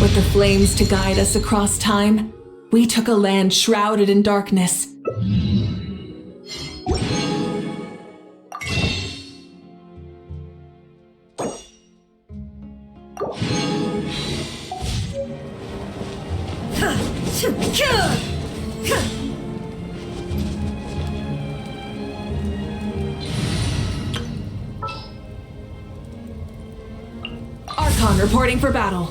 With the flames to guide us across time, we took a land shrouded in darkness. Archon reporting for battle.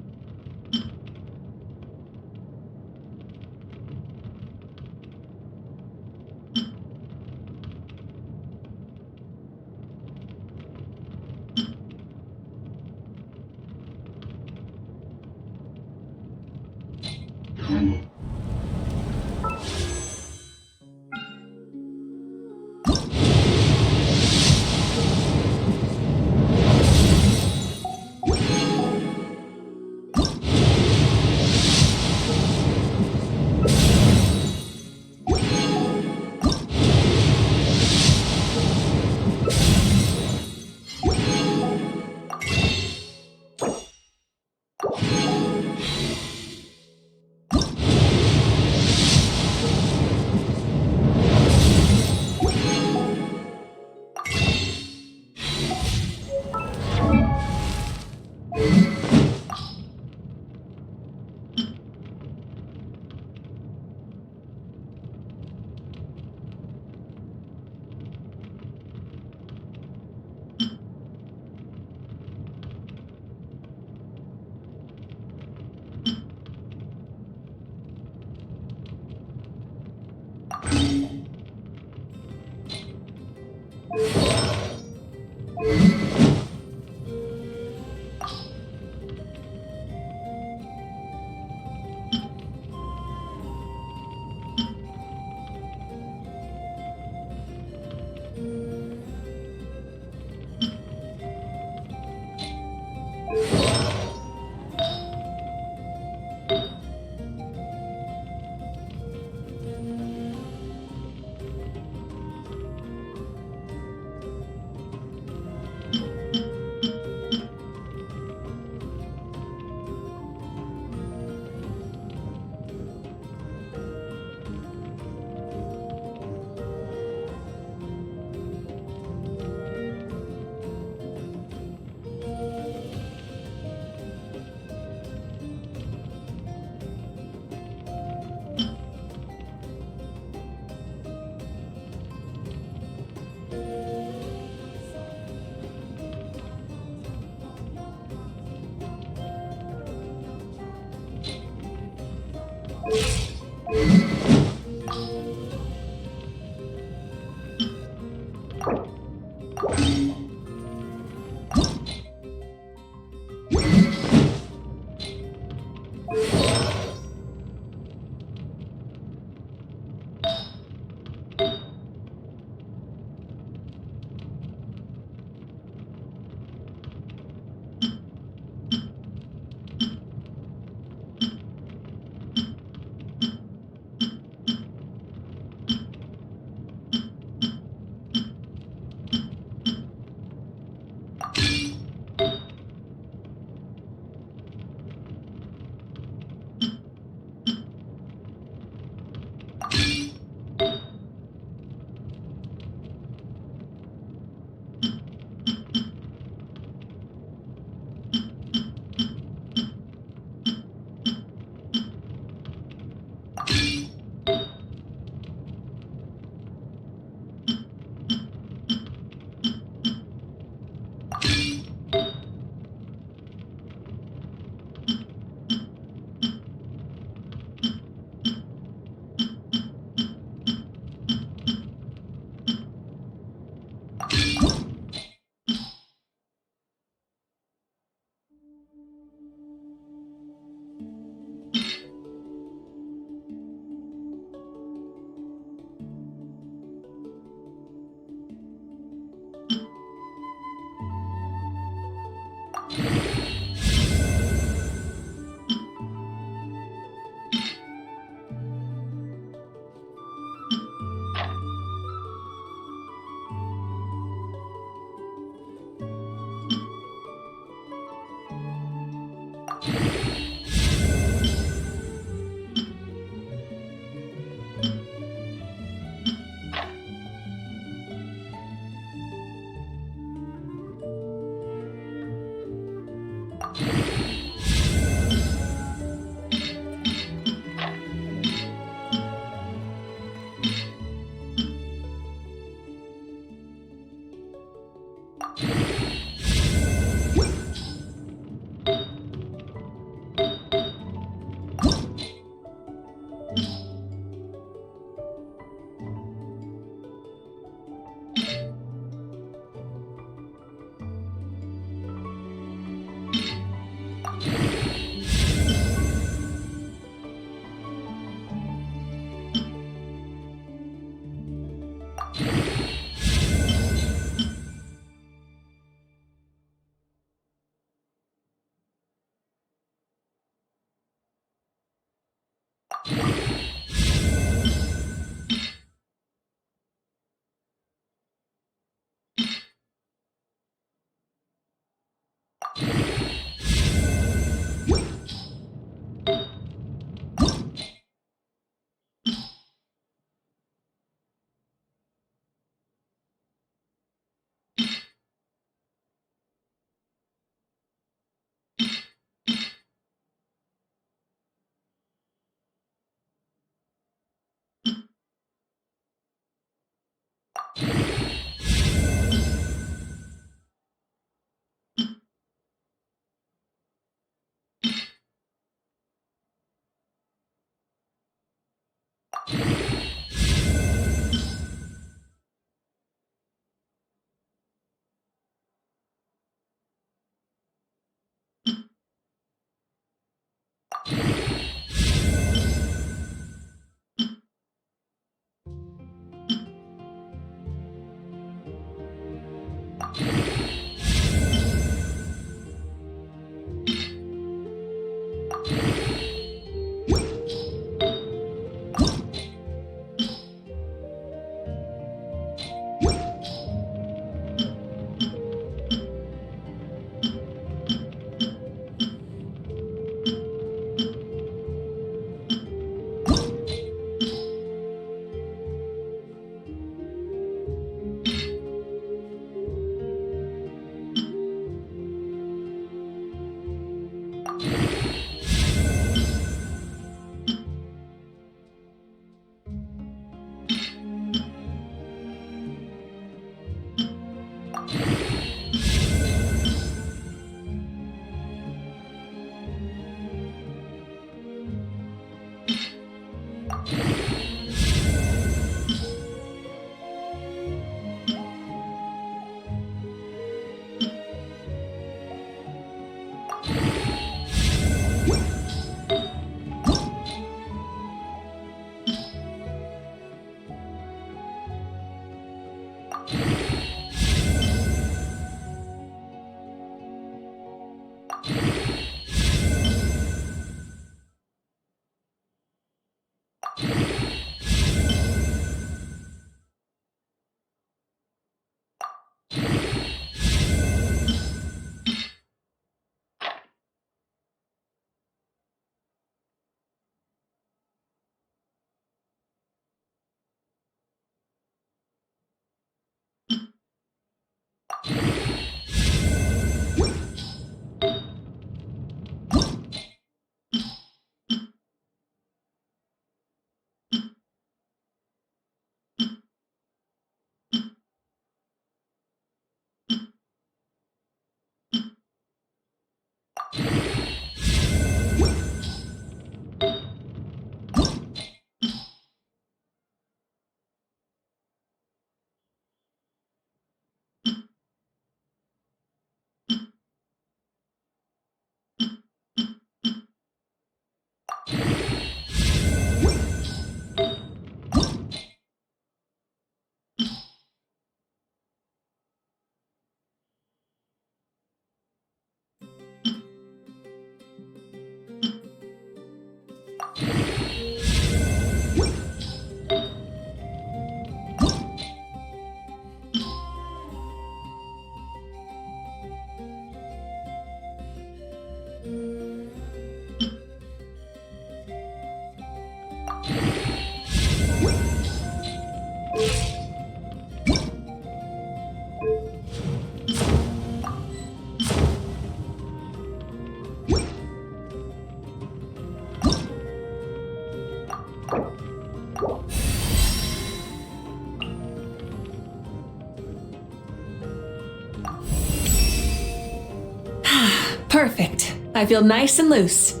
Perfect. I feel nice and loose.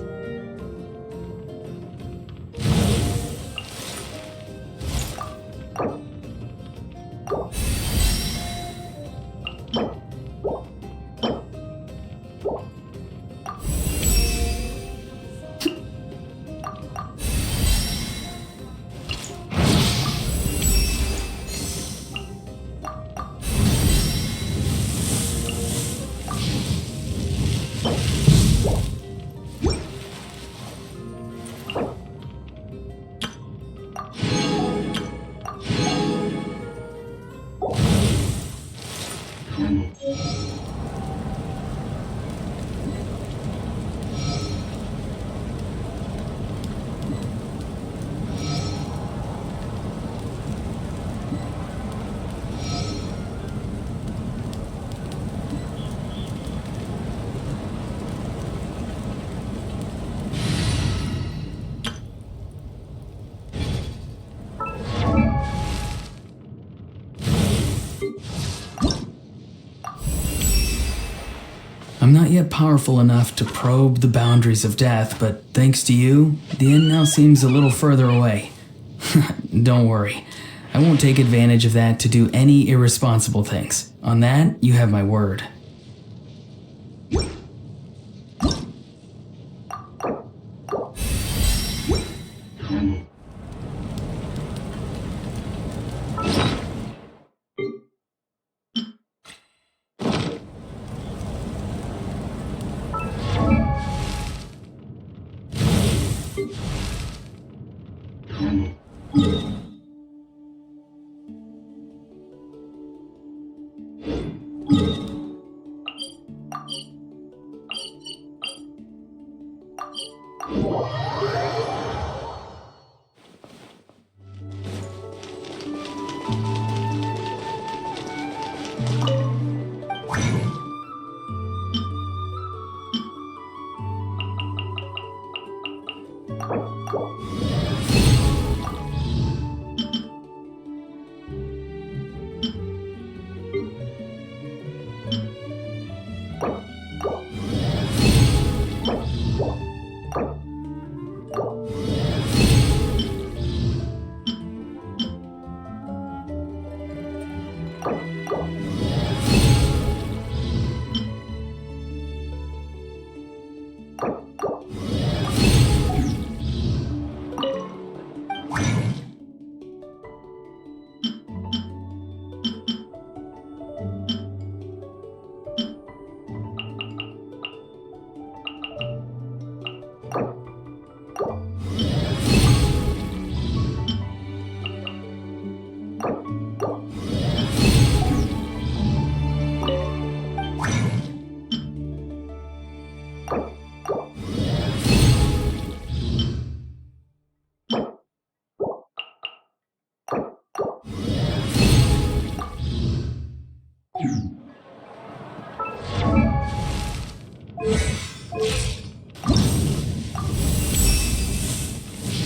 I'm not yet powerful enough to probe the boundaries of death, but thanks to you, the end now seems a little further away. Don't worry, I won't take advantage of that to do any irresponsible things. On that, you have my word.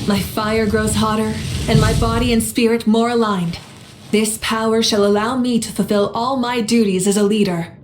My fire grows hotter, and my body and spirit more aligned. This power shall allow me to fulfill all my duties as a leader.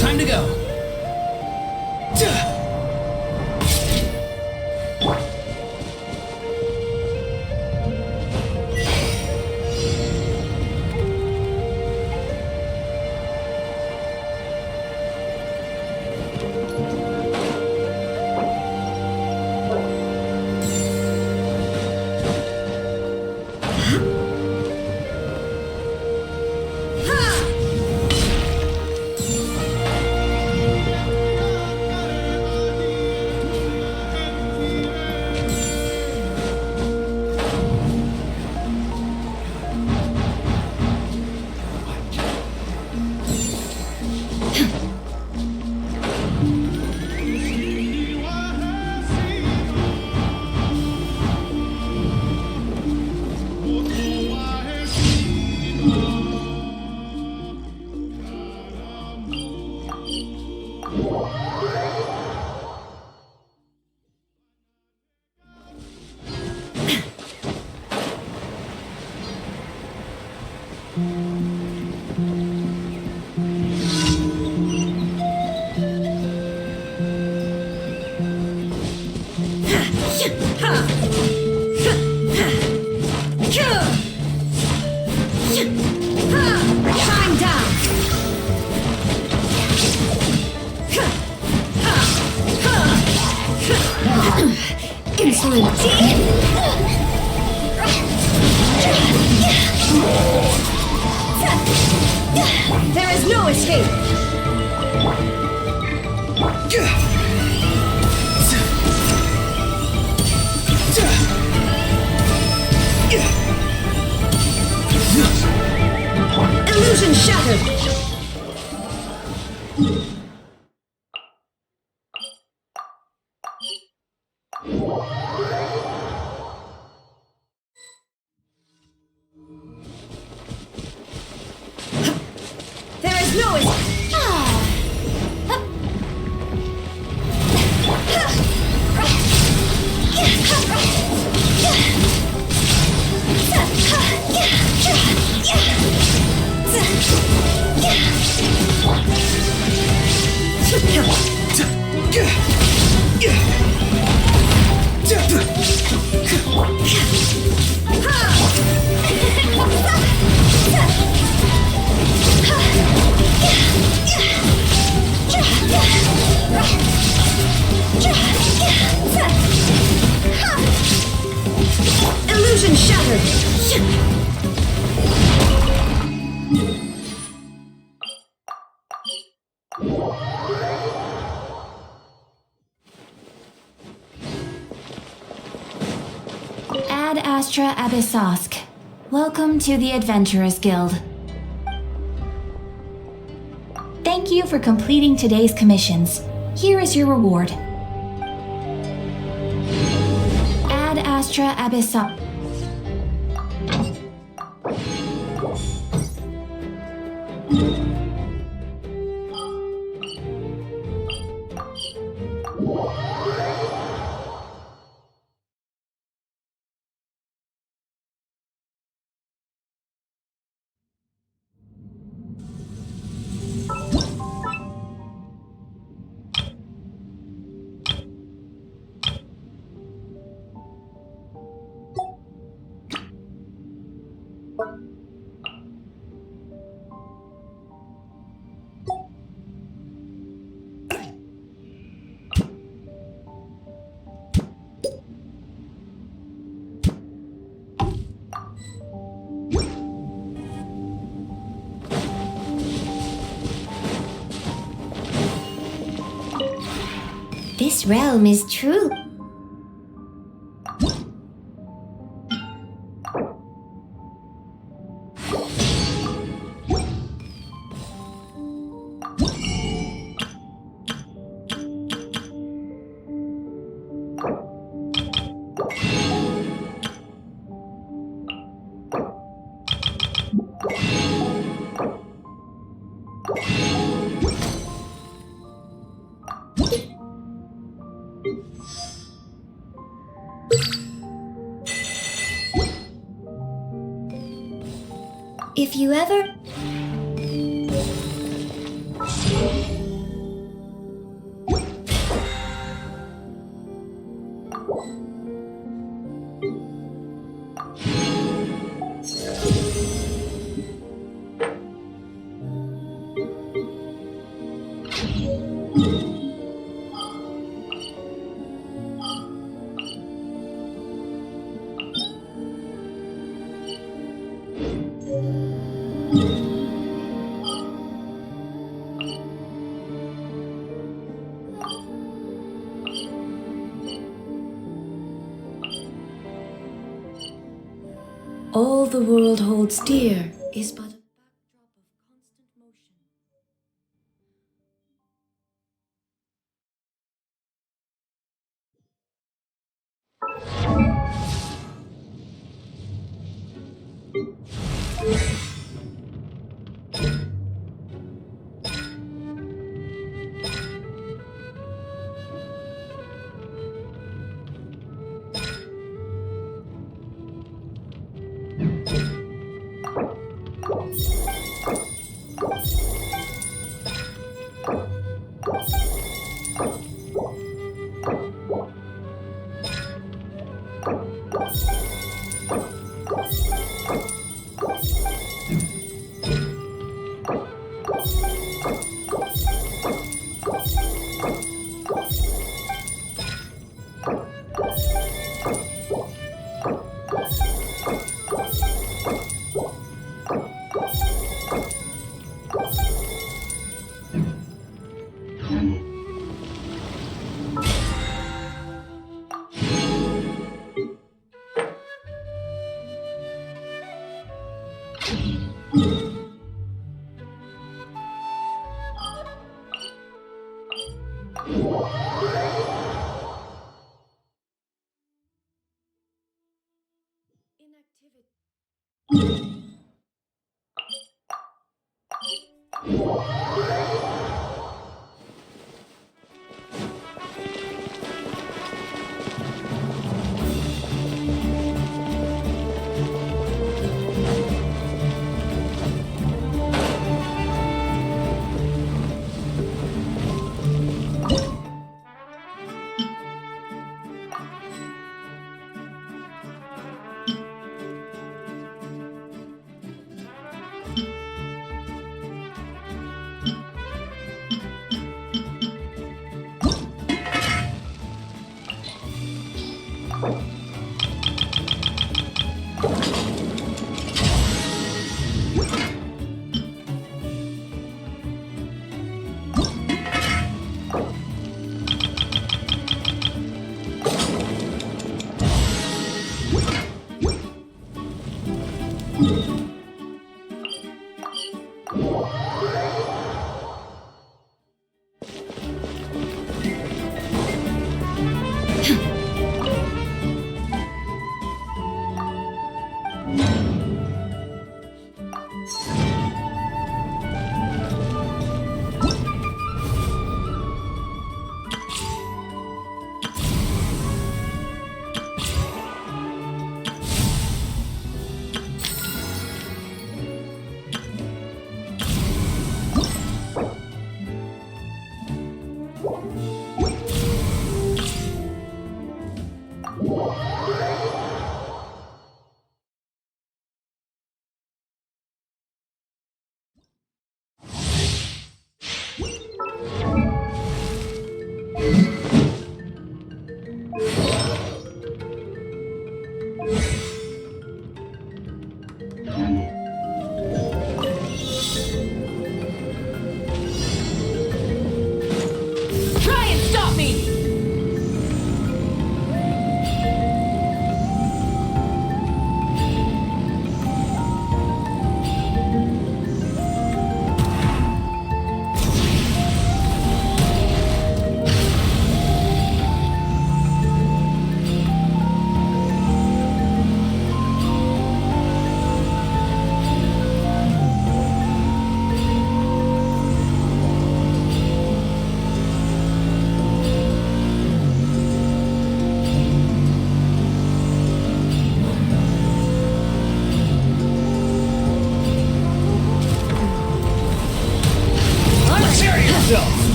Time to go. There is no escape! Illusion shattered! There is no escape! Illusion shattered! Ad Astra Abyssosk. Welcome to the Adventurers Guild. Thank you for completing today's commissions. Here is your reward. Ad Astra Abyssosk. This realm is true. If you ever... All the world holds dear is but a backdrop of constant motion.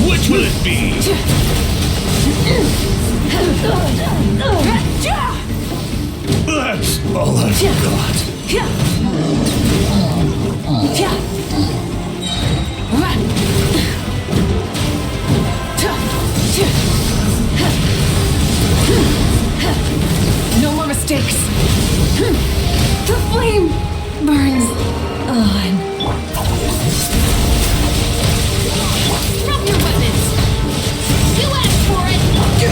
Which will it be? That's all I've got. No more mistakes. The flame burns on. Drop your weapons! You asked for it!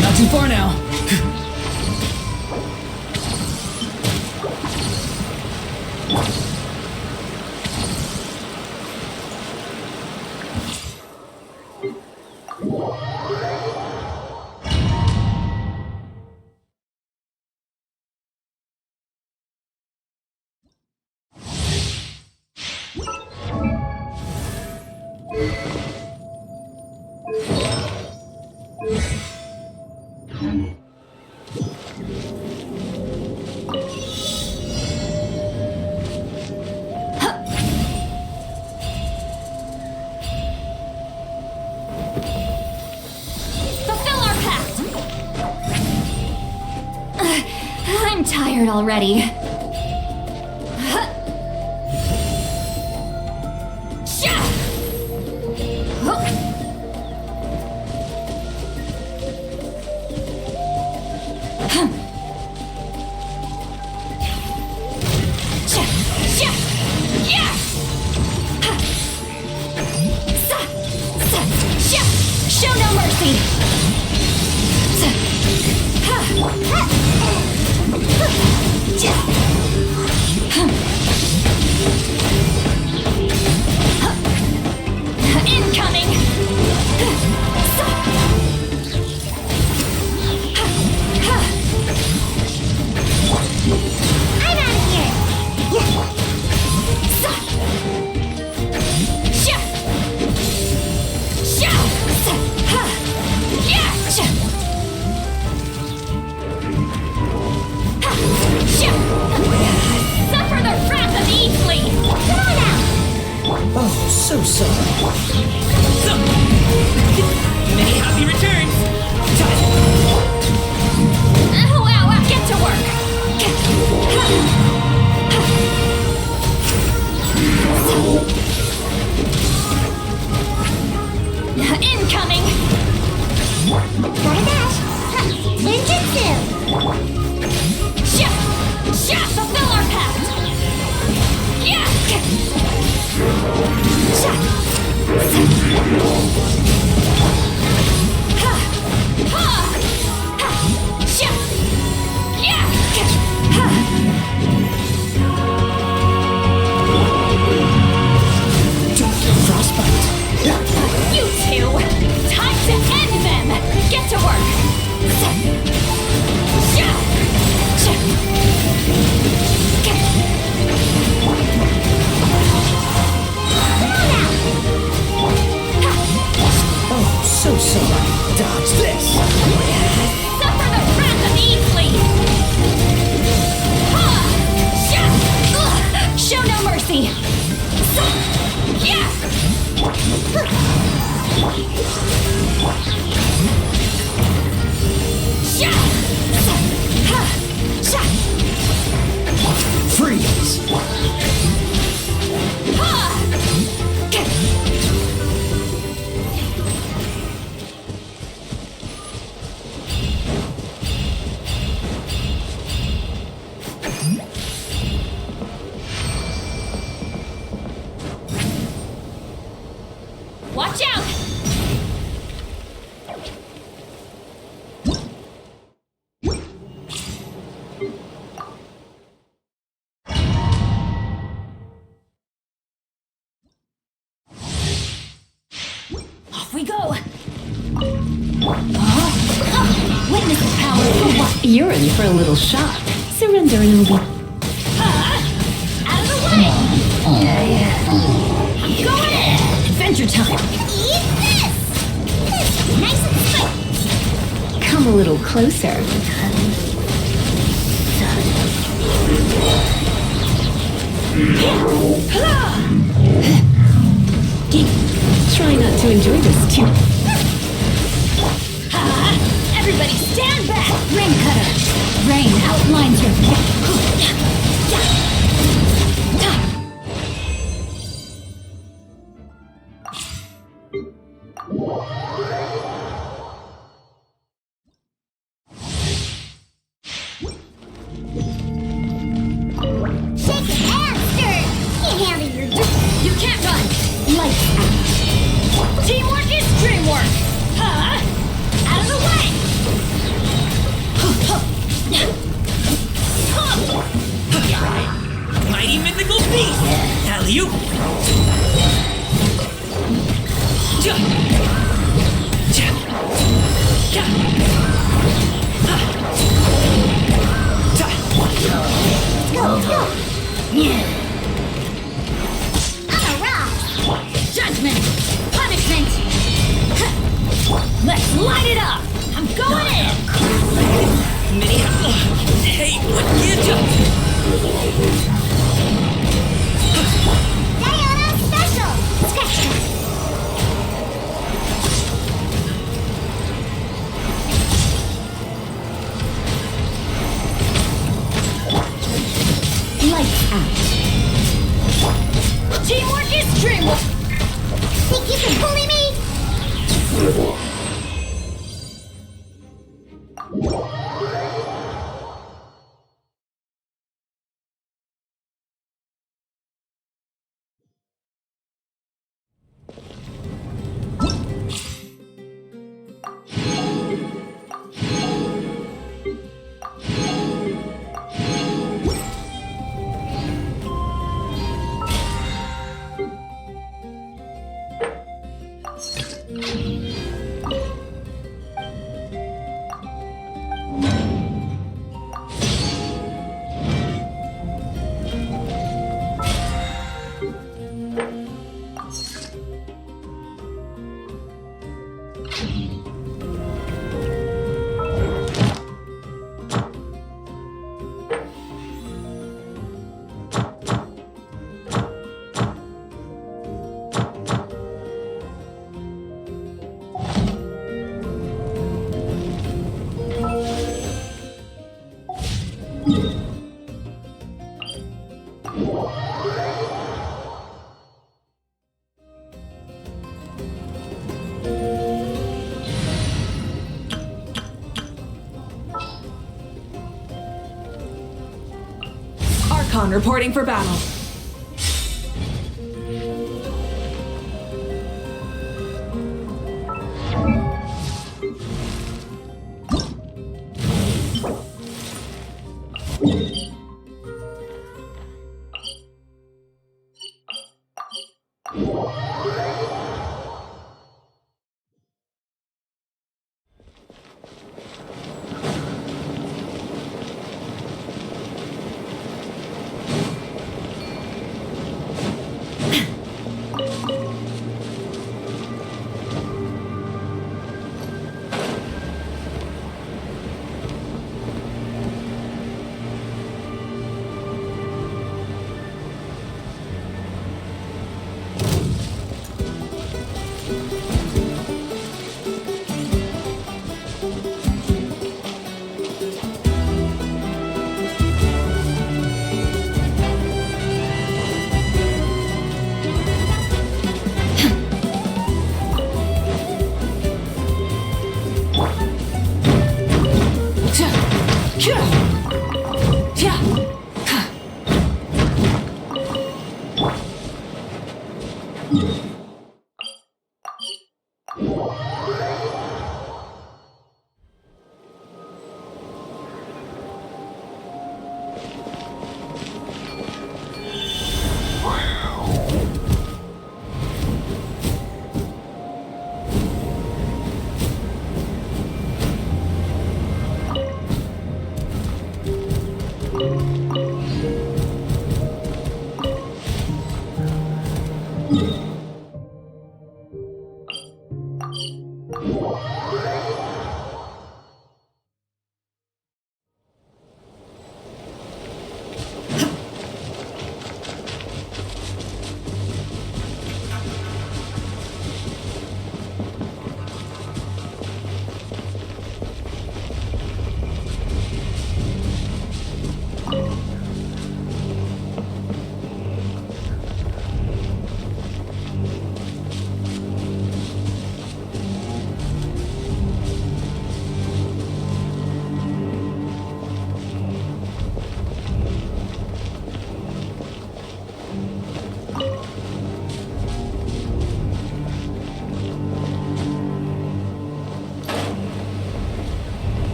Not too far now. Fulfill our pact! I'm tired already. Sha! Sha! Sha! Yeah! Ha! Sa! Sa! Sha! Show no mercy! Sa! Ha! Ha! Ja! Hum. Incoming! Sa! Ha! I'm out of here! Sa! Sha! Sha! Sa! Ha! Yeah! Sha! Ha! Sha! Suffer the wrath of Easley! Come on out! Oh, so sorry. Many happy returns! Wow, get to work! Incoming! Got a dash! Ninjutsu! Sha! Sha! Fulfill our pact! Yeah! Sha! Ha! Ha! Ha! Sha! Yeah! Ha! Frostbite. You two! Time to end them! Get to work! Sha! Sha! Oh, so sorry. Dodge this. Suffer the wrath of Easley! Ha! Sha! Ugh! Show no mercy! Sa! Yeah! Sha! Sa! Ha! Sha! Freeze. Ha! Watch out! Off we go! Witness the power for what? You're in for a little shock. Surrender and it'll be... Out of the way! Go in! Adventure time! Eat this! Nice and spicy! Come a little closer. Try not to enjoy this too. Everybody stand back! Rain cutter! Rain outlines your... Shake it and stir! Can't handle your... You can't run! Lights out! Teamwork is dreamwork! Huh? Out of the way! Mighty mythical beast! Alley-oop! I'm a rock! Judgment! Punishment! Let's light it up! I'm going in! Mini... Hey, what gives you? Diana Special! Spectrum! Lights out. Teamwork is dreamwork! Think you can bully me? Archon reporting for battle.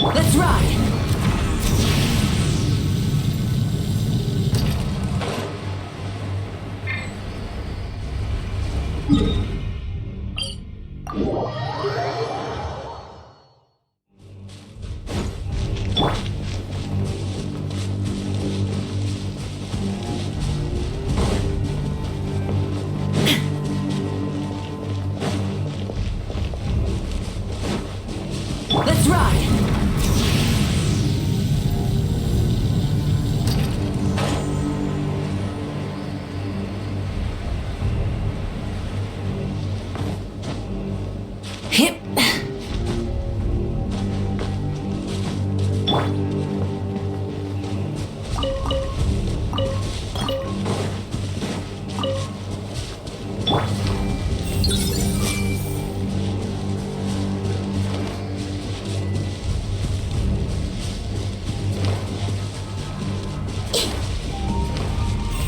Let's ride! Let's ride! Hip!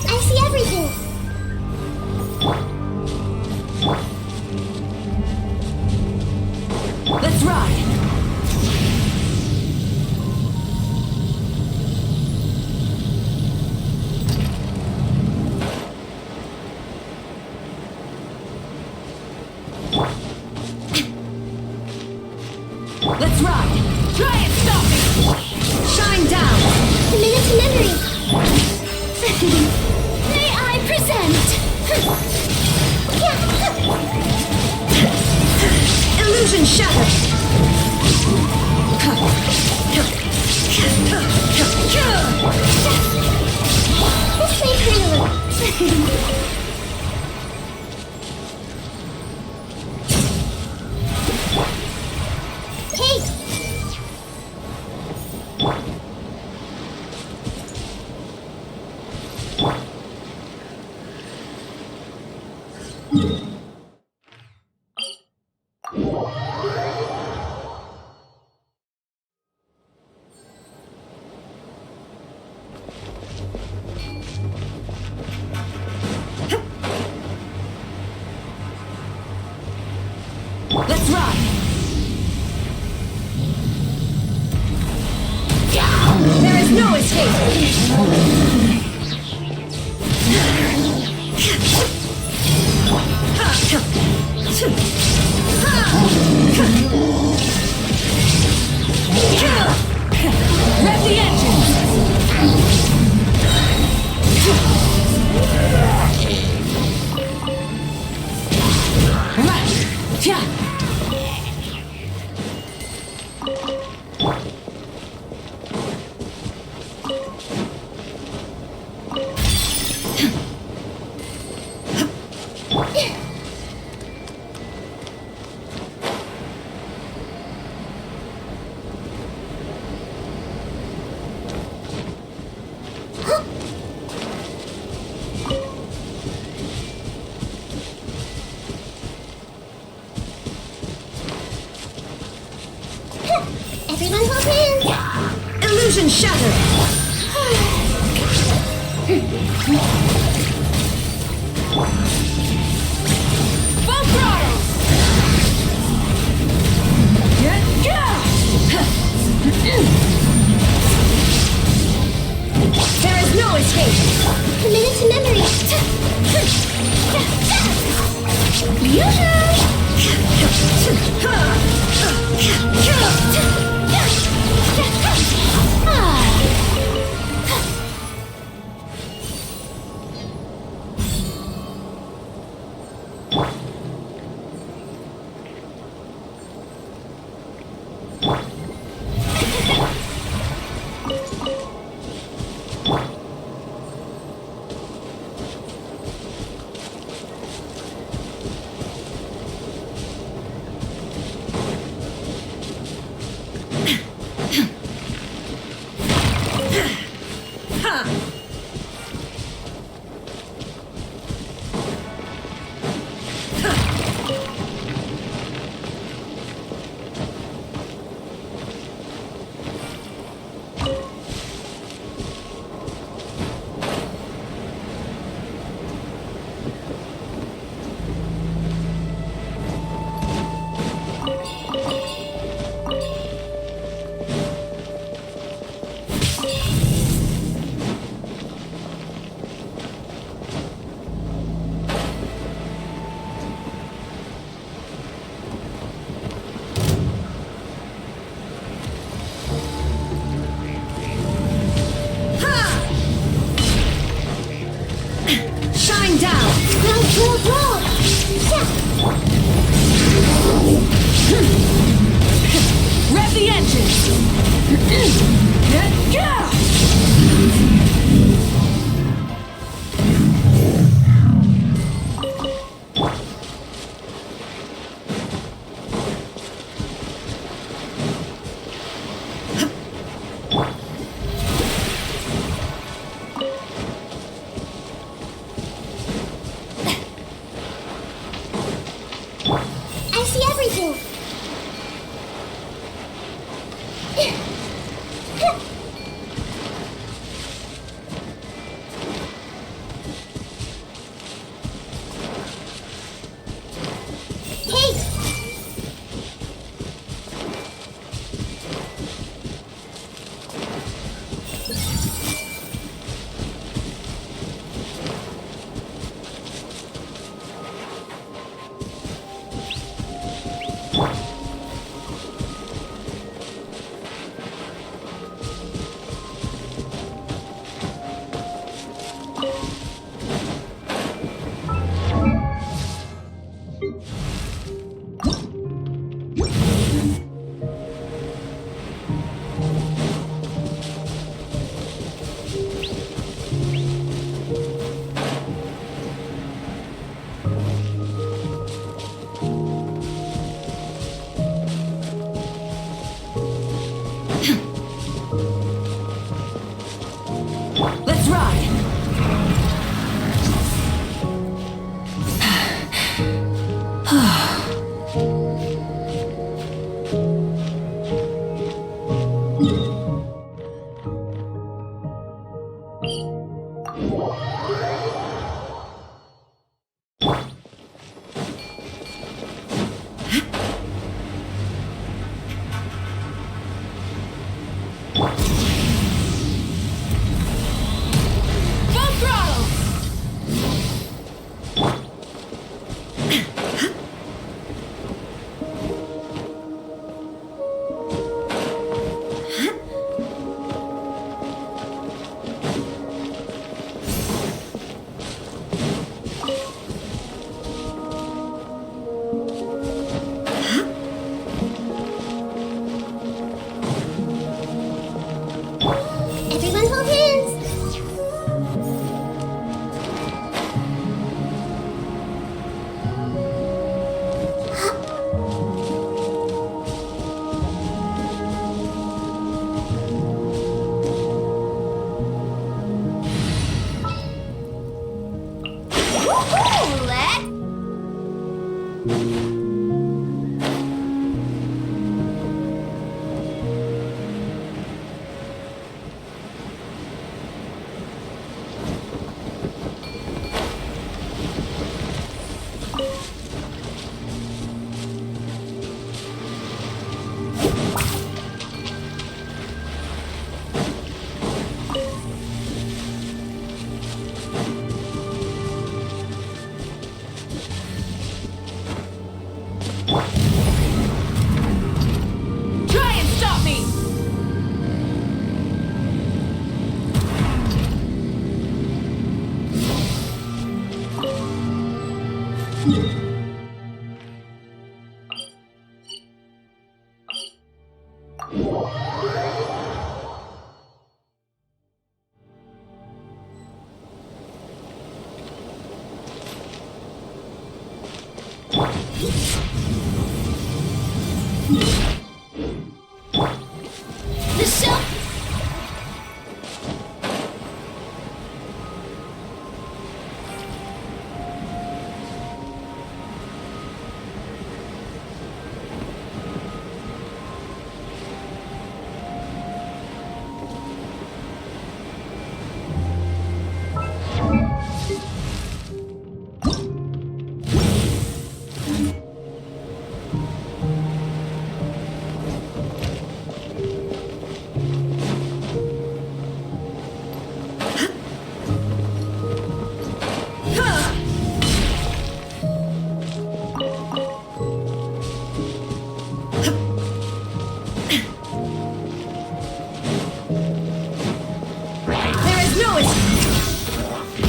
I see everything. Let's ride! Let's ride! Try and stop me! Shine down! Commit to memory. May I present? Illusion shattered! Let's play Pyro. Hey! Let's ride! There is no escape! Rev the engine! Everyone hold hands. Illusion shattered! Full throttle! There is no escape! Committed to memory. Rev the engines! I see everything. Hey! Let's ride! Full throttle! Everyone hold hands. Woohoo! Let's Try and stop me! the show. There is no escape!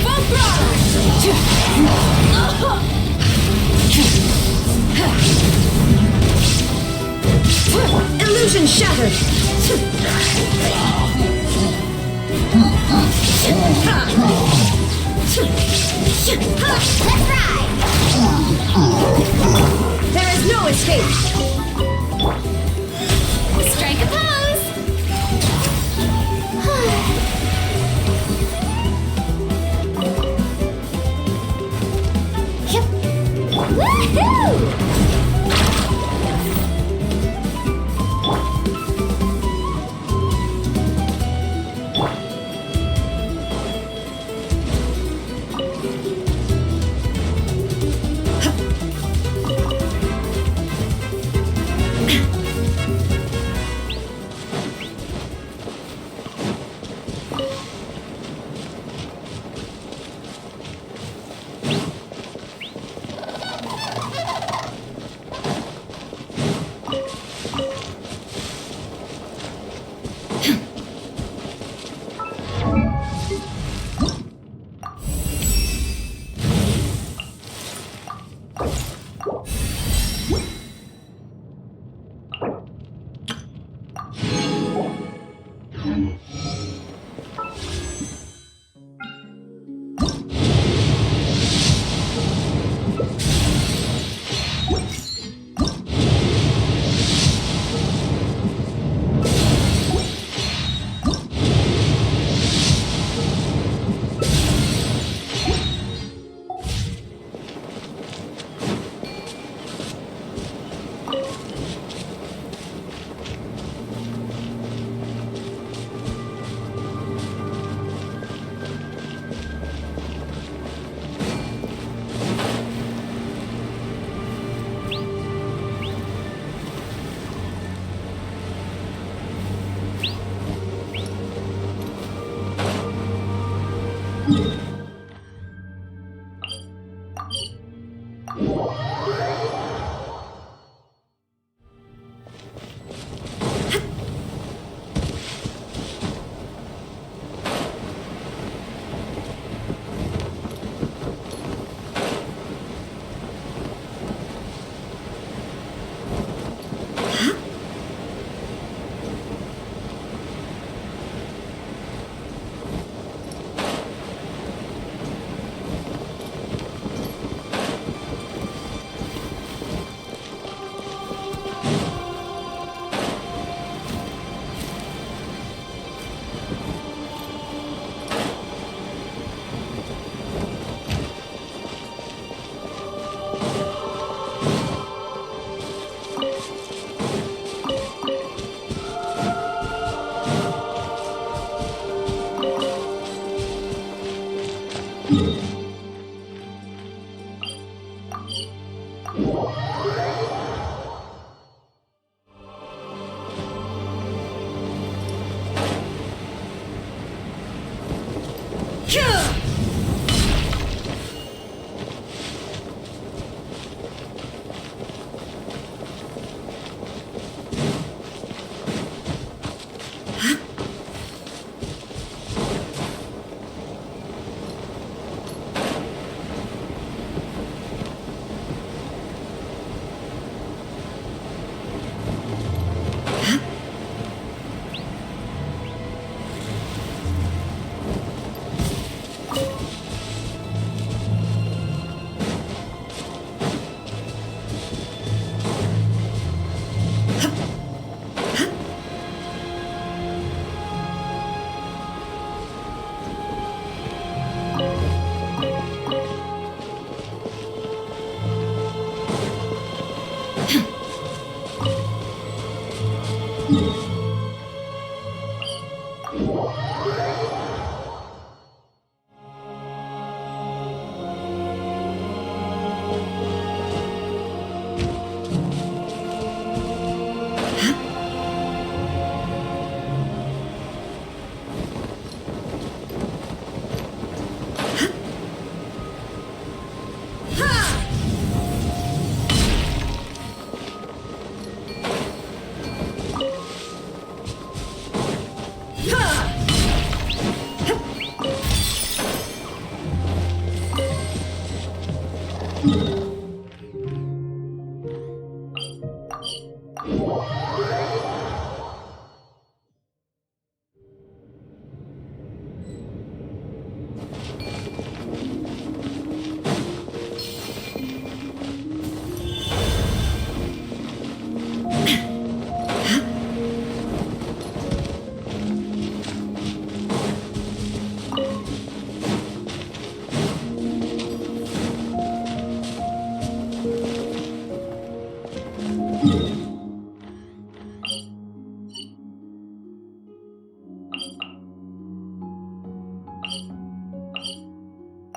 Full throttle! Illusion shattered! Let's ride! There is no escape! Strike a pose! Yep. Woohoo!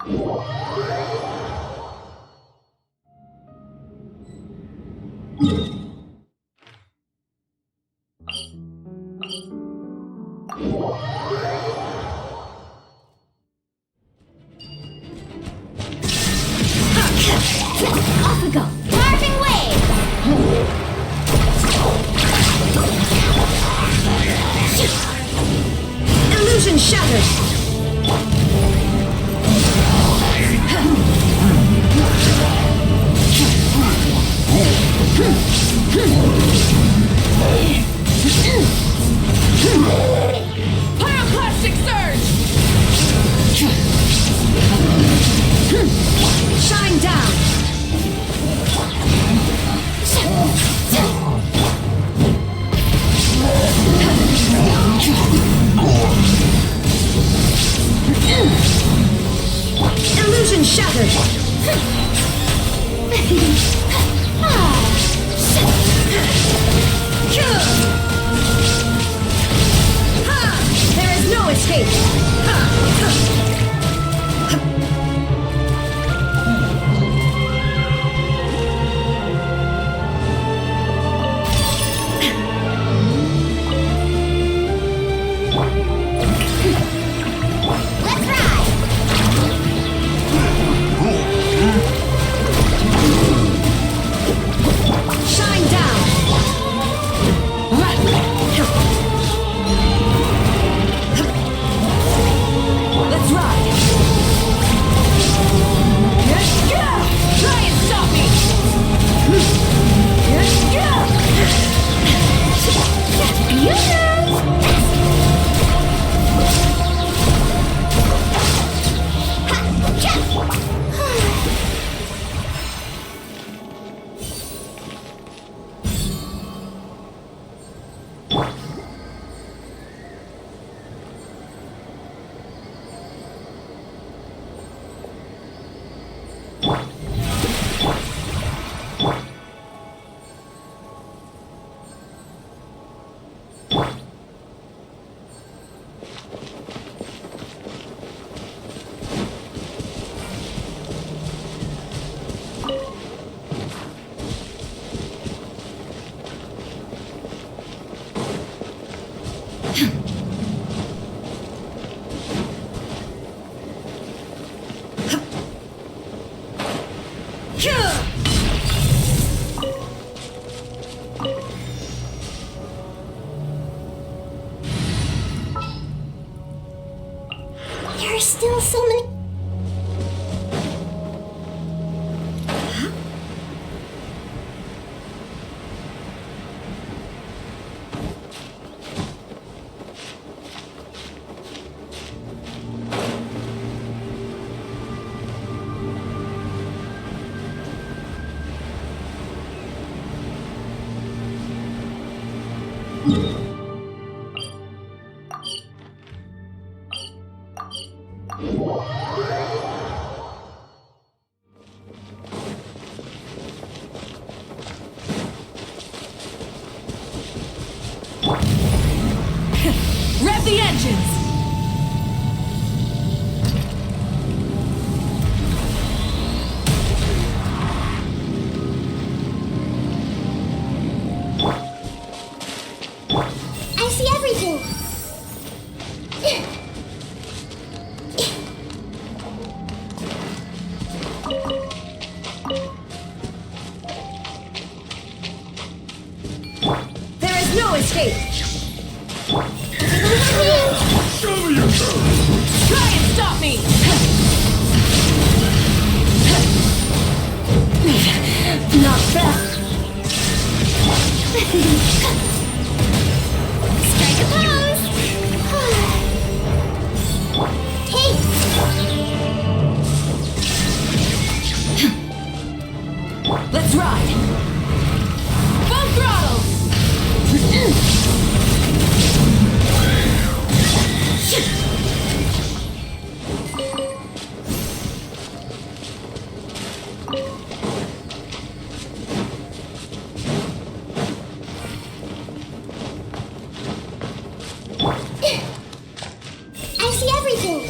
Off we go. Carving wave. Illusion shattered. Pyroclastic surge! Shine down. Illusion shattered. There is no escape. Let's ride. Shine down. Let's ride! Try and stop me! You know. There are still so many. Rev the engines! I see everything. There is no escape. Try and stop me! Not bad. Strike a pose. Hey. Let's ride! Full throttle! I see everything.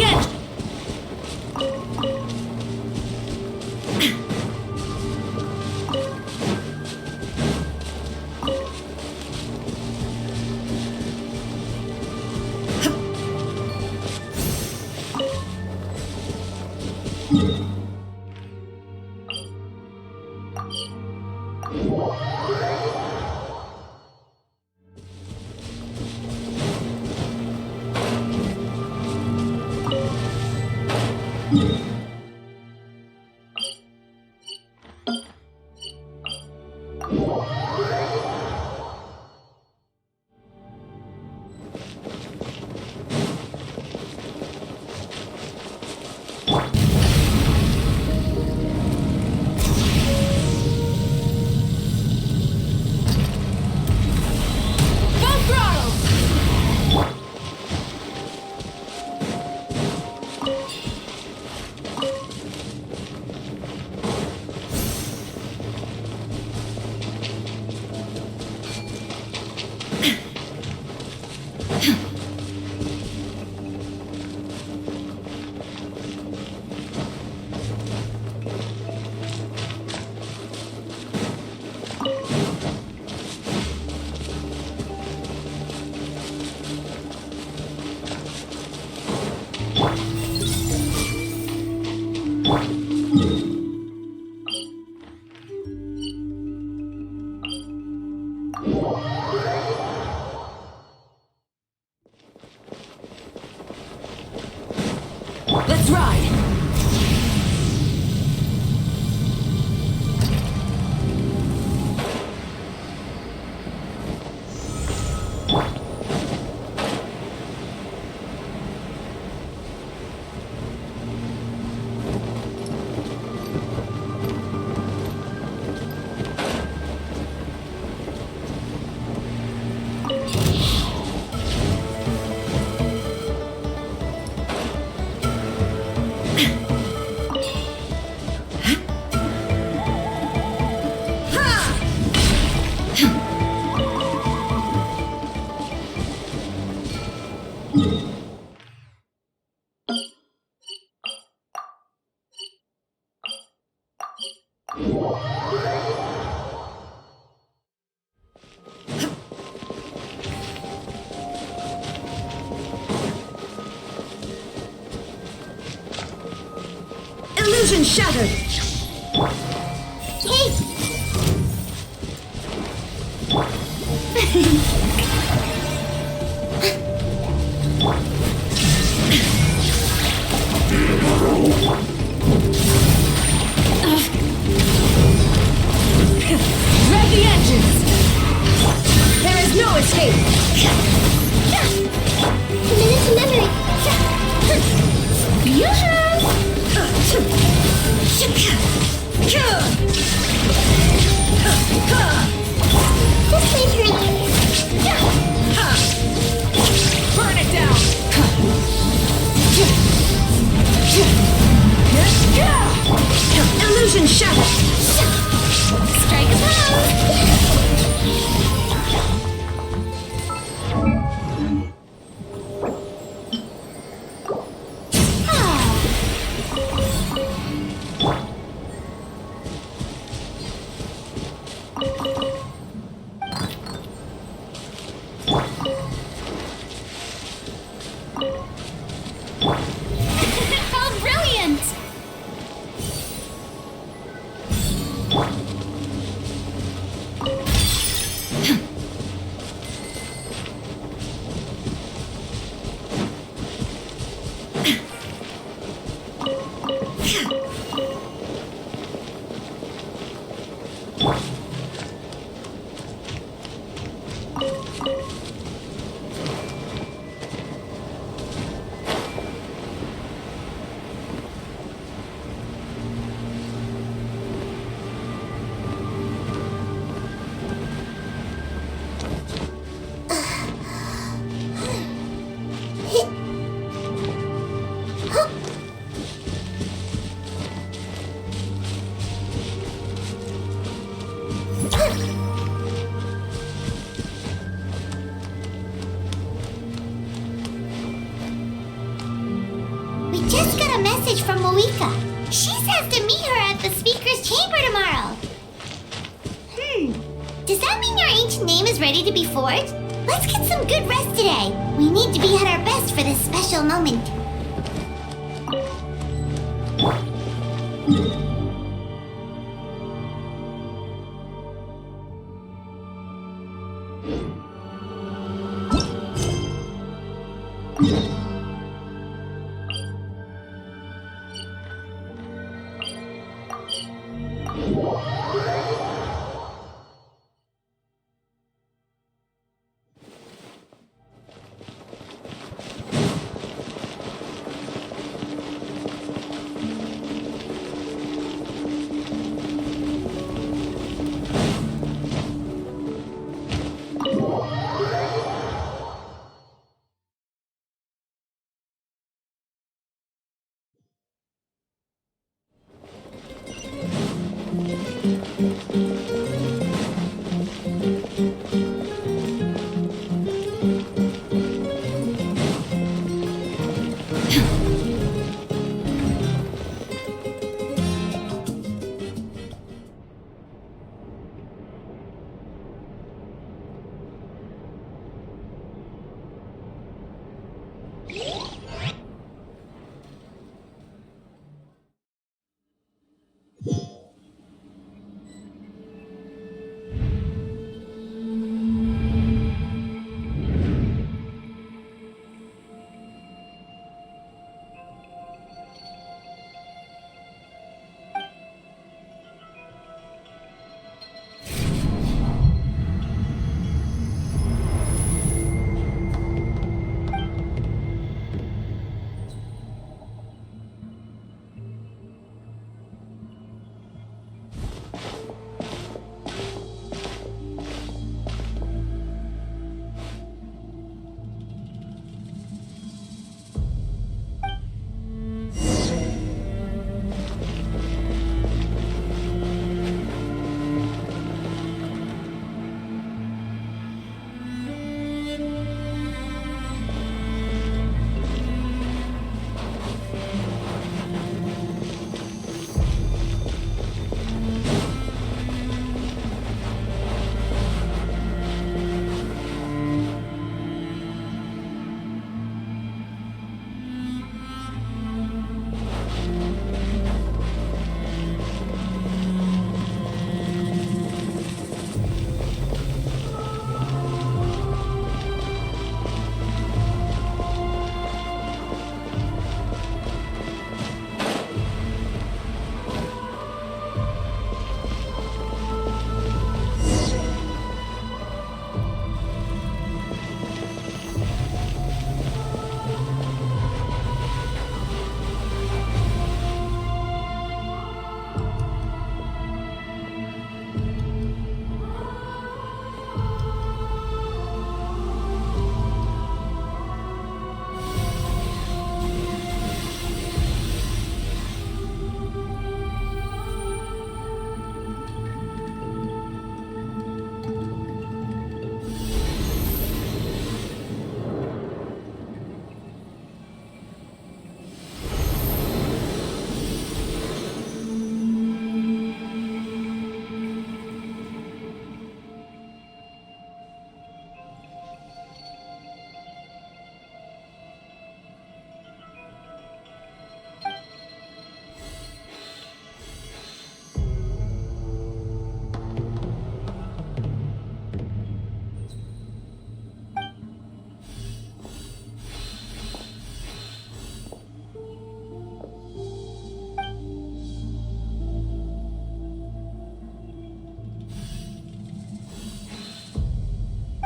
again! Let's ride! Illusion shattered! Hey! Rev the engines! There is no escape! Minute to memory! This way, Pyro! Burn it down! Illusion shattered! Strike a pose! How brilliant! Just got a message from Moika. She says to meet her at the speaker's chamber tomorrow. Does that mean your ancient name is ready to be forged? Let's get some good rest today. We need to be at our best for this special moment.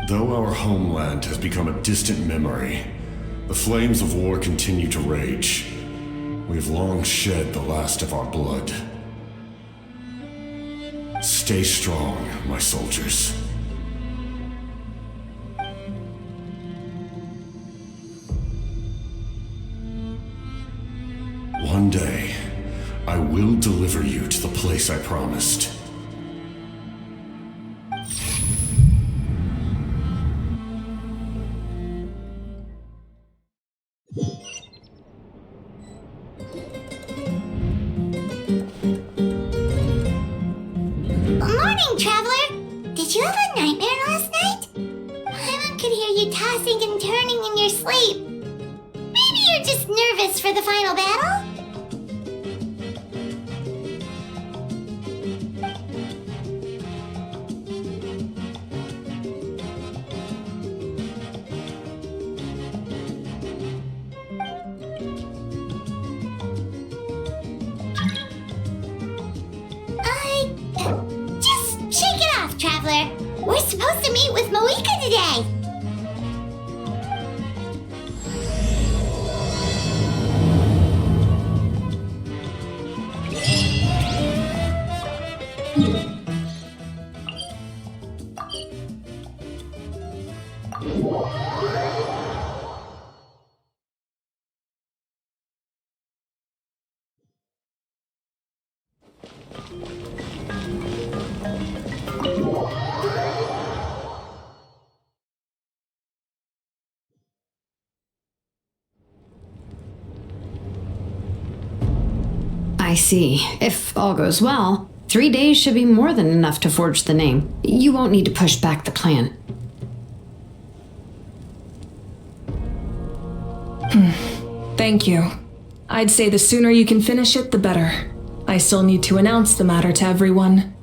Though our homeland has become a distant memory, the flames of war continue to rage. We have long shed the last of our blood. Stay strong, my soldiers. One day, I will deliver you to the place I promised. Morning, Traveler! Did you have a nightmare last night? Paimon could hear you tossing and turning in your sleep. Maybe you're just nervous for the final battle? Just shake it off, Traveler. We're supposed to meet with Moika today. I see. If all goes well, 3 days should be more than enough to forge the name. You won't need to push back the plan. Thank you. I'd say the sooner you can finish it, the better. I still need to announce the matter to everyone.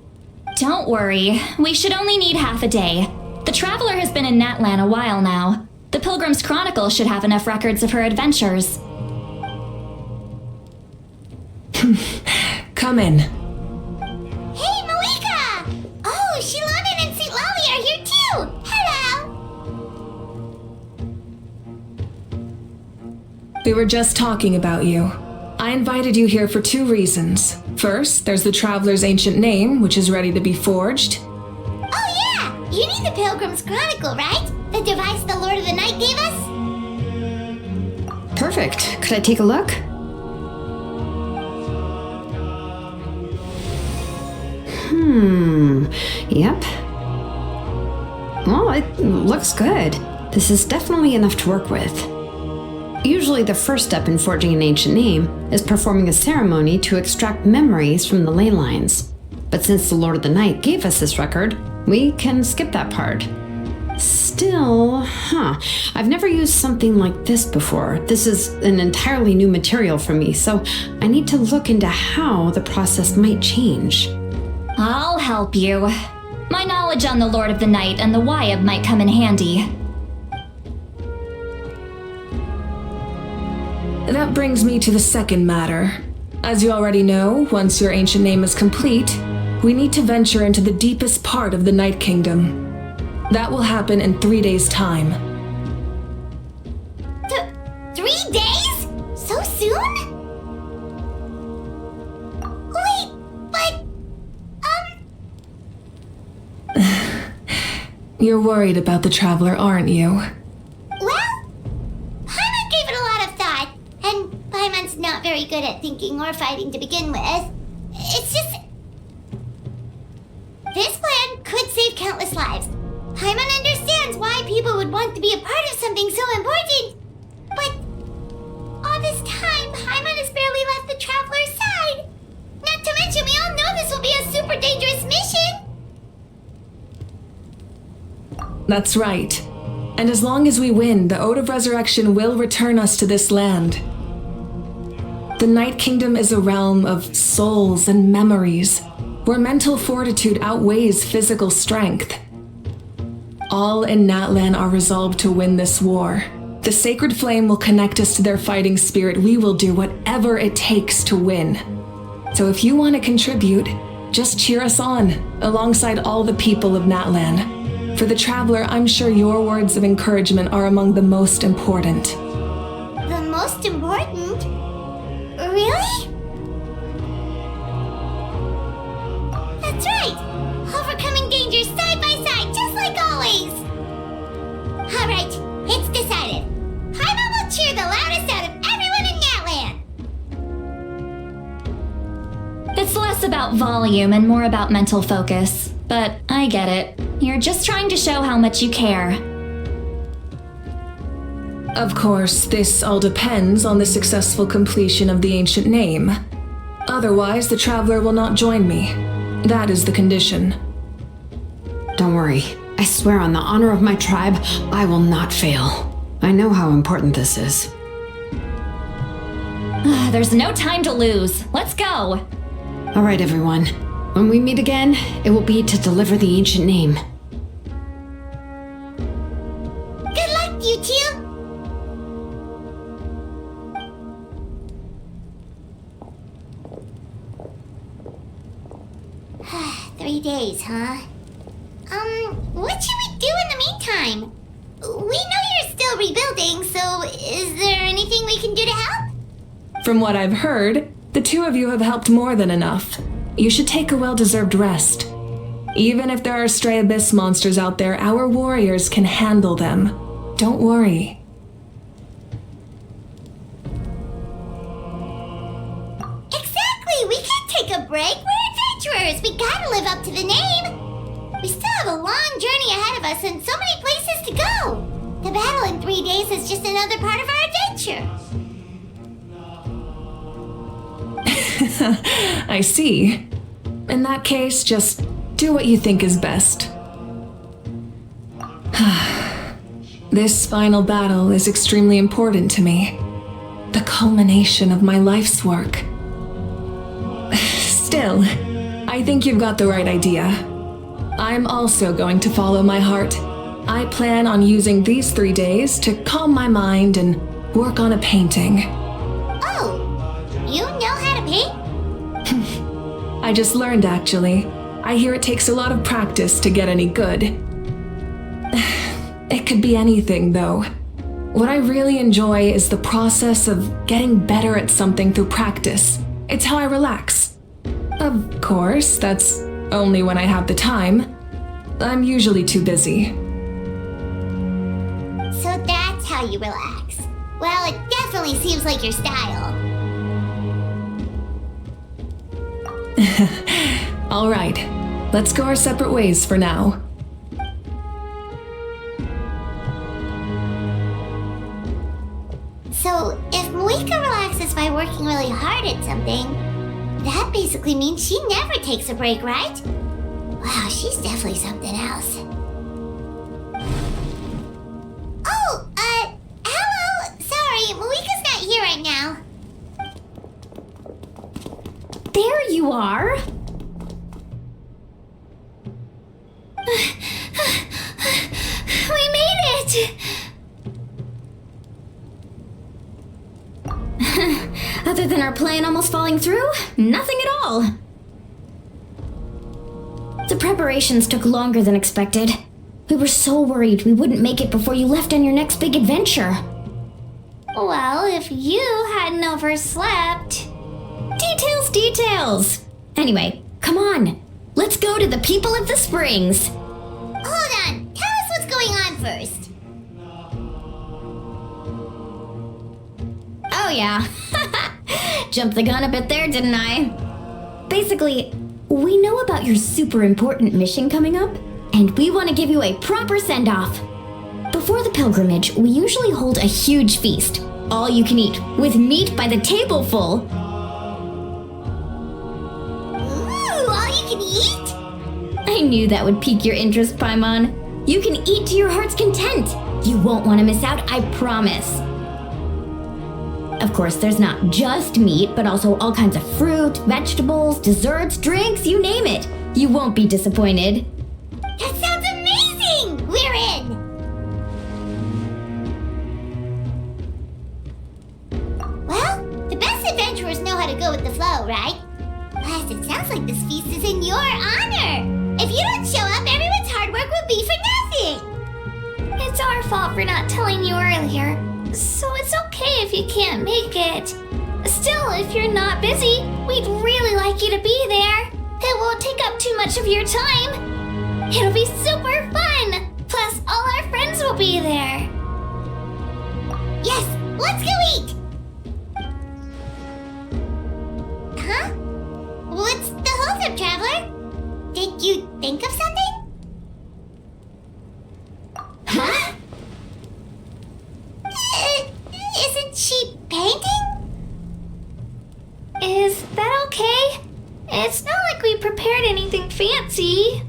Don't worry, we should only need half a day. The Traveler has been in Natlan a while now. The Pilgrim's Chronicle should have enough records of her adventures. Come in. Hey, Moika! Oh, Shilonen and St. Lolly are here too! Hello! We were just talking about you. I invited you here for 2 reasons. First, there's the Traveler's ancient name, which is ready to be forged. Oh yeah! You need the Pilgrim's Chronicle, right? The device the Lord of the Night gave us? Perfect. Could I take a look? Yep. Well, it looks good. This is definitely enough to work with. Usually the first step in forging an ancient name is performing a ceremony to extract memories from the ley lines. But since the Lord of the Night gave us this record, we can skip that part. Still, I've never used something like this before. This is an entirely new material for me, so I need to look into how the process might change. I'll help you. My knowledge on the Lord of the Night and the Wyab might come in handy. That brings me to the second matter. As you already know, once your ancient name is complete, we need to venture into the deepest part of the Night Kingdom. That will happen in 3 days' time. 3 days? So soon? Wait, but... You're worried about the Traveler, aren't you? Well, Paimon gave it a lot of thought, and Paimon's not very good at thinking or fighting to begin with. It's just... This plan could save countless lives. Paimon understands why people would want to be a part of something so important. But all this time, Paimon has barely left the Traveler's side. Not to mention, we all know this will be a super dangerous mission. That's right. And as long as we win, the Ode of Resurrection will return us to this land. The Night Kingdom is a realm of souls and memories, where mental fortitude outweighs physical strength. All in Natlan are resolved to win this war. The sacred flame will connect us to their fighting spirit. We will do whatever it takes to win. So if you want to contribute, just cheer us on, alongside all the people of Natlan. For the Traveler, I'm sure your words of encouragement are among the most important. The most important? Really? That's right! Overcoming dangers side by side, just like always! Alright, it's decided. Paimon will cheer the loudest out of everyone in Natlan! It's less about volume and more about mental focus. But I get it. You're just trying to show how much you care. Of course, this all depends on the successful completion of the ancient name. Otherwise, the Traveler will not join me. That is the condition. Don't worry. I swear on the honor of my tribe, I will not fail. I know how important this is. There's no time to lose. Let's go. All right, everyone. When we meet again, it will be to deliver the ancient name. Good luck, you two! 3 days, huh? What should we do in the meantime? We know you're still rebuilding, so is there anything we can do to help? From what I've heard, the two of you have helped more than enough. You should take a well-deserved rest. Even if there are stray abyss monsters out there, our warriors can handle them. Don't worry. Exactly! We can't take a break. We're adventurers. We gotta live up to the name. We still have a long journey ahead of us and so many places to go. The battle in 3 days is just another part of our adventure. I see. In that case, just do what you think is best. This final battle is extremely important to me. The culmination of my life's work. Still, I think you've got the right idea. I'm also going to follow my heart. I plan on using these 3 days to calm my mind and work on a painting. Oh, you know how to paint? I just learned, actually. I hear it takes a lot of practice to get any good. It could be anything, though. What I really enjoy is the process of getting better at something through practice. It's how I relax. Of course, that's only when I have the time. I'm usually too busy. So that's how you relax. Well, it definitely seems like your style. All right, let's go our separate ways for now. So, if Moika relaxes by working really hard at something, that basically means she never takes a break, right? Wow, she's definitely something else. Oh, hello! Sorry, Moika's not here right now. There you are. We made it! Other than our plan almost falling through, nothing at all. The preparations took longer than expected. We were so worried we wouldn't make it before you left on your next big adventure. Well, if you hadn't overslept... Details! Anyway, come on. Let's go to the people of the springs. Hold on, tell us what's going on first. Oh yeah. Jumped the gun a bit there, didn't I? Basically, we know about your super important mission coming up, and we want to give you a proper send-off. Before the pilgrimage, we usually hold a huge feast. All you can eat, with meat by the tableful. Ooh, all you can eat? I knew that would pique your interest, Paimon. You can eat to your heart's content. You won't want to miss out, I promise. Of course, there's not just meat, but also all kinds of fruit, vegetables, desserts, drinks, you name it. You won't be disappointed. That sounds amazing! We're in! Well, the best adventurers know how to go with the flow, right? Plus, it sounds like this feast is in your honor! If you don't show up, everyone's hard work will be for nothing! It's our fault for not telling you earlier, so it's okay if you can't make it. Still, if you're not busy, we'd really like you to be there. It won't take up too much of your time. It'll be super fun! Plus, all our friends will be there. Yes, let's go eat! Huh? What's the holdup, Traveler? Did you think of something? Huh? Is that okay? It's not like we prepared anything fancy.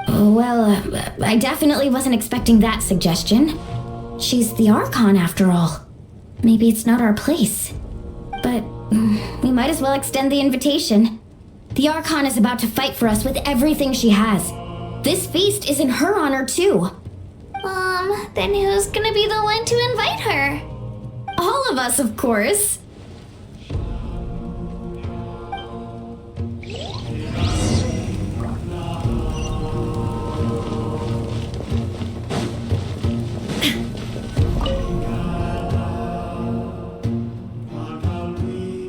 Well, I definitely wasn't expecting that suggestion. She's the Archon after all. Maybe it's not our place. But we might as well extend the invitation. The Archon is about to fight for us with everything she has. This feast is in her honor too. Then who's gonna be the one to invite her? All of us, of course.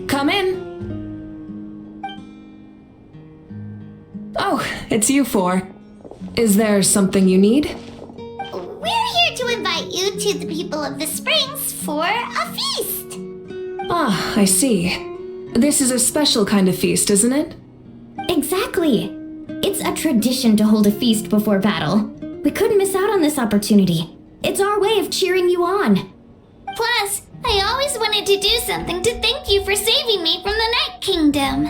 Come in. Oh, it's you four. Is there something you need? We're here to invite you to the people of the Springs for a feast. Ah, I see. This is a special kind of feast, isn't it? Exactly. It's a tradition to hold a feast before battle. We couldn't miss out on this opportunity. It's our way of cheering you on. Plus, I always wanted to do something to thank you for saving me from the Night Kingdom.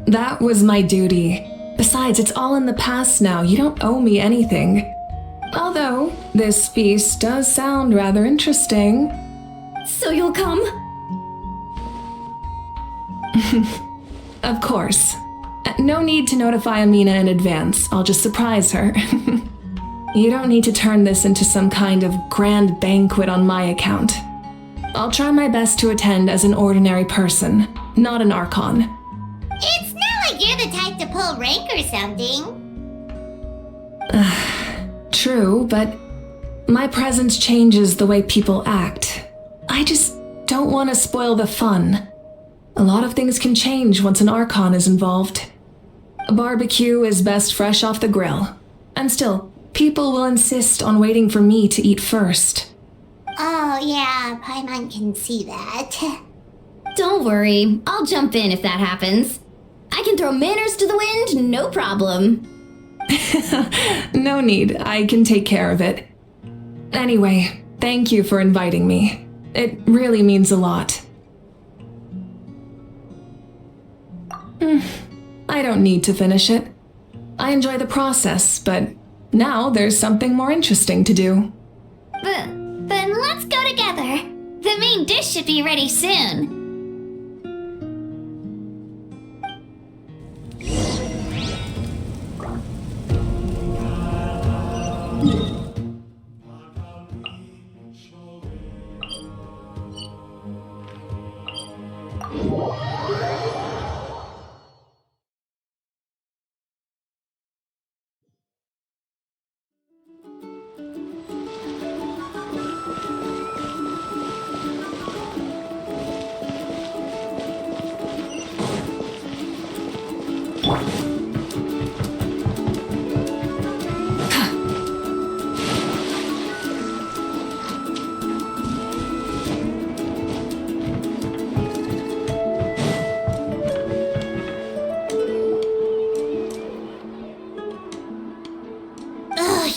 That was my duty. Besides, it's all in the past now. You don't owe me anything. Although, this feast does sound rather interesting. So you'll come? Of course. No need to notify Amina in advance. I'll just surprise her. You don't need to turn this into some kind of grand banquet on my account. I'll try my best to attend as an ordinary person, not an Archon. It's not like you're the type to pull rank or something. True, but my presence changes the way people act. I just don't want to spoil the fun. A lot of things can change once an Archon is involved. A barbecue is best fresh off the grill. And still, people will insist on waiting for me to eat first. Oh yeah, Paimon can see that. Don't worry, I'll jump in if that happens. I can throw manners to the wind, no problem. No need, I can take care of it. Anyway, thank you for inviting me. It really means a lot. I don't need to finish it. I enjoy the process, but now there's something more interesting to do. Then let's go together. The main dish should be ready soon.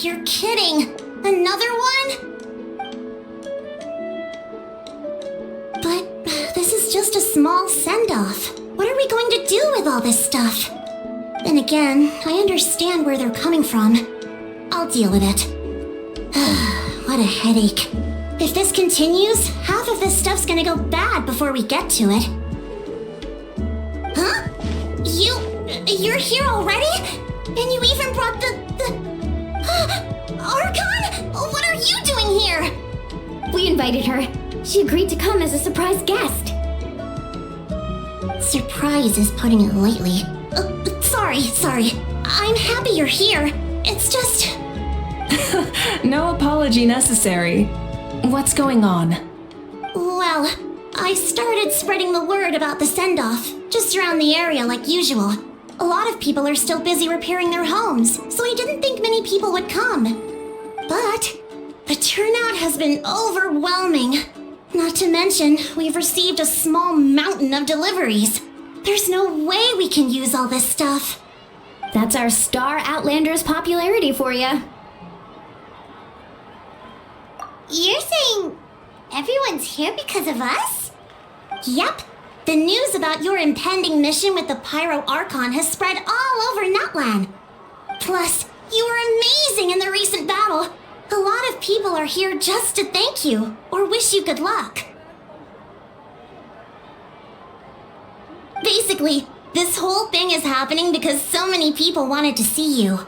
You're kidding! Another one? But this is just a small send-off. What are we going to do with all this stuff? Then again, I understand where they're coming from. I'll deal with it. What a headache. If this continues, half of this stuff's gonna go bad before we get to it. Huh? You're here already? And you even brought the Archon? What are you doing here? We invited her. She agreed to come as a surprise guest. Surprise is putting it lightly. Sorry. I'm happy you're here. It's just... No apology necessary. What's going on? Well, I started spreading the word about the send-off, just around the area like usual. A lot of people are still busy repairing their homes, so I didn't think many people would come. But the turnout has been overwhelming. Not to mention, we've received a small mountain of deliveries. There's no way we can use all this stuff. That's our Star Outlander's popularity for you. You're saying everyone's here because of us? Yep. The news about your impending mission with the Pyro Archon has spread all over Nutland. Plus, you were amazing in the recent battle. A lot of people are here just to thank you or wish you good luck. Basically, this whole thing is happening because so many people wanted to see you.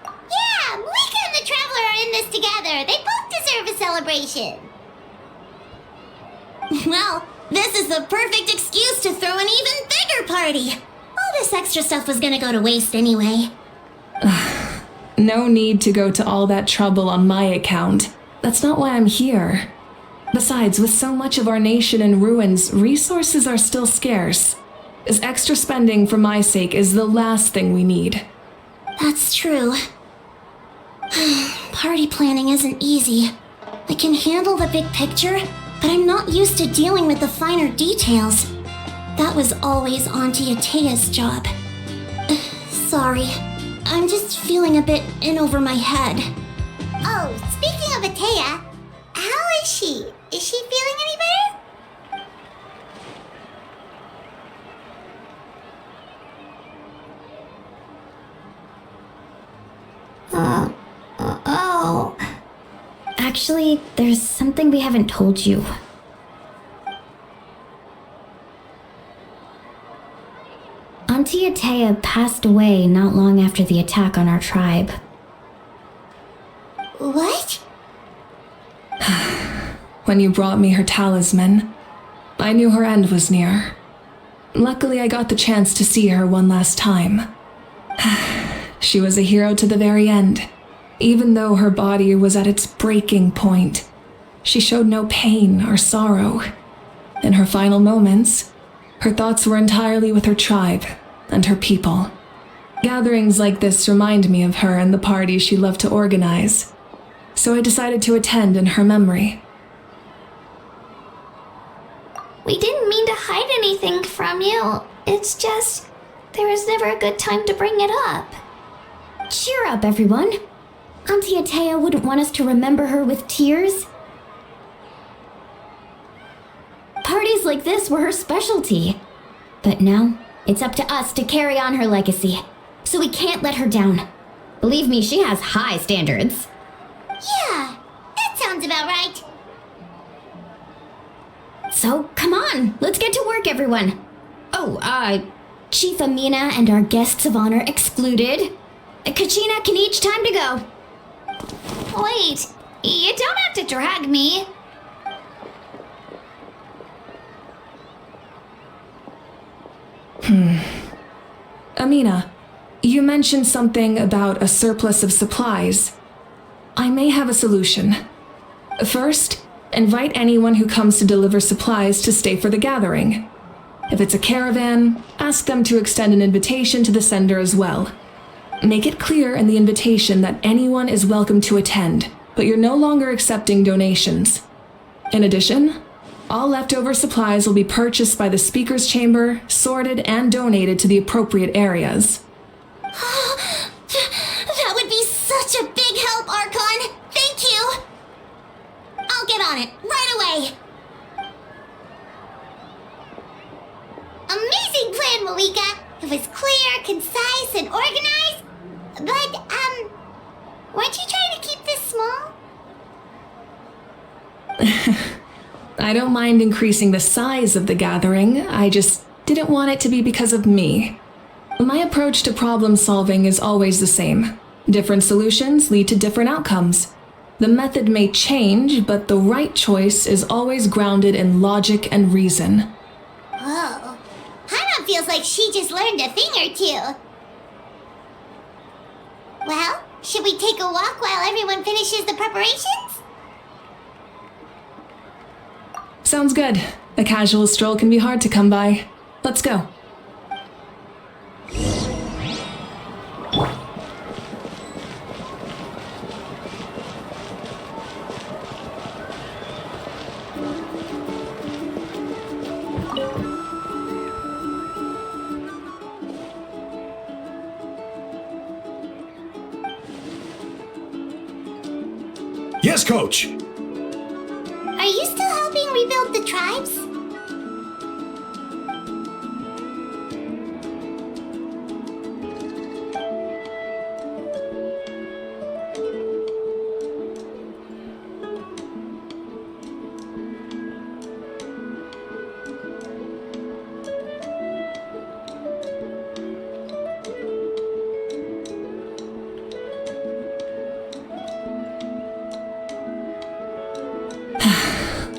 Yeah, Malika and the Traveler are in this together. They both deserve a celebration. Well, this is the perfect excuse to throw an even bigger party. All this extra stuff was gonna go to waste anyway. No need to go to all that trouble on my account. That's not why I'm here. Besides, with so much of our nation in ruins, resources are still scarce. This extra spending for my sake is the last thing we need. That's true. Party planning isn't easy. I can handle the big picture, but I'm not used to dealing with the finer details. That was always Auntie Atea's job. Sorry. I'm just feeling a bit in over my head. Oh, speaking of Atea, how is she? Is she feeling any better? Oh. Actually, there's something we haven't told you. Auntie Atea passed away not long after the attack on our tribe. What? When you brought me her talisman, I knew her end was near. Luckily, I got the chance to see her one last time. She was a hero to the very end. Even though her body was at its breaking point, she showed no pain or sorrow. In her final moments, her thoughts were entirely with her tribe and her people. Gatherings like this remind me of her and the parties she loved to organize, so I decided to attend in her memory. We didn't mean to hide anything from you. It's just, there was never a good time to bring it up. Cheer up, everyone. Auntie Atea wouldn't want us to remember her with tears. Parties like this were her specialty. But now, it's up to us to carry on her legacy. So we can't let her down. Believe me, she has high standards. Yeah, that sounds about right. So, come on, let's get to work, everyone. Oh, Chief Amina and our guests of honor excluded. Kachina can each time to go. Wait, you don't have to drag me. Amina, you mentioned something about a surplus of supplies. I may have a solution. First, invite anyone who comes to deliver supplies to stay for the gathering. If it's a caravan, ask them to extend an invitation to the sender as well. Make it clear in the invitation that anyone is welcome to attend, but you're no longer accepting donations. In addition, all leftover supplies will be purchased by the speaker's chamber, sorted, and donated to the appropriate areas. That would be such a big help, Archon. Thank you. I'll get on it right away. Amazing plan, Malika. It was clear, concise, and organized. But, weren't you trying to keep this small? I don't mind increasing the size of the gathering, I just didn't want it to be because of me. My approach to problem solving is always the same. Different solutions lead to different outcomes. The method may change, but the right choice is always grounded in logic and reason. Whoa. Hana feels like she just learned a thing or two. Well, should we take a walk while everyone finishes the preparations? Sounds good. A casual stroll can be hard to come by. Let's go. Yes, Coach. Are you still helping rebuild the tribes?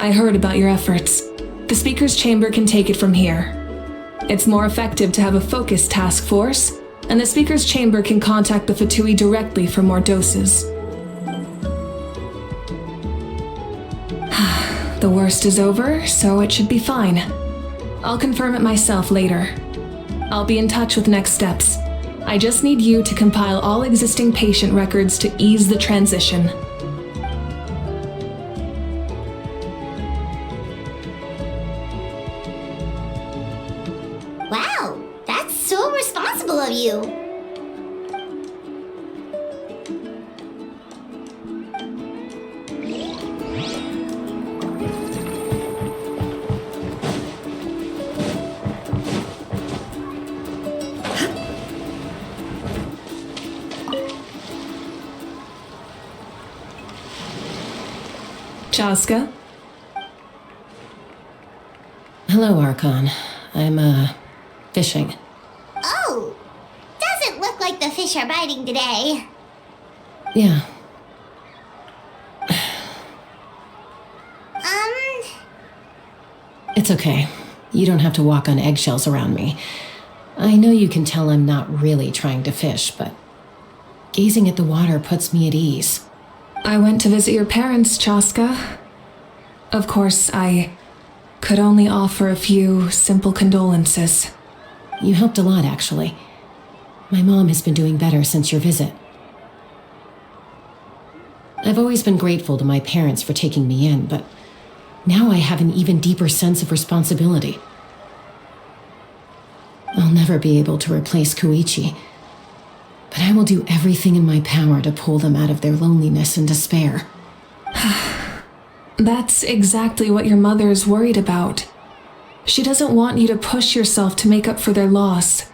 I heard about your efforts. The Speaker's Chamber can take it from here. It's more effective to have a focused task force, and the Speaker's Chamber can contact the Fatui directly for more doses. The worst is over, so it should be fine. I'll confirm it myself later. I'll be in touch with next steps. I just need you to compile all existing patient records to ease the transition. Wow, that's so responsible of you. Chaska? Hello, Archon. I'm, fishing. Oh, doesn't look like the fish are biting today. Yeah. It's okay. You don't have to walk on eggshells around me. I know you can tell I'm not really trying to fish, but gazing at the water puts me at ease. I went to visit your parents, Chaska. Of course, I could only offer a few simple condolences. You helped a lot, actually. My mom has been doing better since your visit. I've always been grateful to my parents for taking me in, but now I have an even deeper sense of responsibility. I'll never be able to replace Koichi, but I will do everything in my power to pull them out of their loneliness and despair. That's exactly what your mother is worried about. She doesn't want you to push yourself to make up for their loss.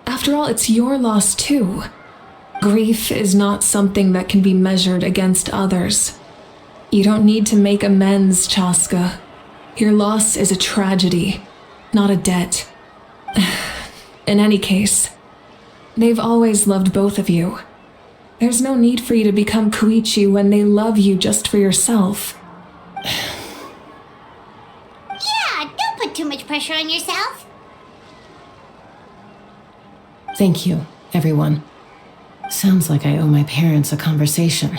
After all, it's your loss too. Grief is not something that can be measured against others. You don't need to make amends, Chaska. Your loss is a tragedy, not a debt. In any case, they've always loved both of you. There's no need for you to become Koichi when they love you just for yourself. Yeah, don't put too much pressure on yourself. Thank you, everyone. Sounds like I owe my parents a conversation.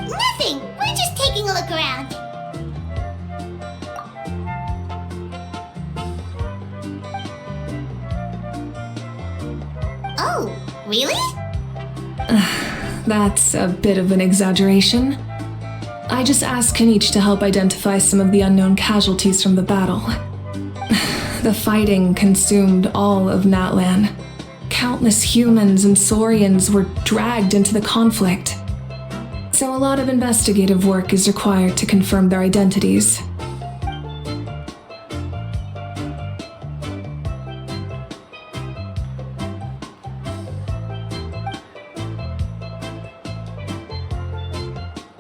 Nothing, we're just taking a look around. Oh, really? That's a bit of an exaggeration. I just asked Kenichi to help identify some of the unknown casualties from the battle. The fighting consumed all of Natlan. Countless humans and Saurians were dragged into the conflict. So a lot of investigative work is required to confirm their identities.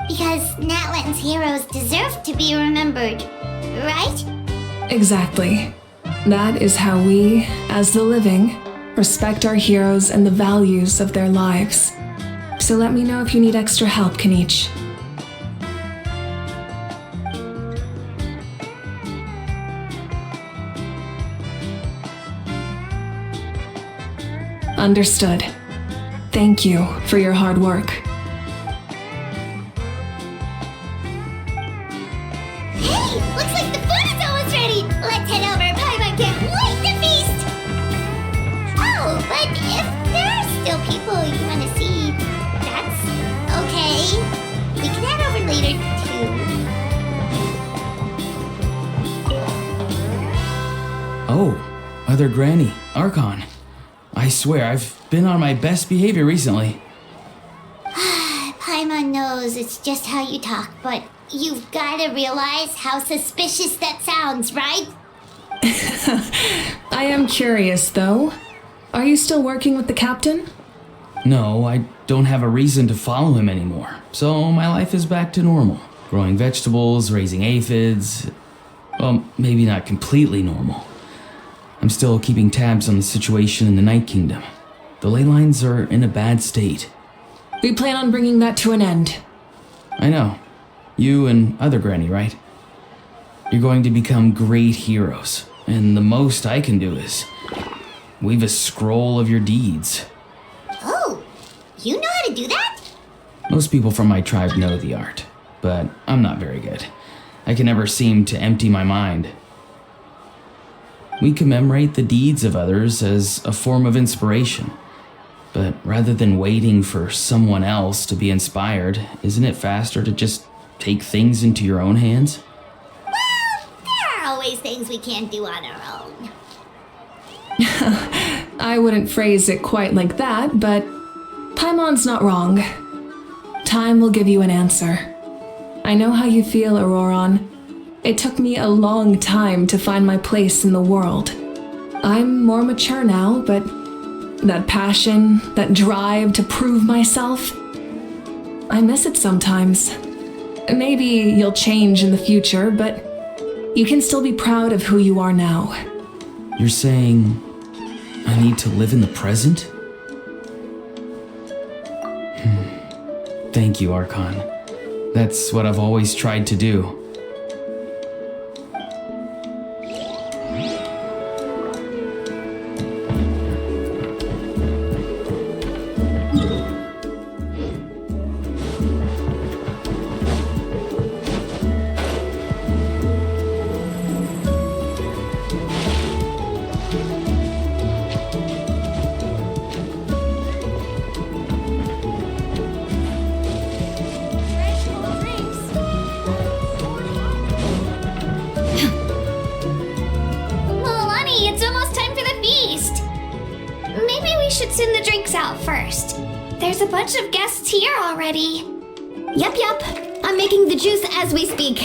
Because Natlan's heroes deserve to be remembered, right? Exactly. That is how we, as the living, respect our heroes and the values of their lives. So let me know if you need extra help, Kenichi. Understood. Thank you for your hard work. Let's head over. Paimon can't wait to feast! Oh, but if there are still people you want to see, that's okay. We can head over later, too. Oh, Other Granny, Archon. I swear, I've been on my best behavior recently. Paimon knows it's just how you talk, but you've got to realize how suspicious that sounds, right? I am curious, though. Are you still working with the captain? No, I don't have a reason to follow him anymore, so my life is back to normal. Growing vegetables, raising aphids. Well, maybe not completely normal. I'm still keeping tabs on the situation in the Night Kingdom. The ley lines are in a bad state. We plan on bringing that to an end. I know. You and Other Granny, right? You're going to become great heroes, and the most I can do is weave a scroll of your deeds. Oh, you know how to do that? Most people from my tribe know the art, but I'm not very good. I can never seem to empty my mind. We commemorate the deeds of others as a form of inspiration. But rather than waiting for someone else to be inspired, isn't it faster to just take things into your own hands? Well, there are always things we can't do on our own. I wouldn't phrase it quite like that, but Paimon's not wrong. Time will give you an answer. I know how you feel, Auroron. It took me a long time to find my place in the world. I'm more mature now, but that passion, that drive to prove myself, I miss it sometimes. Maybe you'll change in the future, but you can still be proud of who you are now. You're saying I need to live in the present? Thank you, Archon. That's what I've always tried to do. Send the drinks out first. There's a bunch of guests here already. Yep. I'm making the juice as we speak.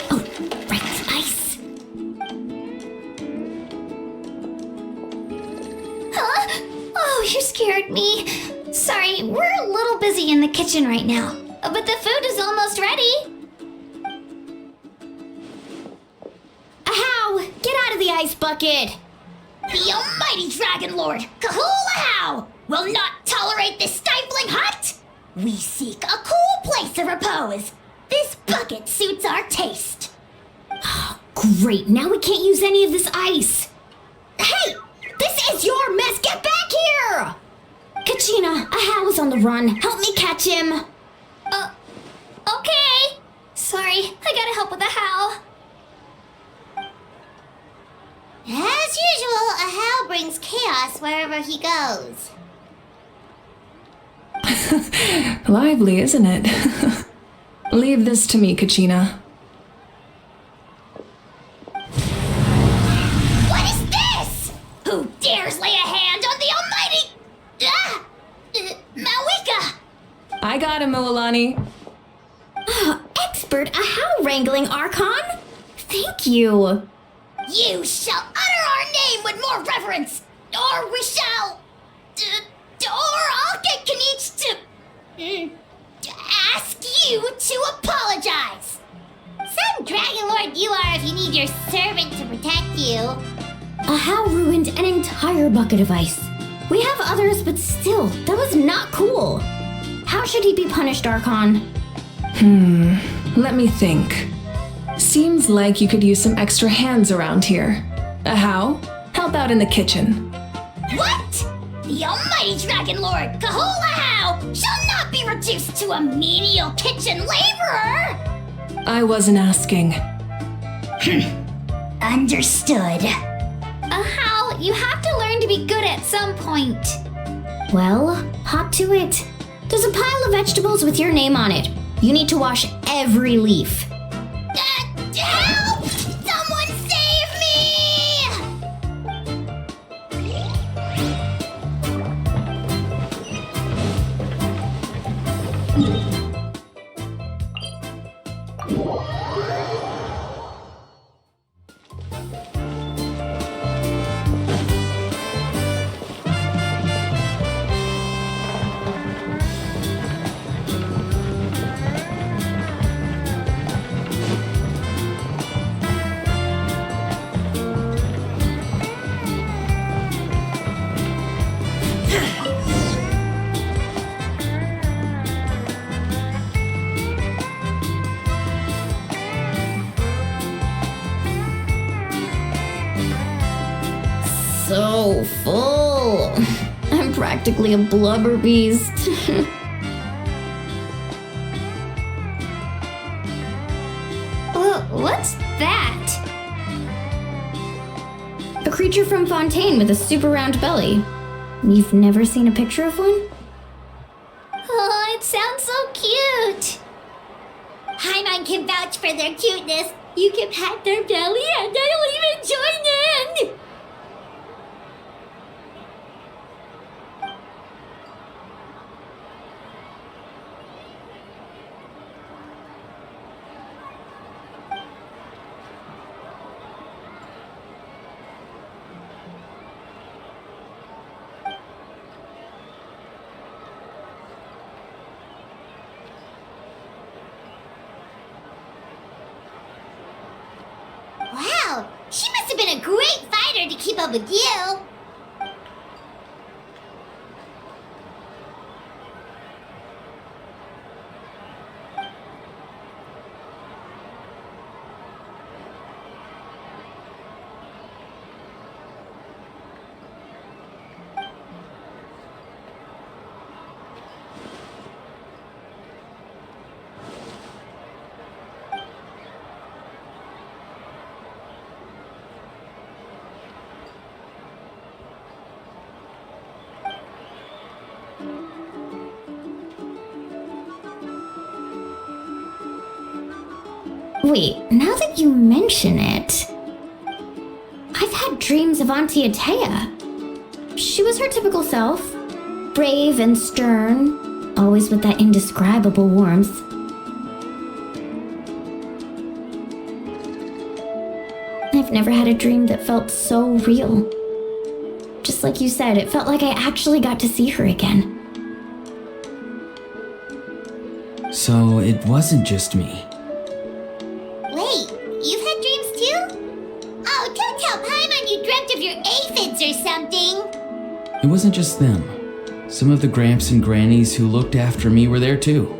Oh, right, ice. Huh? Oh, you scared me. Sorry, we're a little busy in the kitchen right now. But the food is almost ready. Ahow! Get out of the ice bucket! The almighty Dragon Lord, Kahulahau, will not tolerate this stifling hut. We seek a cool place to repose. This bucket suits our taste. Great, now we can't use any of this ice. Hey, this is your mess. Get back here. Kachina, Ahow is on the run. Help me catch him. Okay. Sorry, I gotta help with Ahow. As usual, Ahow brings chaos wherever he goes. Lively, isn't it? Leave this to me, Kachina. What is this? Who dares lay a hand on the almighty... Mawika? I got him, Moalani. Expert Ahow wrangling, Archon. Thank you. You shall utter our name with more reverence, or we shall... or I'll get Kanich to ask you to apologize. Some Dragon Lord you are if you need your servant to protect you. Ahow ruined an entire bucket of ice. We have others, but still, that was not cool. How should he be punished, Archon? Let me think. Seems like you could use some extra hands around here. Ahow, help out in the kitchen. What? The almighty Dragon Lord, Kahulahau, shall not be reduced to a menial kitchen laborer! I wasn't asking. A Understood. How? You have to learn to be good at some point. Well, hop to it. There's a pile of vegetables with your name on it. You need to wash every leaf. Help! Someone save me! So full. I'm practically a blubber beast. What's that? A creature from Fontaine with a super round belly. You've never seen a picture of one? Oh, it sounds so cute. Paimon can vouch for their cuteness. You can pat their belly and I'll even join in. Wow, she must have been a great fighter to keep up with you. Wait, now that you mention it, I've had dreams of Auntie Atea. She was her typical self, brave and stern, always with that indescribable warmth. I've never had a dream that felt so real. Just like you said, it felt like I actually got to see her again. So it wasn't just me. Wait, you've had dreams too? Oh, don't tell Paimon you dreamt of your aphids or something. It wasn't just them. Some of the Gramps and Grannies who looked after me were there too.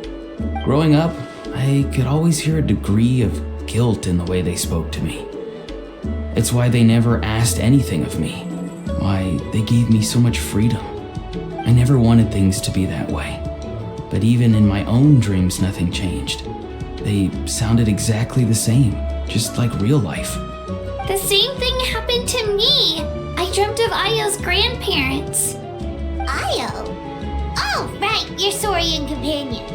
Growing up, I could always hear a degree of guilt in the way they spoke to me. It's why they never asked anything of me. Why they gave me so much freedom. I never wanted things to be that way. But even in my own dreams, nothing changed. They sounded exactly the same, just like real life. The same thing happened to me. I dreamt of Ayo's grandparents. Ayo? Oh, right, your Saurian companion.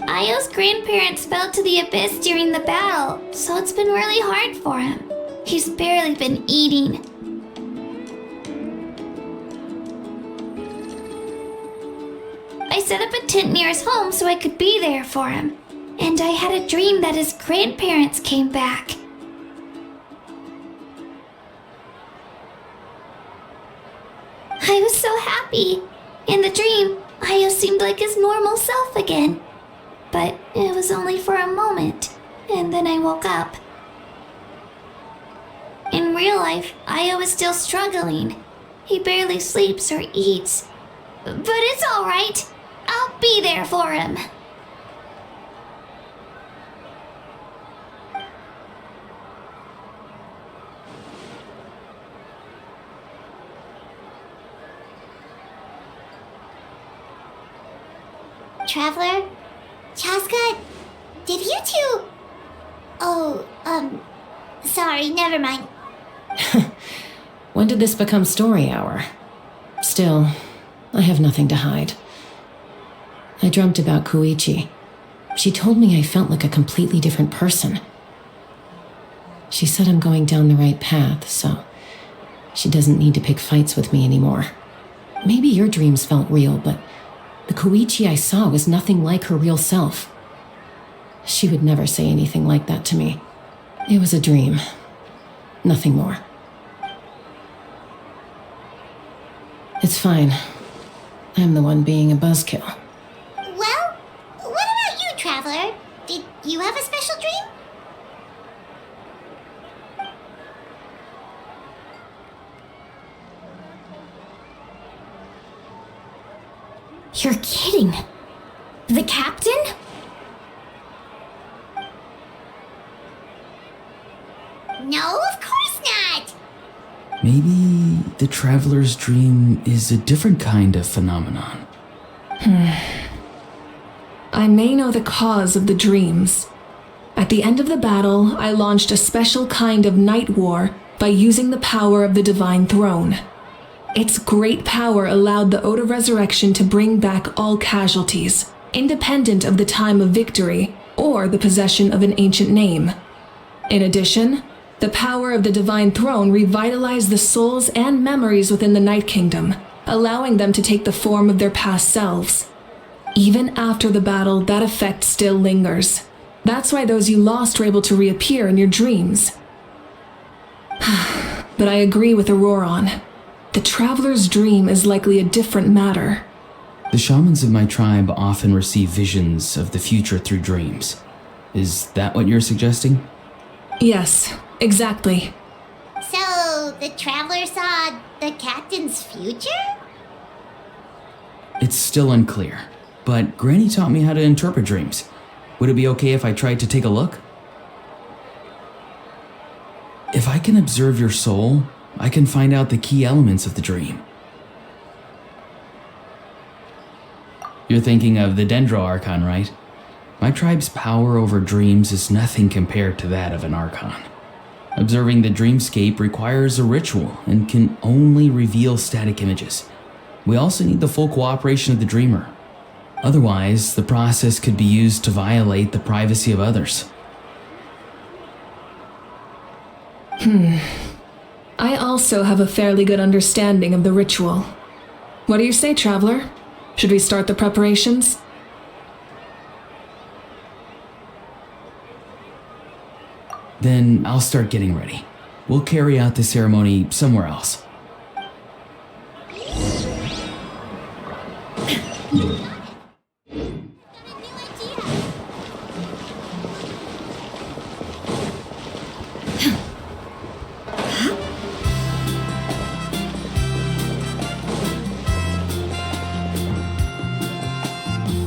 Ayo's grandparents fell to the abyss during the battle, so it's been really hard for him. He's barely been eating. I set up a tent near his home so I could be there for him. And I had a dream that his grandparents came back. I was so happy. In the dream, Ayo seemed like his normal self again. But it was only for a moment, and then I woke up. In real life, Ayo is still struggling. He barely sleeps or eats. But it's alright. I'll be there for him. Traveler? Chaska? Did you two... Sorry, never mind. When did this become story hour? Still, I have nothing to hide. I dreamt about Koichi. She told me I felt like a completely different person. She said I'm going down the right path, so she doesn't need to pick fights with me anymore. Maybe your dreams felt real, but the Koichi I saw was nothing like her real self. She would never say anything like that to me. It was a dream. Nothing more. It's fine. I'm the one being a buzzkill. Well, what about you, Traveler? Did you have a special dream? You're kidding. The captain? No, of course not. Maybe the traveler's dream is a different kind of phenomenon. I may know the cause of the dreams. At the end of the battle, I launched a special kind of night war by using the power of the Divine Throne. Its great power allowed the Ode of Resurrection to bring back all casualties, independent of the time of victory or the possession of an ancient name. In addition, the power of the Divine Throne revitalized the souls and memories within the Night Kingdom, allowing them to take the form of their past selves. Even after the battle, that effect still lingers. That's why those you lost were able to reappear in your dreams. But I agree with Auroron. The Traveler's dream is likely a different matter. The shamans of my tribe often receive visions of the future through dreams. Is that what you're suggesting? Yes, exactly. So, the Traveler saw the captain's future? It's still unclear, but Granny taught me how to interpret dreams. Would it be okay if I tried to take a look? If I can observe your soul, I can find out the key elements of the dream. You're thinking of the Dendro Archon, right? My tribe's power over dreams is nothing compared to that of an Archon. Observing the dreamscape requires a ritual and can only reveal static images. We also need the full cooperation of the dreamer. Otherwise, the process could be used to violate the privacy of others. I also have a fairly good understanding of the ritual. What do you say, Traveler? Should we start the preparations? Then I'll start getting ready. We'll carry out the ceremony somewhere else.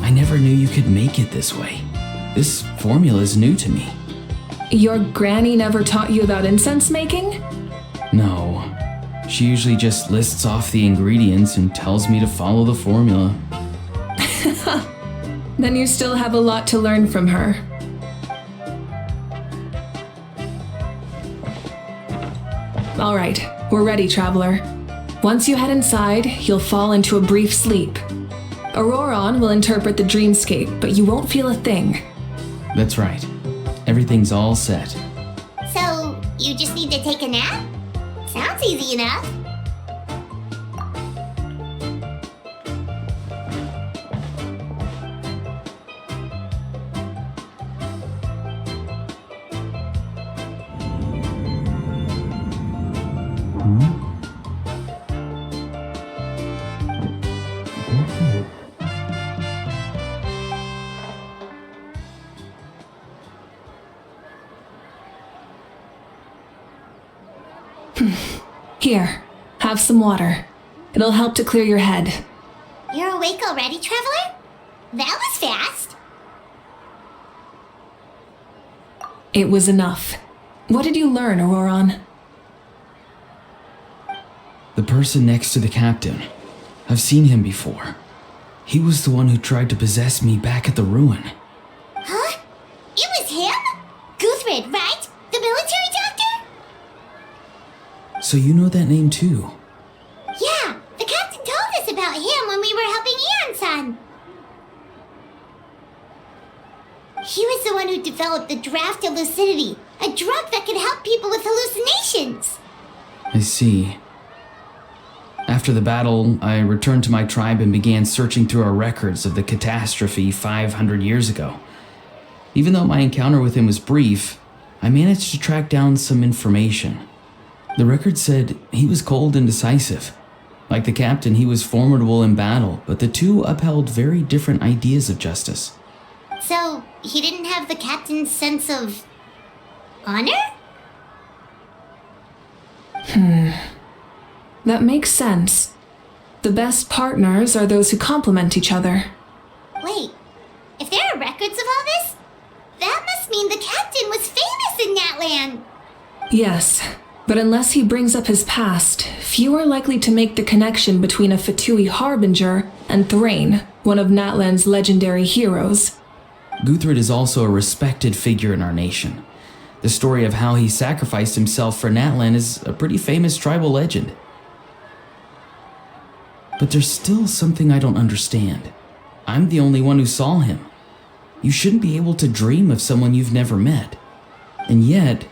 I never knew you could make it this way. This formula is new to me. Your granny never taught you about incense making? No. She usually just lists off the ingredients and tells me to follow the formula. Then you still have a lot to learn from her. All right, we're ready, Traveler. Once you head inside, you'll fall into a brief sleep. Auroron will interpret the dreamscape, but you won't feel a thing. That's right. Everything's all set. So, you just need to take a nap? Sounds easy enough. Here, have some water. It'll help to clear your head. You're awake already, Traveler? That was fast. It was enough. What did you learn, Auroron? The person next to the captain. I've seen him before. He was the one who tried to possess me back at the ruin. Huh? It was him? Guthrid, right? The military doctor? So you know that name too? Yeah, the captain told us about him when we were helping Eon-san. He was the one who developed the draft of lucidity, a drug that could help people with hallucinations. I see. After the battle, I returned to my tribe and began searching through our records of the catastrophe 500 years ago. Even though my encounter with him was brief, I managed to track down some information. The record said he was cold and decisive. Like the captain, he was formidable in battle, but the two upheld very different ideas of justice. So, he didn't have the captain's sense of honor? That makes sense. The best partners are those who complement each other. Wait, if there are records of all this, that must mean the captain was famous in that land. Yes, but unless he brings up his past, few are likely to make the connection between a Fatui harbinger and Thrain, one of Natlan's legendary heroes. Guthred is also a respected figure in our nation. The story of how he sacrificed himself for Natlan is a pretty famous tribal legend. But there's still something I don't understand. I'm the only one who saw him. You shouldn't be able to dream of someone you've never met. And yet,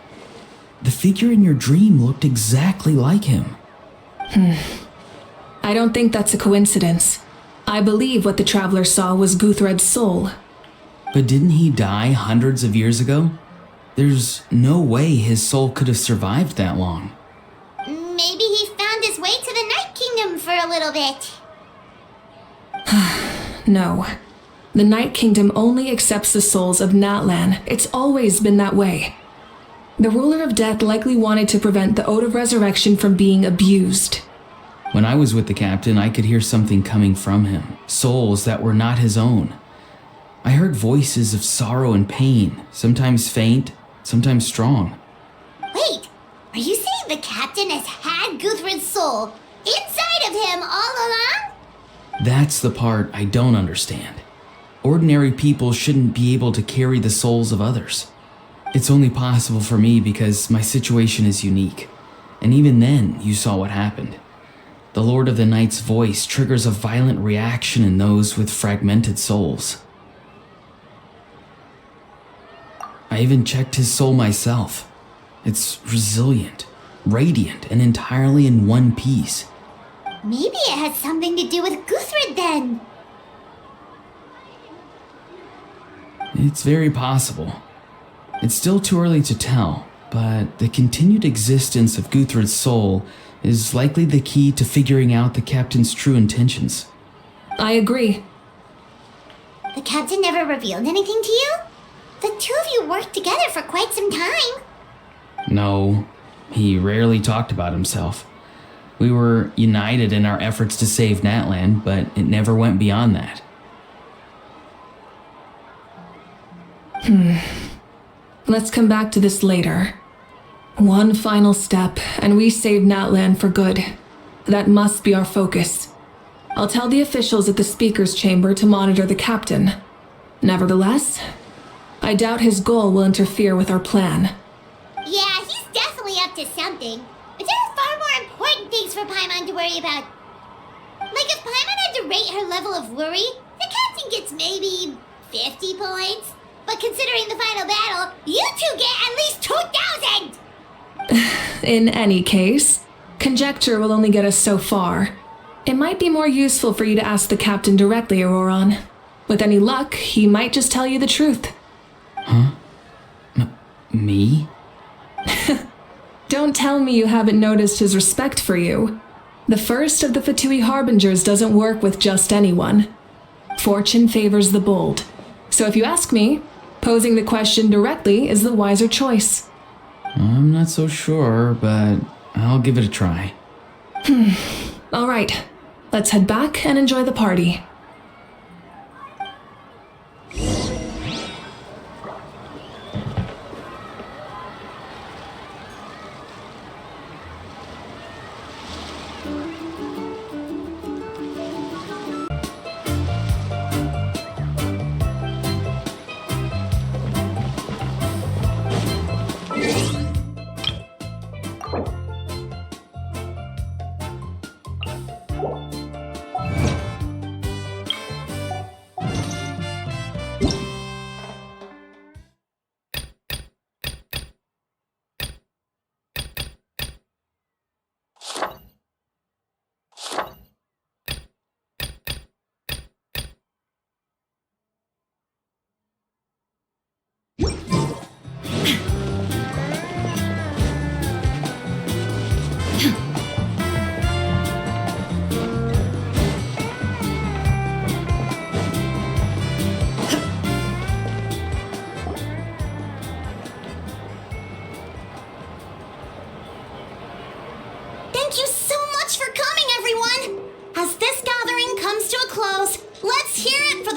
the figure in your dream looked exactly like him. I don't think that's a coincidence. I believe what the Traveler saw was Guthred's soul. But didn't he die hundreds of years ago? There's no way his soul could have survived that long. Maybe he found his way to the Night Kingdom for a little bit. No. The Night Kingdom only accepts the souls of Natlan. It's always been that way. The Ruler of Death likely wanted to prevent the Ode of Resurrection from being abused. When I was with the captain, I could hear something coming from him, souls that were not his own. I heard voices of sorrow and pain, sometimes faint, sometimes strong. Wait, are you saying the captain has had Guthred's soul inside of him all along? That's the part I don't understand. Ordinary people shouldn't be able to carry the souls of others. It's only possible for me because my situation is unique. And even then, you saw what happened. The Lord of the Night's voice triggers a violent reaction in those with fragmented souls. I even checked his soul myself. It's resilient, radiant, and entirely in one piece. Maybe it has something to do with Guthred then. It's very possible. It's still too early to tell, but the continued existence of Guthred's soul is likely the key to figuring out the captain's true intentions. I agree. The captain never revealed anything to you? The two of you worked together for quite some time. No, he rarely talked about himself. We were united in our efforts to save Natlan, but it never went beyond that. Let's come back to this later. One final step, and we save Natlan for good. That must be our focus. I'll tell the officials at the speaker's chamber to monitor the captain. Nevertheless, I doubt his goal will interfere with our plan. Yeah, he's definitely up to something. But there are far more important things for Paimon to worry about. Like if Paimon had to rate her level of worry, the captain gets maybe 50 points. But considering the final battle, you two get at least 2,000! In any case, conjecture will only get us so far. It might be more useful for you to ask the captain directly, Auroron. With any luck, he might just tell you the truth. Huh? Me? Don't tell me you haven't noticed his respect for you. The first of the Fatui Harbingers doesn't work with just anyone. Fortune favors the bold. So if you ask me, posing the question directly is the wiser choice. I'm not so sure, but I'll give it a try. All right, let's head back and enjoy the party.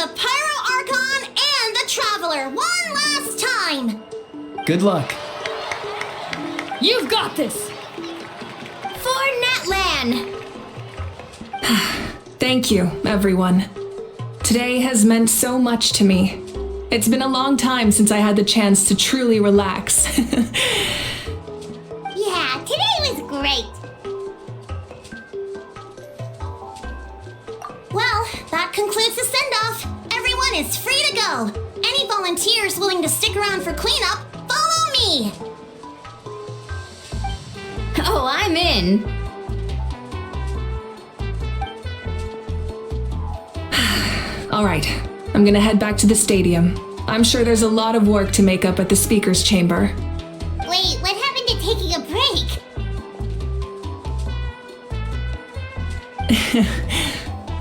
the Pyro Archon and the Traveler one last time! Good luck. You've got this! For Netland! Thank you, everyone. Today has meant so much to me. It's been a long time since I had the chance to truly relax. Yeah, today was great. Well, that concludes the send-off. Everyone is free to go. Any volunteers willing to stick around for cleanup, follow me! Oh, I'm in! All right, I'm gonna head back to the stadium. I'm sure there's a lot of work to make up at the speaker's chamber. Wait, what happened to taking a break?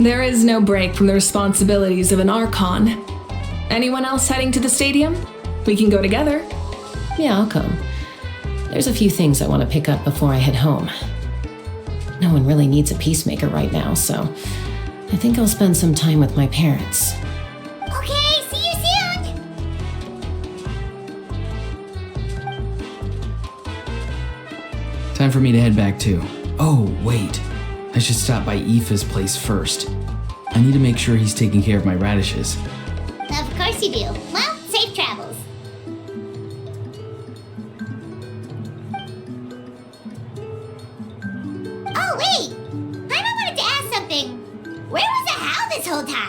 There is no break from the responsibilities of an Archon. Anyone else heading to the stadium? We can go together. Yeah, I'll come. There's a few things I want to pick up before I head home. No one really needs a peacemaker right now, so I think I'll spend some time with my parents. Okay, see you soon! Time for me to head back too. Oh, wait. I should stop by Aoife's place first. I need to make sure he's taking care of my radishes. Of course you do. Well, safe travels. Oh, wait! I wanted to ask something. Where was the How this whole time?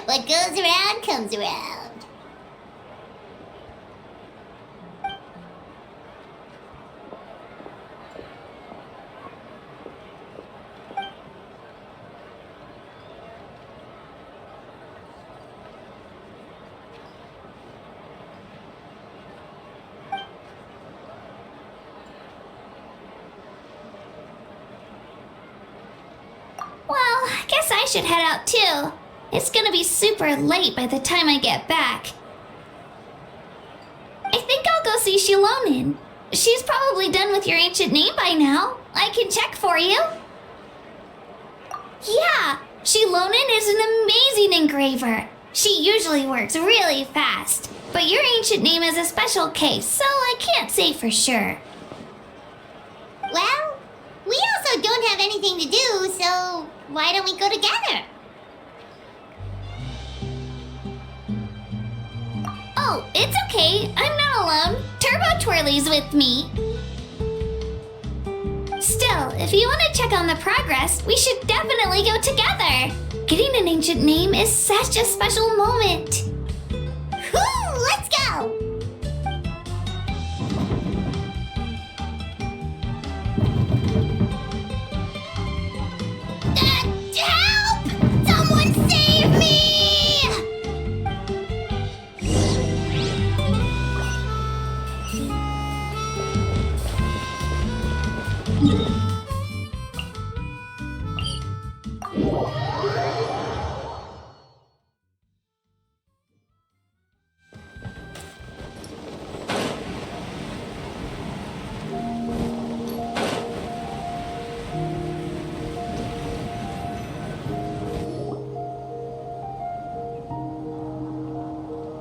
What goes around comes around. Well, I guess I should head out too. It's gonna be super late by the time I get back. I think I'll go see Shilonin. She's probably done with your ancient name by now. I can check for you. Yeah, Shilonin is an amazing engraver. She usually works really fast. But your ancient name is a special case, so I can't say for sure. Well, we also don't have anything to do, so why don't we go together? Oh, it's okay. I'm not alone. Turbo Twirly's with me. Still, if you want to check on the progress, we should definitely go together. Getting an ancient name is such a special moment. Woo! Let's go! Help! Someone save me!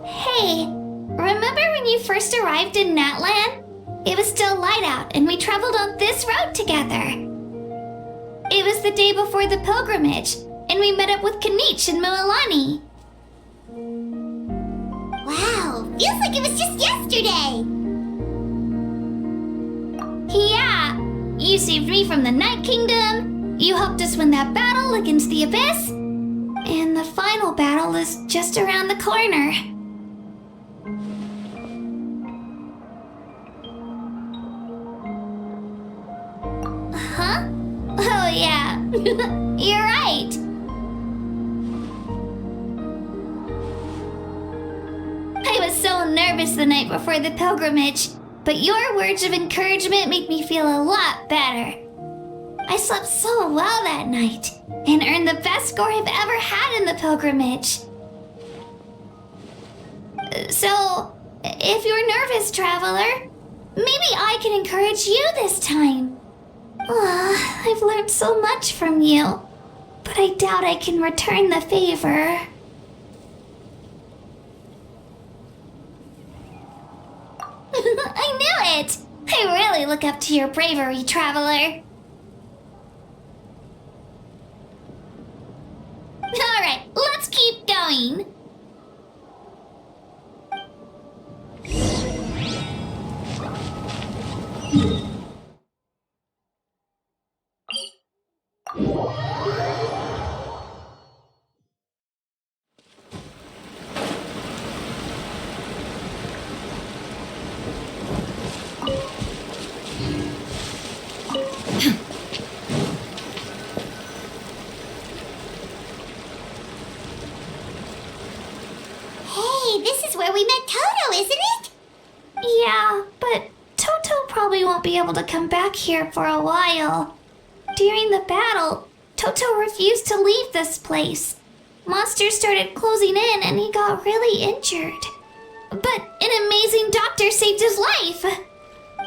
Hey, remember when you first arrived in Natland? It was still light out and we traveled on this road together. It was the day before the pilgrimage, and we met up with Kanich and Moalani. Wow, feels like it was just yesterday. Yeah, you saved me from the Night Kingdom, you helped us win that battle against the Abyss, and the final battle is just around the corner. Huh? Oh yeah, you're right. I was so nervous the night before the pilgrimage, but your words of encouragement made me feel a lot better. I slept so well that night and earned the best score I've ever had in the pilgrimage. So, If you're nervous, Traveler, maybe I can encourage you this time. I've learned so much from you, but I doubt I can return the favor. I knew it! I really look up to your bravery, Traveler. Alright, let's keep going. Hey, this is where we met Toto, isn't it? Yeah, but Toto probably won't be able to come back here for a while. During the battle, Toto refused to leave this place. Monsters started closing in and he got really injured. But an amazing doctor saved his life.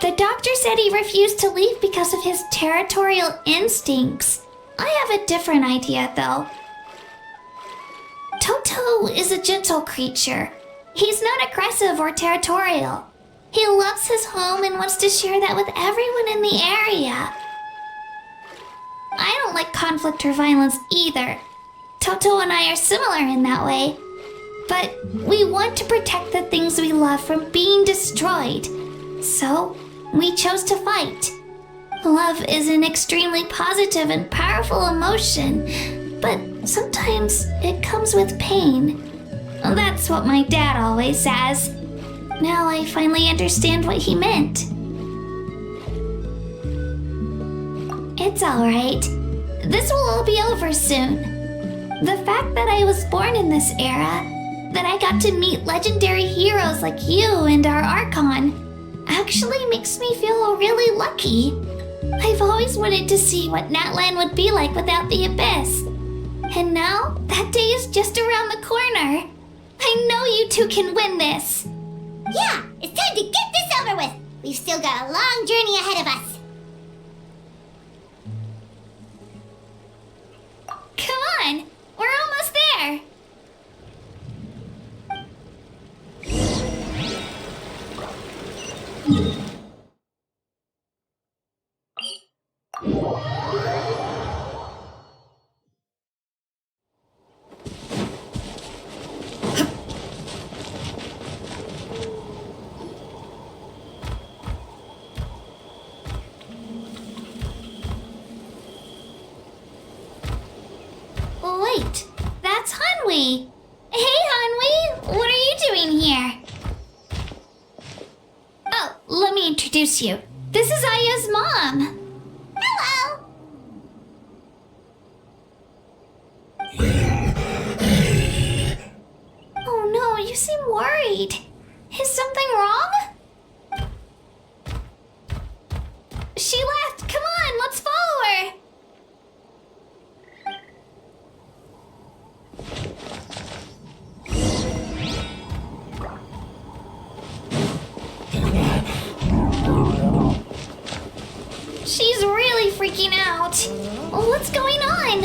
The doctor said he refused to leave because of his territorial instincts. I have a different idea, though. Toto is a gentle creature. He's not aggressive or territorial. He loves his home and wants to share that with everyone in the area. I don't like conflict or violence either. Toto and I are similar in that way. But we want to protect the things we love from being destroyed. So, we chose to fight. Love is an extremely positive and powerful emotion, but sometimes it comes with pain. That's what my dad always says. Now I finally understand what he meant. It's alright. This will all be over soon. The fact that I was born in this era, that I got to meet legendary heroes like you and our Archon, actually makes me feel really lucky. I've always wanted to see what Natlan would be like without the Abyss. And now, that day is just around the corner. I know you two can win this. Yeah, it's time to get this over with. We've still got a long journey ahead of us. Come on, we're almost there. Wait, that's Hanwi. Hey, Hanwi, what are you doing here? Oh, let me introduce you. This is Aya's mom. Hello. Oh no, you seem worried. Is something wrong? She left. Come on, let's follow her. She's really freaking out. What's going on?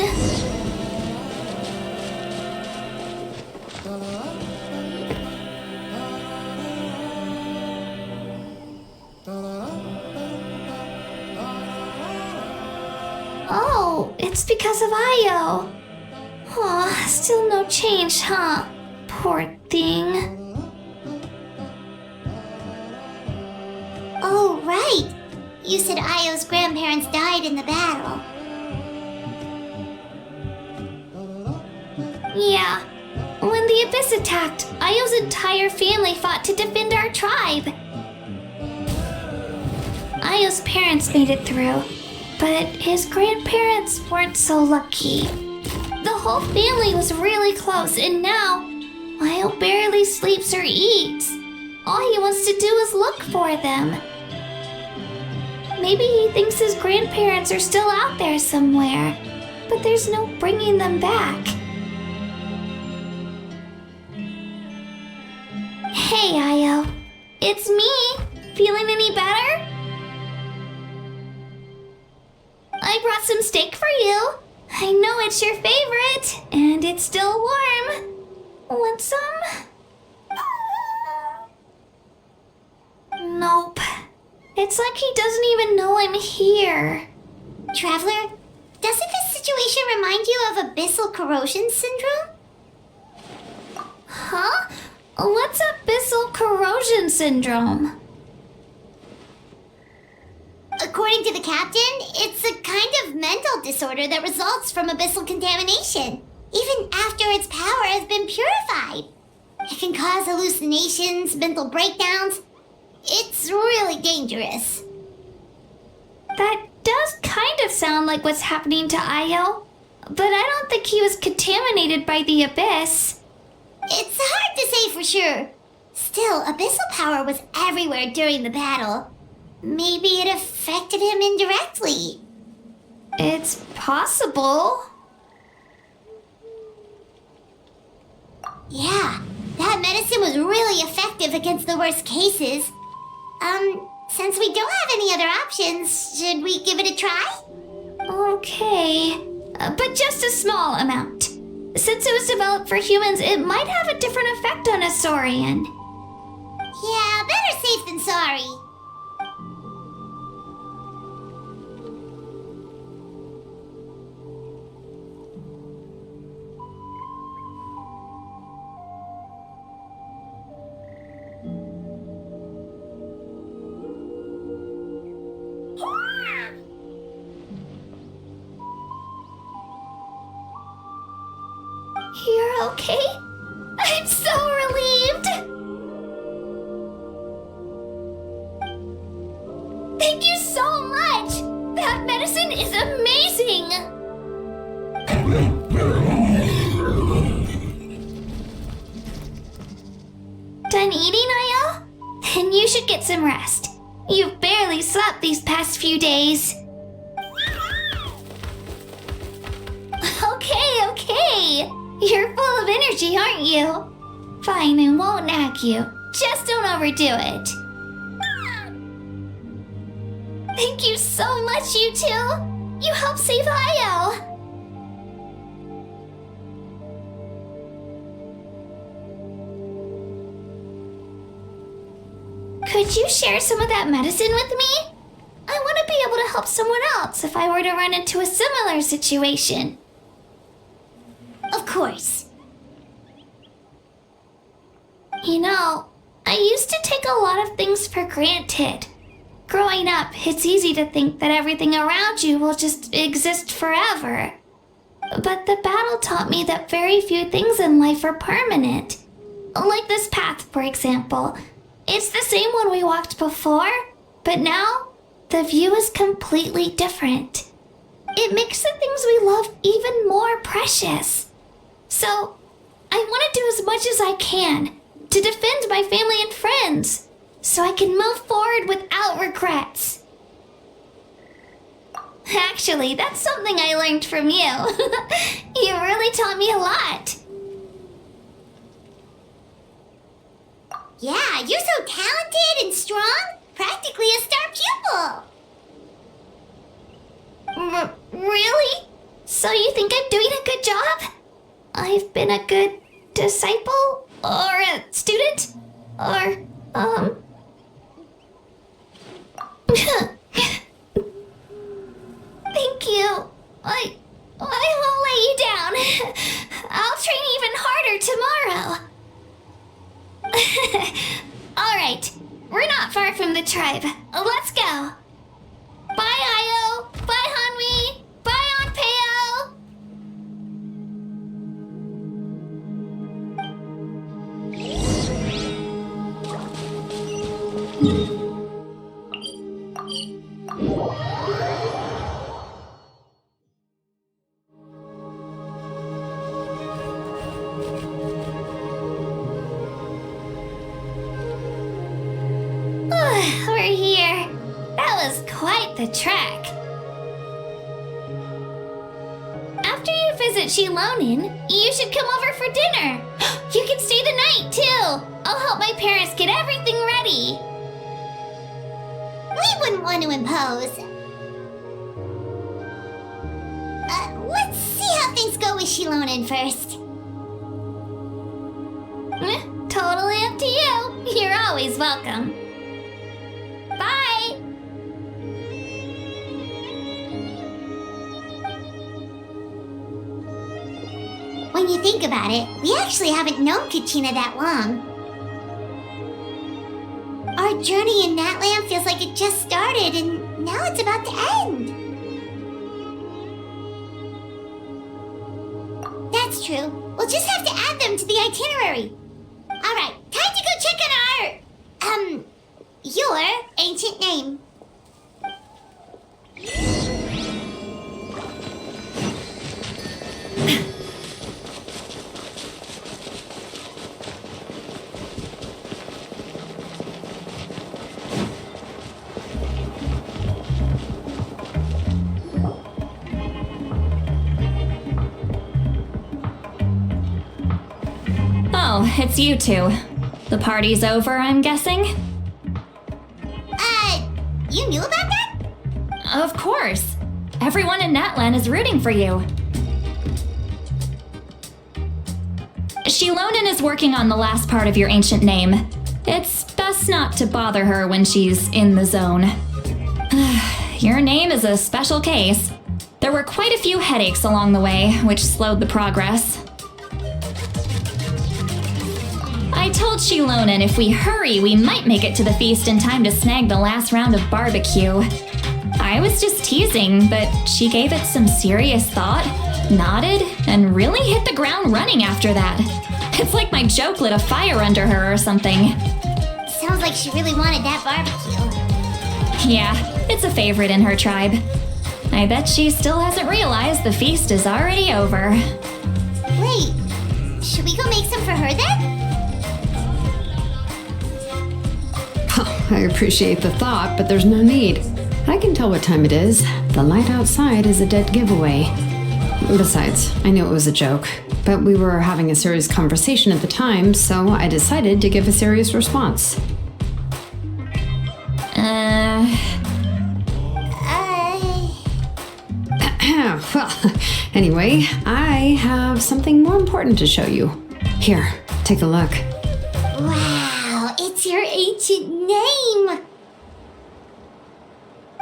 Oh, it's because of Io. Aw, still no change, huh? Poor thing. Oh, right. You said Io's grandparents died in the battle. Yeah. When the Abyss attacked, Io's entire family fought to defend our tribe. Io's parents made it through, but his grandparents weren't so lucky. The whole family was really close, and now Io barely sleeps or eats. All he wants to do is look for them. Maybe he thinks his grandparents are still out there somewhere, but there's no bringing them back. Hey, Io. it's me. Feeling any better? I brought some steak for you. I know it's your favorite, and it's still warm. Want some? Nope. It's like he doesn't even know I'm here. Traveler, doesn't this situation remind you of abyssal corrosion syndrome? Huh? What's abyssal corrosion syndrome? According to the captain, it's a kind of mental disorder that results from abyssal contamination, even after its power has been purified. It can cause hallucinations, mental breakdowns. It's really dangerous. That does kind of sound like what's happening to Io, but I don't think he was contaminated by the abyss. It's hard to say for sure. Still, abyssal power was everywhere during the battle. Maybe it affected him indirectly. It's possible. Yeah, that medicine was really effective against the worst cases. Since we don't have any other options, should we give it a try? Okay, but just a small amount. Since it was developed for humans, it might have a different effect on a Saurian. Yeah, better safe than sorry. You're okay? I'm so relieved! Thank you so much! That medicine is amazing! Done eating, Io? Then you should get some rest. You've barely slept these past few days. Okay. You're full of energy, aren't you? Fine, I won't nag you. Just don't overdo it. Thank you so much, you two. You helped save Io. Could you share some of that medicine with me? I want to be able to help someone else if I were to run into a similar situation. Of course. You know, I used to take a lot of things for granted. Growing up, it's easy to think that everything around you will just exist forever. But the battle taught me that very few things in life are permanent. Like this path, for example. It's the same one we walked before, but now the view is completely different. It makes the things we love even more precious. So, I want to do as much as I can to defend my family and friends, so I can move forward without regrets. Actually, that's something I learned from you. You really taught me a lot. Yeah, you're so talented and strong. Practically a star pupil. Really? So you think I'm doing a good job? I've been a good disciple? Or a student? Or, Thank you. I won't let you down. I'll train even harder tomorrow. Alright, we're not far from the tribe. Let's go. Bye, Io. Bye, Hanwi. Bye, Anpeo. We're here. That was quite the trek. After you visit Shilonin, you should come over for dinner. You can stay the night, too. I'll help my parents get everything ready. We wouldn't want to impose. Let's see how things go with Shilonin first. Totally up to you. You're always welcome. Bye. When you think about it, we actually haven't known Kachina that long. Our journey in Natland feels like it just started and now it's about to end. That's true. We'll just have to add them to the itinerary. Alright, time to go check on our, your ancient name. Oh, it's you two. The party's over, I'm guessing? You knew about that? Of course. Everyone in Natlan is rooting for you. Shilonin is working on the last part of your ancient name. It's best not to bother her when she's in the zone. Your name is a special case. There were quite a few headaches along the way, which slowed the progress. I told Shilonin if we hurry, we might make it to the feast in time to snag the last round of barbecue. I was just teasing, but she gave it some serious thought, nodded, and really hit the ground running after that. It's like my joke lit a fire under her or something. Sounds like she really wanted that barbecue. Yeah, it's a favorite in her tribe. I bet she still hasn't realized the feast is already over. Wait, should we go make some for her then? I appreciate the thought, but there's no need. I can tell what time it is. The light outside is a dead giveaway. Besides, I knew it was a joke, but we were having a serious conversation at the time, so I decided to give a serious response. Well, anyway, I have something more important to show you. Here, take a look. Wow, it's your ancient name!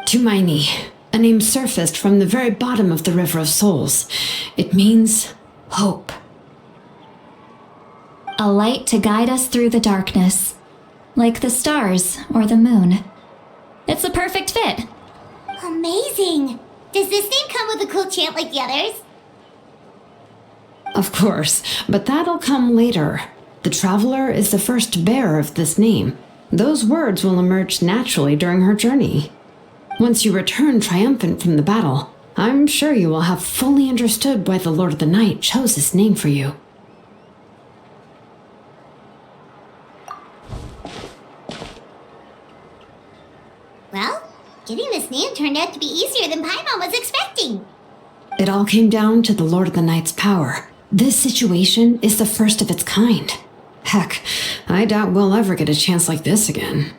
Tumaini, a name surfaced from the very bottom of the River of Souls. It means hope. A light to guide us through the darkness, like the stars or the moon. It's a perfect fit. Amazing! Does this name come with a cool chant like the others? Of course, but that'll come later. The Traveler is the first bearer of this name. Those words will emerge naturally during her journey. Once you return triumphant from the battle, I'm sure you will have fully understood why the Lord of the Night chose this name for you. Well, getting this name turned out to be easier than Paimon was expecting. It all came down to the Lord of the Night's power. This situation is the first of its kind. Heck, I doubt we'll ever get a chance like this again.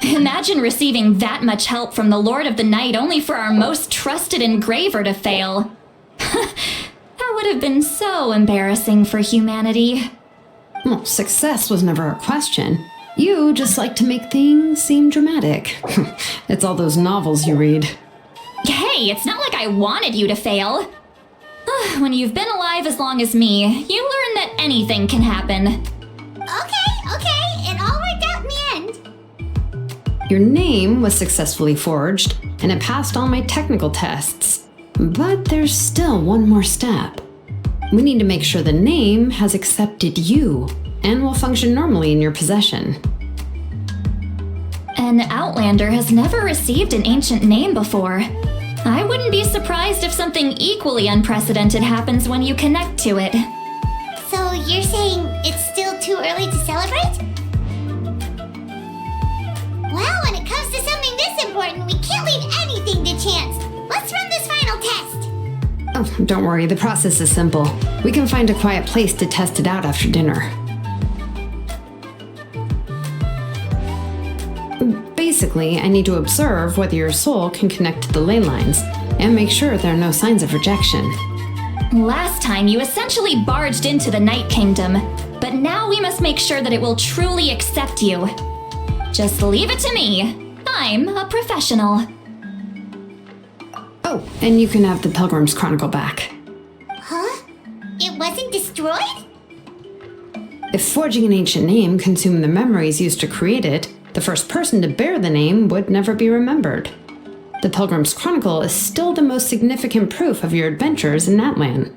Imagine receiving that much help from the Lord of the Night only for our most trusted engraver to fail. That would have been so embarrassing for humanity. Well, success was never a question. You just like to make things seem dramatic. It's all those novels you read. Hey, it's not like I wanted you to fail. When you've been alive as long as me, you learn that anything can happen. Okay, it all worked out in the end. Your name was successfully forged, and it passed all my technical tests. But there's still one more step. We need to make sure the name has accepted you and will function normally in your possession. An Outlander has never received an ancient name before. I wouldn't be surprised if something equally unprecedented happens when you connect to it. So you're saying it's still too early to celebrate? Well, when it comes to something this important, we can't leave anything to chance. Let's run this final test. Oh, Oh, don't worry, the process is simple. We can find a quiet place to test it out after dinner. Basically, I need to observe whether your soul can connect to the ley lines, and make sure there are no signs of rejection. Last time, you essentially barged into the Night Kingdom, but now we must make sure that it will truly accept you. Just leave it to me. I'm a professional. Oh, and you can have the Pilgrim's Chronicle back. Huh? It wasn't destroyed? If forging an ancient name consumed the memories used to create it, the first person to bear the name would never be remembered. The Pilgrim's Chronicle is still the most significant proof of your adventures in that land.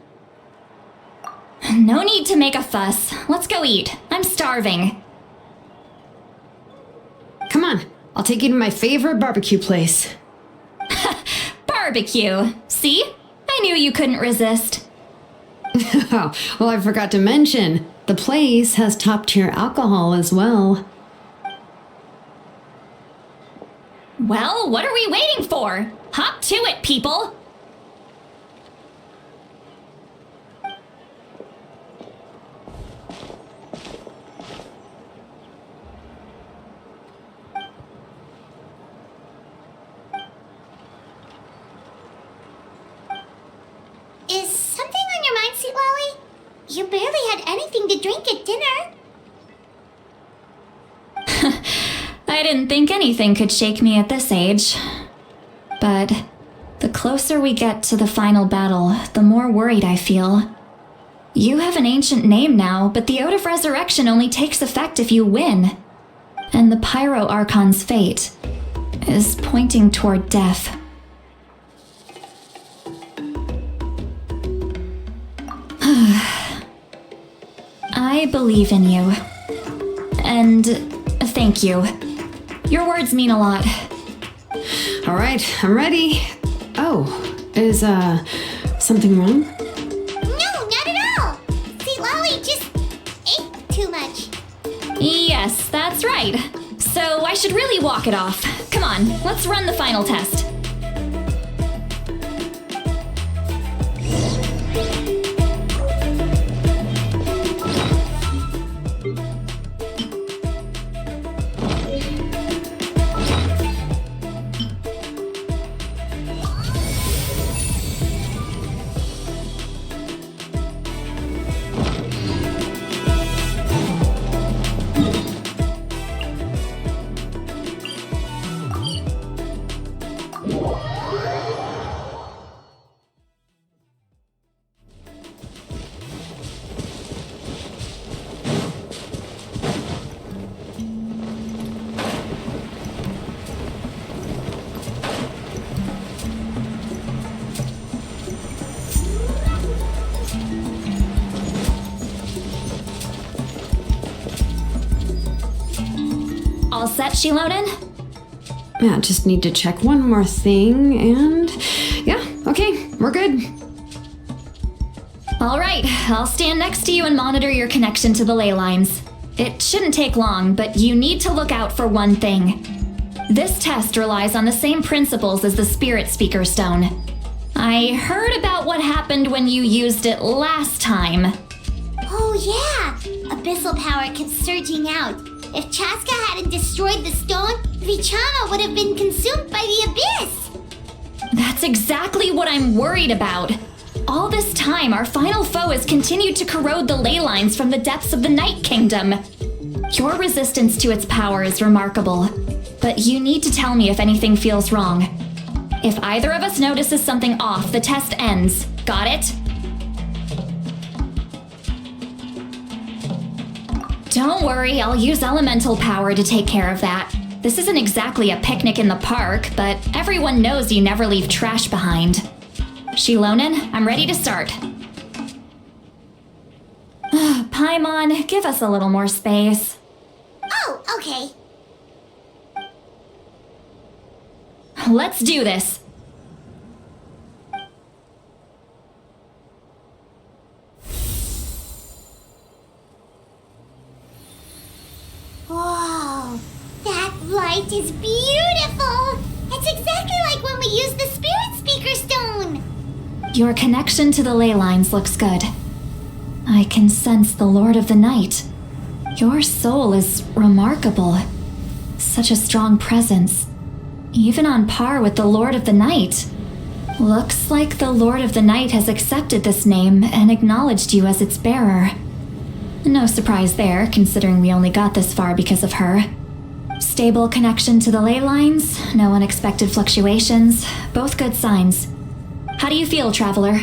No need to make a fuss. Let's go eat. I'm starving. Come on, I'll take you to my favorite barbecue place. Barbecue. See? I knew you couldn't resist. Oh, well, I forgot to mention, the place has top-tier alcohol as well. Well, what are we waiting for? Hop to it, people! Is something on your mind, Sweet Lolly? You barely had anything to drink at dinner. I didn't think anything could shake me at this age. But the closer we get to the final battle, the more worried I feel. You have an ancient name now, but the Ode of Resurrection only takes effect if you win. And the Pyro Archon's fate is pointing toward death. I believe in you. And thank you. Your words mean a lot. All right, I'm ready. Oh, is, something wrong? No, not at all. Sweet Lolly just ate too much. Yes, that's right. So I should really walk it off. Come on, let's run the final test. All set, Shilonen? Yeah, just need to check one more thing, and yeah, okay, we're good. All right, I'll stand next to you and monitor your connection to the ley lines. It shouldn't take long, but you need to look out for one thing. This test relies on the same principles as the Spirit Speaker Stone. I heard about what happened when you used it last time. Oh yeah, abyssal power kept surging out. If Chaska hadn't destroyed the stone, Vichama would have been consumed by the abyss. That's exactly what I'm worried about. All this time, our final foe has continued to corrode the ley lines from the depths of the Night Kingdom. Your resistance to its power is remarkable, but you need to tell me if anything feels wrong. If either of us notices something off, the test ends. Got it? Don't worry, I'll use elemental power to take care of that. This isn't exactly a picnic in the park, but everyone knows you never leave trash behind. Shilonen, I'm ready to start. Paimon, give us a little more space. Oh, okay. Let's do this. Whoa, that light is beautiful! It's exactly like when we used the Spirit Speaker Stone! Your connection to the ley lines looks good. I can sense the Lord of the Night. Your soul is remarkable. Such a strong presence. Even on par with the Lord of the Night. Looks like the Lord of the Night has accepted this name and acknowledged you as its bearer. No surprise there, considering we only got this far because of her. Stable connection to the ley lines, no unexpected fluctuations, both good signs. How do you feel, Traveler?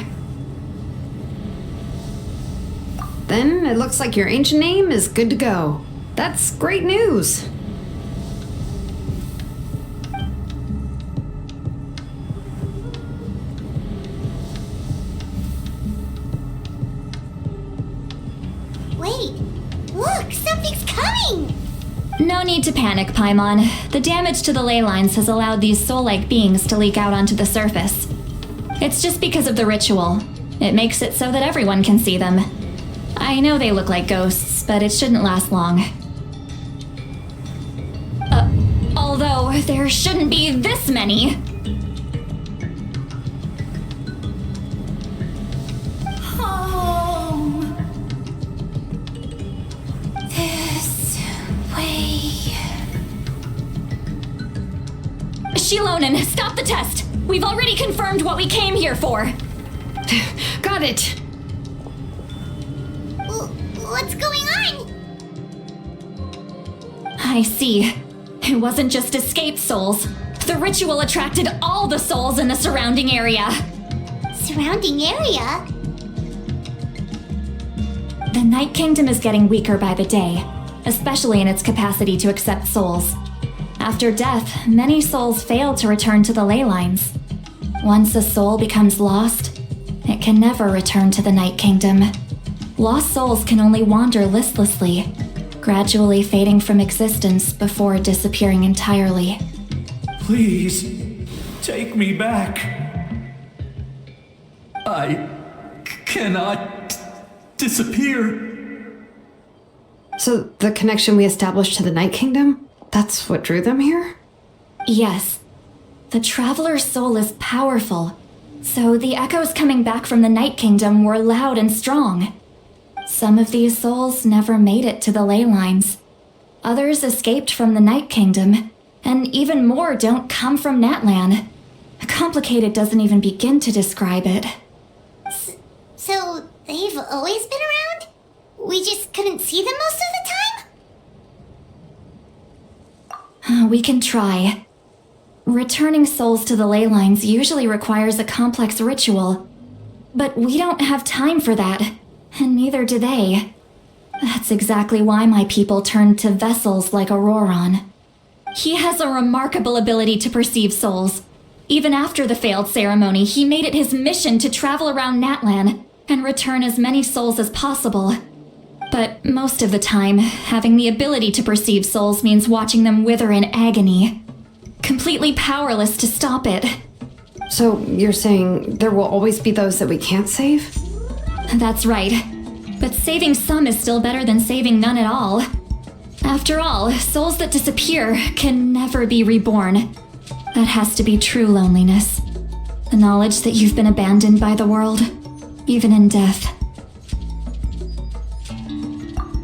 Then it looks like your ancient name is good to go. That's great news. Wait, look, something's coming! No need to panic, Paimon. The damage to the ley lines has allowed these soul-like beings to leak out onto the surface. It's just because of the ritual. It makes it so that everyone can see them. I know they look like ghosts, but it shouldn't last long. Although there shouldn't be this many. Home. This way. Shilonen, stop the test! We've already confirmed what we came here for. Got it. What's going on? I see. It wasn't just escaped souls. The ritual attracted all the souls in the surrounding area. Surrounding area? The Night Kingdom is getting weaker by the day, especially in its capacity to accept souls. After death, many souls fail to return to the ley lines. Once a soul becomes lost, it can never return to the Night Kingdom. Lost souls can only wander listlessly, gradually fading from existence before disappearing entirely. Please, take me back. I cannot disappear. So the connection we established to the Night Kingdom, that's what drew them here? Yes. The Traveler's soul is powerful, so the echoes coming back from the Night Kingdom were loud and strong. Some of these souls never made it to the ley lines. Others escaped from the Night Kingdom, and even more don't come from Natlan. Complicated doesn't even begin to describe it. So they've always been around? We just couldn't see them most of the time? We can try. Returning souls to the ley lines usually requires a complex ritual, but we don't have time for that, and neither do they. That's exactly why my people turned to vessels like Auroron. He has a remarkable ability to perceive souls. Even after the failed ceremony, he made it his mission to travel around Natlan and return as many souls as possible. But most of the time, having the ability to perceive souls means watching them wither in agony. Completely powerless to stop it. So you're saying there will always be those that we can't save? That's right. But saving some is still better than saving none at all. After all, souls that disappear can never be reborn. That has to be true loneliness. The knowledge that you've been abandoned by the world, even in death.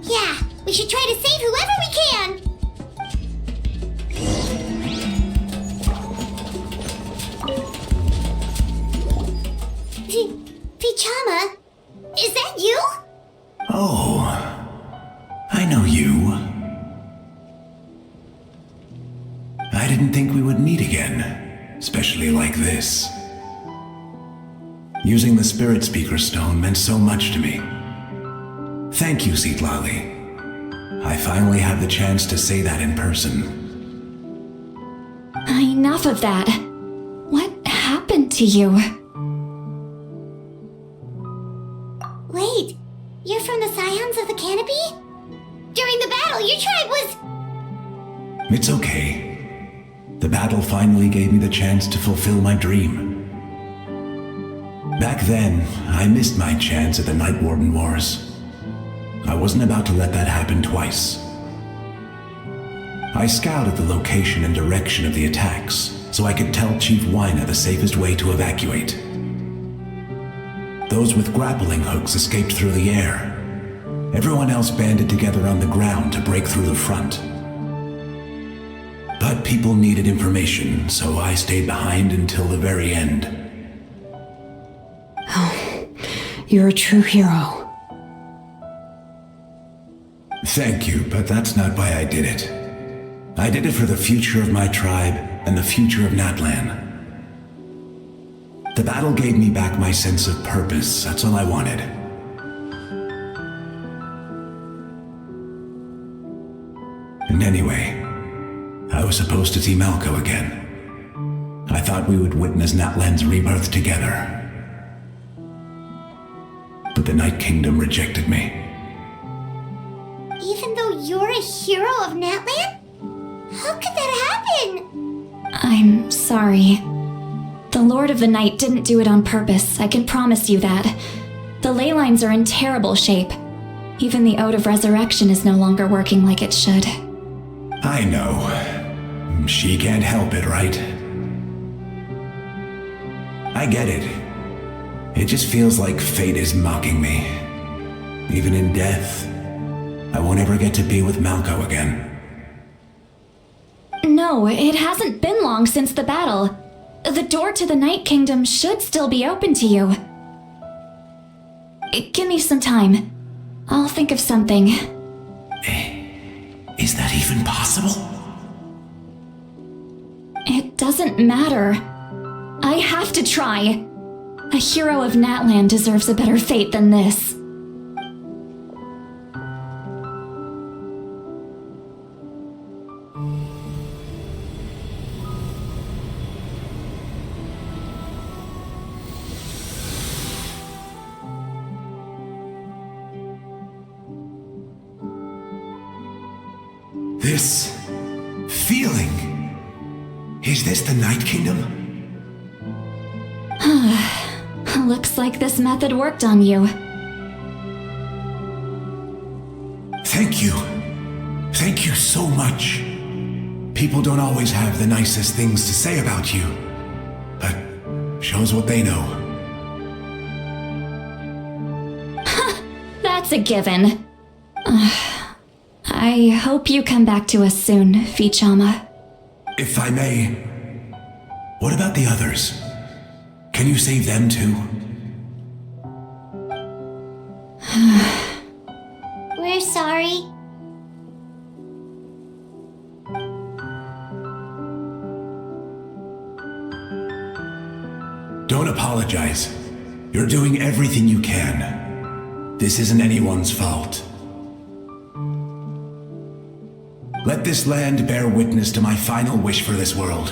Yeah, we should try to save whoever we can! Vichama, is that you? Oh, I know you. I didn't think we would meet again, especially like this. Using the Spirit Speaker Stone meant so much to me. Thank you, Citlali. I finally have the chance to say that in person. Enough of that. What happened to you? Wait, you're from the Scions of the Canopy? During the battle, your tribe was... It's okay. The battle finally gave me the chance to fulfill my dream. Back then, I missed my chance at the Night Warden Wars. I wasn't about to let that happen twice. I scouted the location and direction of the attacks, so I could tell Chief Wyna the safest way to evacuate. those with grappling hooks escaped through the air. Everyone else banded together on the ground to break through the front. But people needed information, so I stayed behind until the very end. Oh, you're a true hero. Thank you, but that's not why I did it. I did it for the future of my tribe and the future of Natlan. The battle gave me back my sense of purpose, that's all I wanted. And anyway, I was supposed to see Malco again. I thought we would witness Natlan's rebirth together. But the Night Kingdom rejected me. Even though you're a hero of Natlan? How could that happen? I'm sorry. The Lord of the Night didn't do it on purpose, I can promise you that. The ley lines are in terrible shape. Even the Ode of Resurrection is no longer working like it should. I know. She can't help it, right? I get it. It just feels like fate is mocking me. Even in death, I won't ever get to be with Malco again. No, it hasn't been long since the battle. The door to the Night Kingdom should still be open to you. Give me some time. I'll think of something. Is that even possible? It doesn't matter. I have to try. A hero of Natlan deserves a better fate than this. This feeling. Is this the Night Kingdom? Looks like this method worked on you. Thank you. Thank you so much. People don't always have the nicest things to say about you, but shows what they know. That's a given. I hope you come back to us soon, Vichama. If I may, what about the others? Can you save them too? We're sorry. Don't apologize. You're doing everything you can. This isn't anyone's fault. Let this land bear witness to my final wish for this world.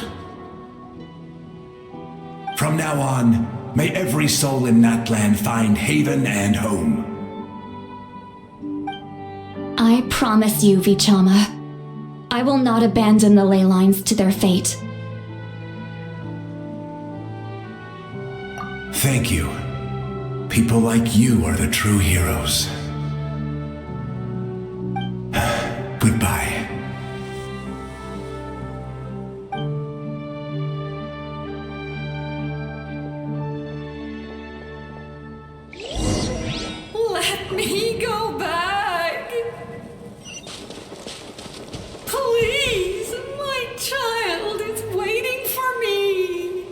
From now on, may every soul in Natlan find haven and home. I promise you, Vichama. I will not abandon the ley lines to their fate. Thank you. People like you are the true heroes. Goodbye. Let me go back. Please, my child is waiting for me.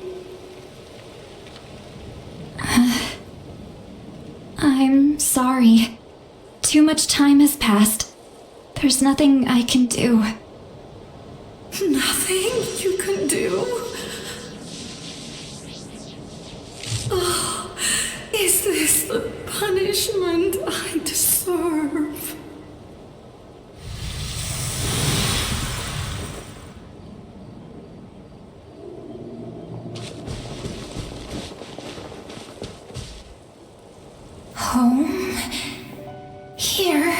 I'm sorry. Too much time has passed. There's nothing I can do. Nothing you can do? Oh, is this the punishment I deserve? Home? Here?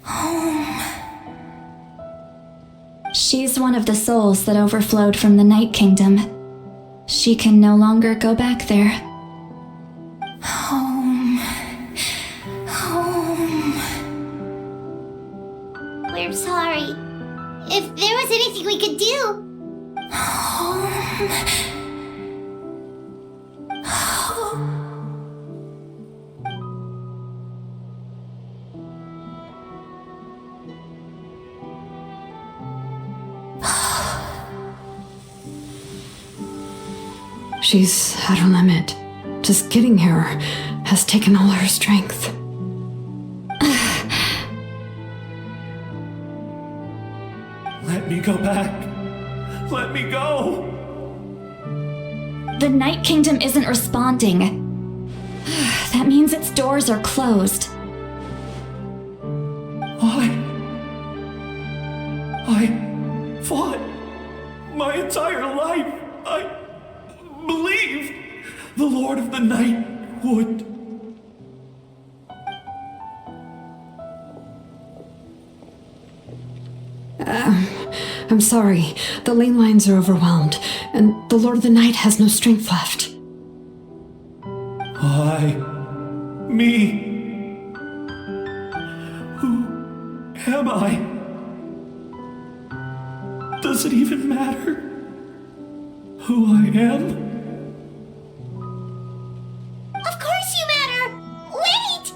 Home? She's one of the souls that overflowed from the Night Kingdom. She can no longer go back there. Home. Home. We're sorry. If there was anything we could do. Home. She's at her limit. Just getting here has taken all her strength. Let me go back. Let me go. The Night Kingdom isn't responding. That means its doors are closed. I fought my entire life. I believed the Lord of the Night would. I'm sorry. The ley lines are overwhelmed, and the Lord of the Night has no strength left. Me. Who am I? Does it even matter who I am? Of course you matter! Wait!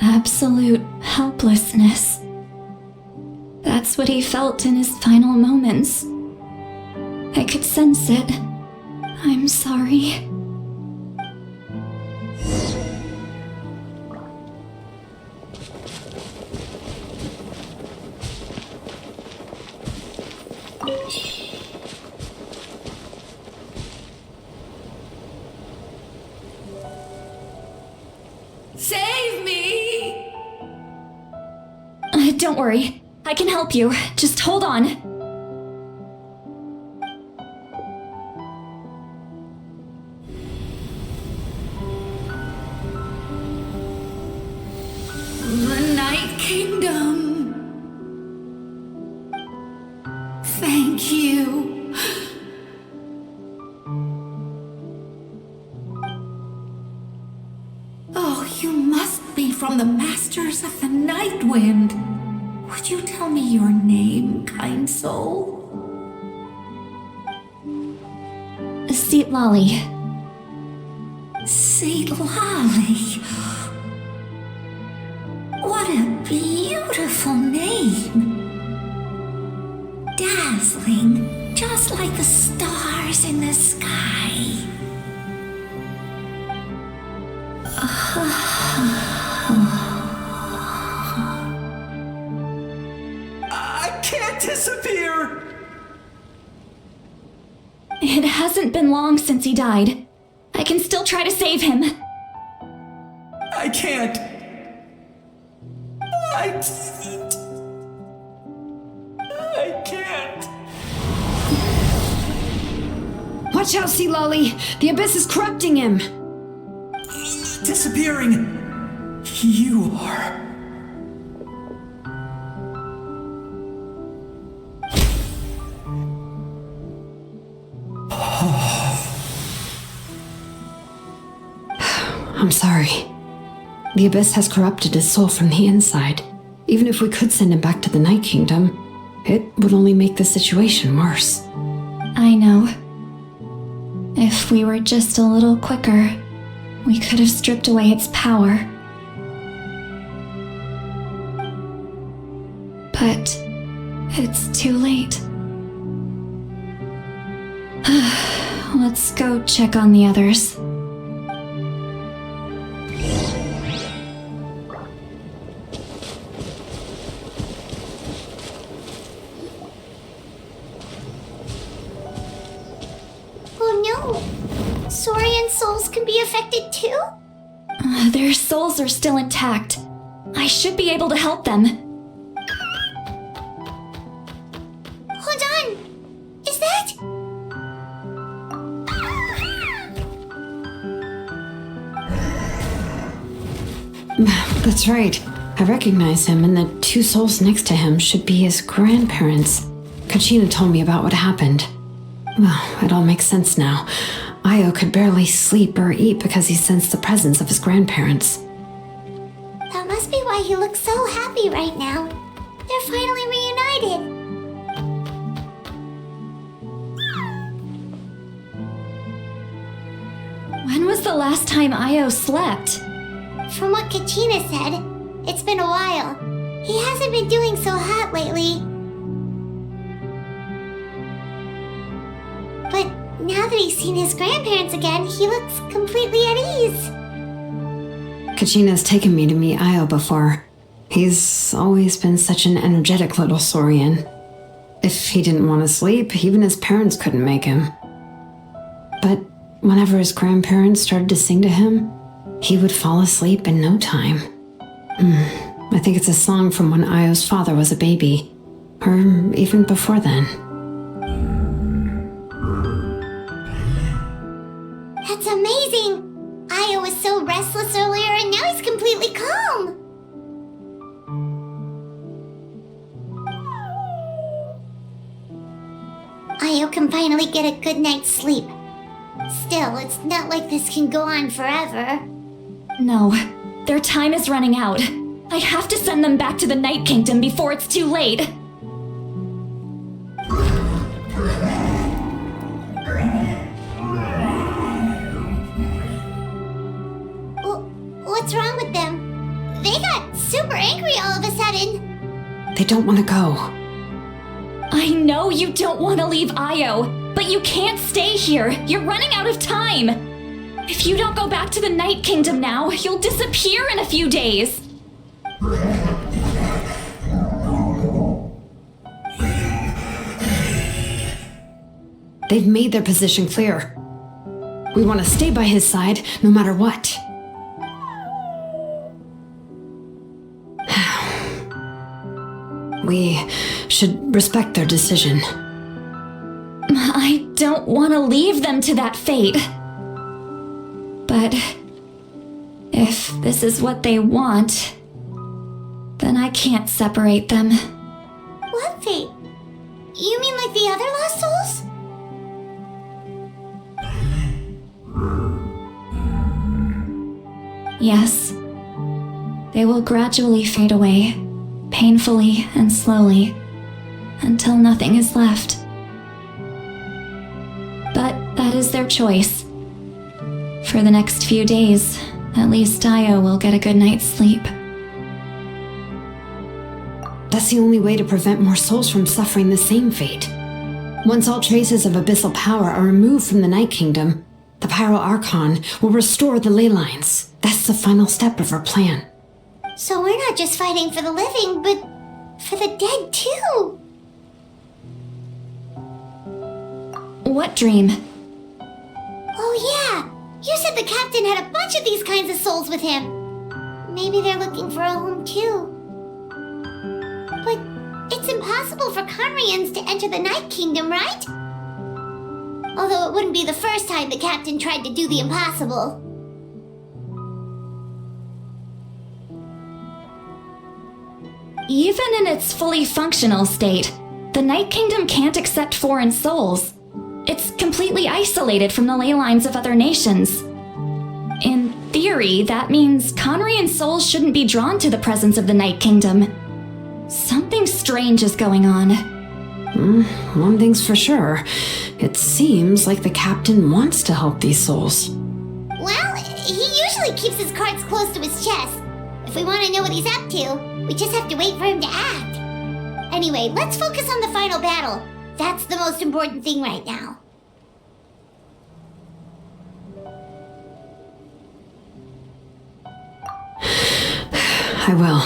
Absolute helplessness. That's what he felt in his final moments. I could sense it. I'm sorry. Save me! Don't worry. I can help you. Just hold on. The Night Kingdom. Thank you. Oh, you must be from the Masters of the Night Wind. Would you tell me your name, kind soul? Seat Lolly. Seat Lolly. What a beautiful name. Dazzling, just like the stars in the sky. I can't disappear! It hasn't been long since he died. I can still try to save him. I can't. I can't. Watch out, Sea Lolly! The abyss is corrupting him! Disappearing. You are. I'm sorry. The abyss has corrupted his soul from the inside. Even if we could send him back to the Night Kingdom, it would only make the situation worse. I know. If we were just a little quicker, we could have stripped away its power. But it's too late. Let's go check on the others. Saurian souls can be affected too? Their souls are still intact. I should be able to help them. Hold on! Is that... That's right. I recognize him, and the two souls next to him should be his grandparents. Kachina told me about what happened. Well, it all makes sense now. Io could barely sleep or eat because he sensed the presence of his grandparents. That must be why he looks so happy right now. They're finally reunited. When was the last time Io slept? From what Kachina said, it's been a while. He hasn't been doing so hot lately. But Now that he's seen his grandparents again, he looks completely at ease. Kachina's taken me to meet Io before. He's always been such an energetic little Saurian. If he didn't want to sleep, even his parents couldn't make him. But whenever his grandparents started to sing to him, he would fall asleep in no time. I think it's a song from when Io's father was a baby, or even before then. That's amazing! Io was so restless earlier and now he's completely calm! Io can finally get a good night's sleep. Still, it's not like this can go on forever. No, their time is running out. I have to send them back to the Night Kingdom before it's too late. What's wrong with them? They got super angry all of a sudden. They don't want to go. I know you don't want to leave Io, but you can't stay here. You're running out of time. If you don't go back to the Night Kingdom now, you'll disappear in a few days. They've made their position clear. We want to stay by his side no matter what. We should respect their decision. I don't want to leave them to that fate. But if this is what they want, then I can't separate them. What fate? You mean like the other lost souls? Yes. They will gradually fade away, painfully and slowly, until nothing is left. But that is their choice. For the next few days, at least Io will get a good night's sleep. That's the only way to prevent more souls from suffering the same fate. Once all traces of abyssal power are removed from the Night Kingdom, the Pyro Archon will restore the ley lines. That's the final step of our plan. So we're not just fighting for the living, but for the dead too. What dream? Oh yeah, you said the captain had a bunch of these kinds of souls with him. Maybe they're looking for a home too. But it's impossible for Conrians to enter the Night Kingdom, right? Although it wouldn't be the first time the captain tried to do the impossible. Even in its fully functional state, the Night Kingdom can't accept foreign souls. It's completely isolated from the ley lines of other nations. In theory, that means Conrian souls shouldn't be drawn to the presence of the Night Kingdom. Something strange is going on. One thing's for sure. It seems like the captain wants to help these souls. Well, he usually keeps his cards close to his chest. If we want to know what he's up to, we just have to wait for him to act. Anyway, let's focus on the final battle. That's the most important thing right now. I will.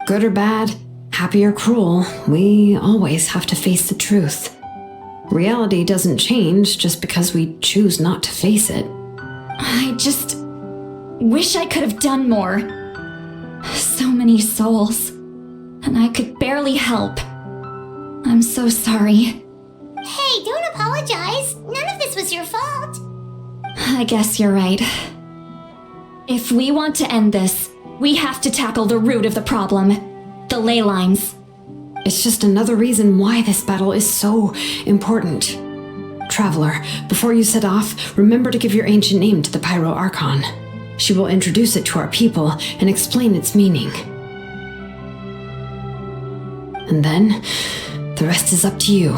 Good or bad, happy or cruel, we always have to face the truth. Reality doesn't change just because we choose not to face it. I just wish I could have done more. So many souls, and I could barely help. I'm so sorry. Hey, don't apologize. None of this was your fault. I guess you're right. If we want to end this, we have to tackle the root of the problem, the ley lines. It's just another reason why this battle is so important. Traveler, before you set off, remember to give your ancient name to the Pyro Archon. She will introduce it to our people and explain its meaning. And then, the rest is up to you.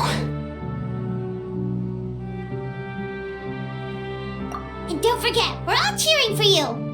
And don't forget, we're all cheering for you.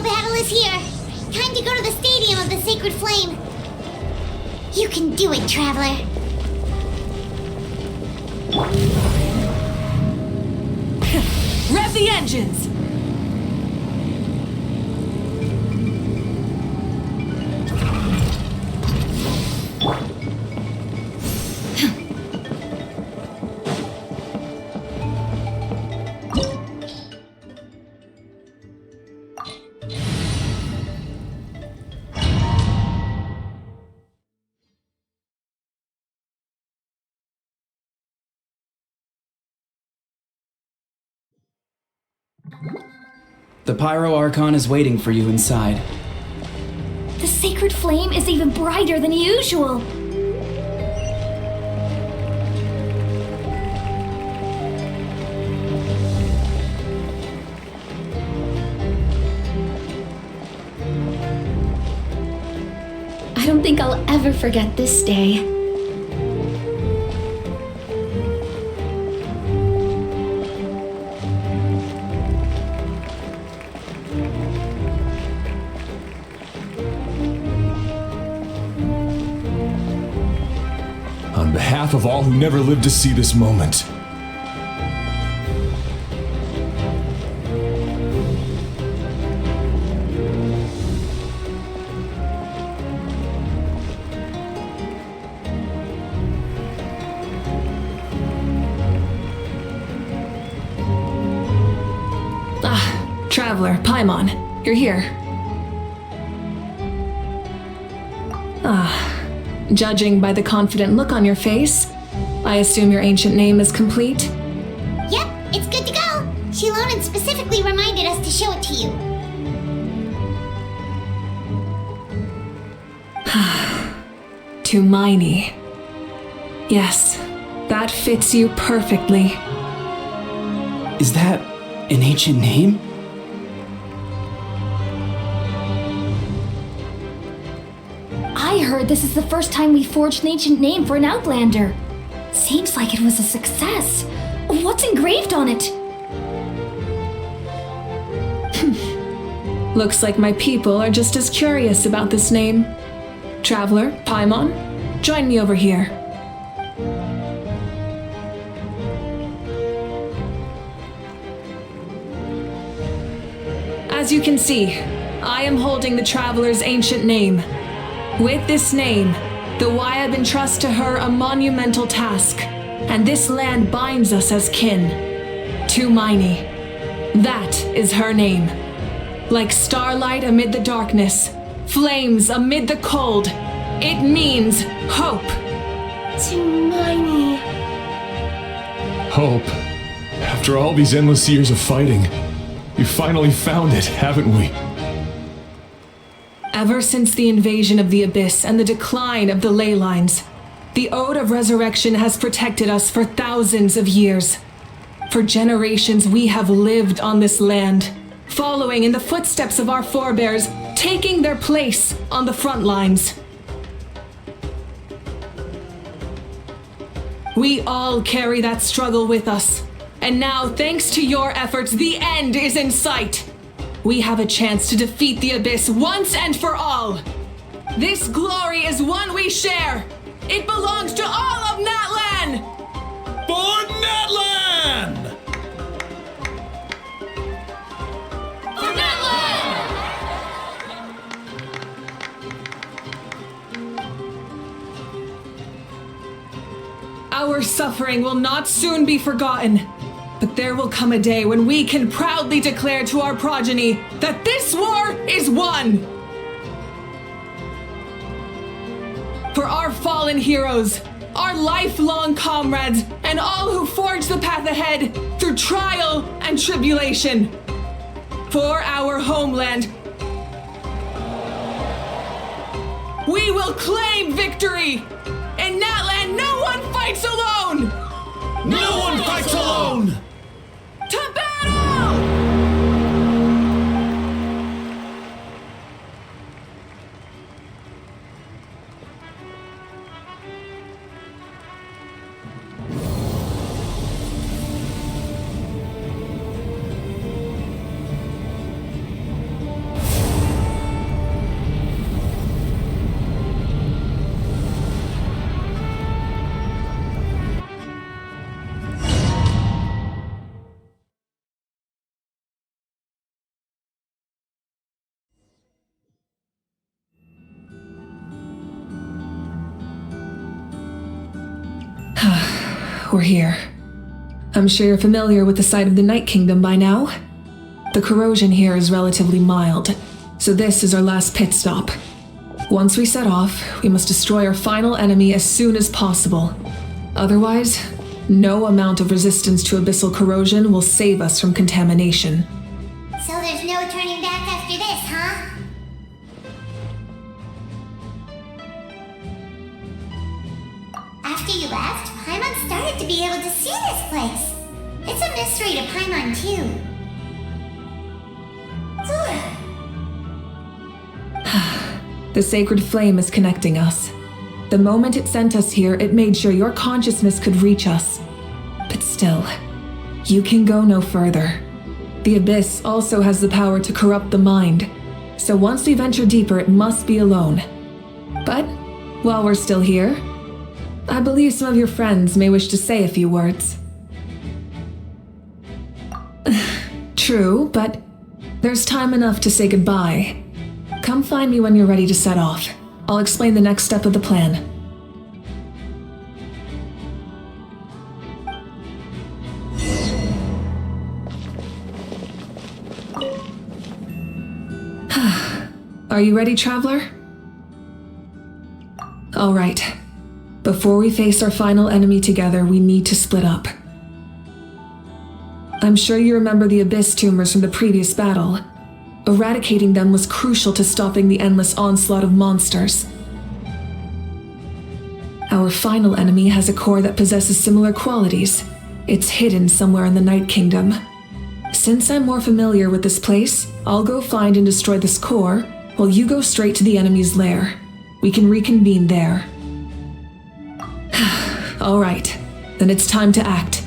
battle is here. Time to go to the Stadium of the Sacred Flame. You can do it, Traveler. Rev the engines! The Pyro Archon is waiting for you inside. The sacred flame is even brighter than usual. I don't think I'll ever forget this day. On behalf of all who never lived to see this moment, Traveler, Paimon, you're here. Judging by the confident look on your face, I assume your ancient name is complete? Yep, it's good to go. Shilonen specifically reminded us to show it to you. Tumaini. Yes, that fits you perfectly. Is that an ancient name? I heard this is the first time we forged an ancient name for an Outlander. Seems like it was a success. What's engraved on it? Looks like my people are just as curious about this name. Traveler, Paimon, join me over here. As you can see, I am holding the Traveler's ancient name. With this name, the Wyab entrust to her a monumental task, and this land binds us as kin. Tumaini. That is her name. Like starlight amid the darkness, flames amid the cold, it means hope. Tumaini. hope. After all these endless years of fighting, we finally found it, haven't we? Ever since the invasion of the Abyss and the decline of the ley lines, the Ode of Resurrection has protected us for thousands of years. For generations we have lived on this land, following in the footsteps of our forebears, taking their place on the front lines. We all carry that struggle with us, and now, thanks to your efforts, the end is in sight. We have a chance to defeat the Abyss once and for all. This glory is one we share. It belongs to all of Natlan! For Natlan! For Natlan! Our suffering will not soon be forgotten. But there will come a day when we can proudly declare to our progeny that this war is won! For our fallen heroes, our lifelong comrades, and all who forge the path ahead through trial and tribulation. For our homeland, we will claim victory! In Natlan, no one fights alone! No one fights alone! To battle! we're here. I'm sure you're familiar with the site of the Night Kingdom by now. The corrosion here is relatively mild, so this is our last pit stop. Once we set off, we must destroy our final enemy as soon as possible. Otherwise, no amount of resistance to abyssal corrosion will save us from contamination. So there's no turning back after this, huh? After you left, Paimon started to be able to see this place. It's a mystery to Paimon, too. The sacred flame is connecting us. The moment it sent us here, it made sure your consciousness could reach us. But still, you can go no further. The Abyss also has the power to corrupt the mind, so once we venture deeper, it must be alone. But, while we're still here, I believe some of your friends may wish to say a few words. True, but there's time enough to say goodbye. Come find me when you're ready to set off. I'll explain the next step of the plan. Are you ready, Traveler? All right. Before we face our final enemy together, we need to split up. I'm sure you remember the Abyss tumors from the previous battle. Eradicating them was crucial to stopping the endless onslaught of monsters. Our final enemy has a core that possesses similar qualities. It's hidden somewhere in the Night Kingdom. Since I'm more familiar with this place, I'll go find and destroy this core, while you go straight to the enemy's lair. We can reconvene there. All right, then it's time to act.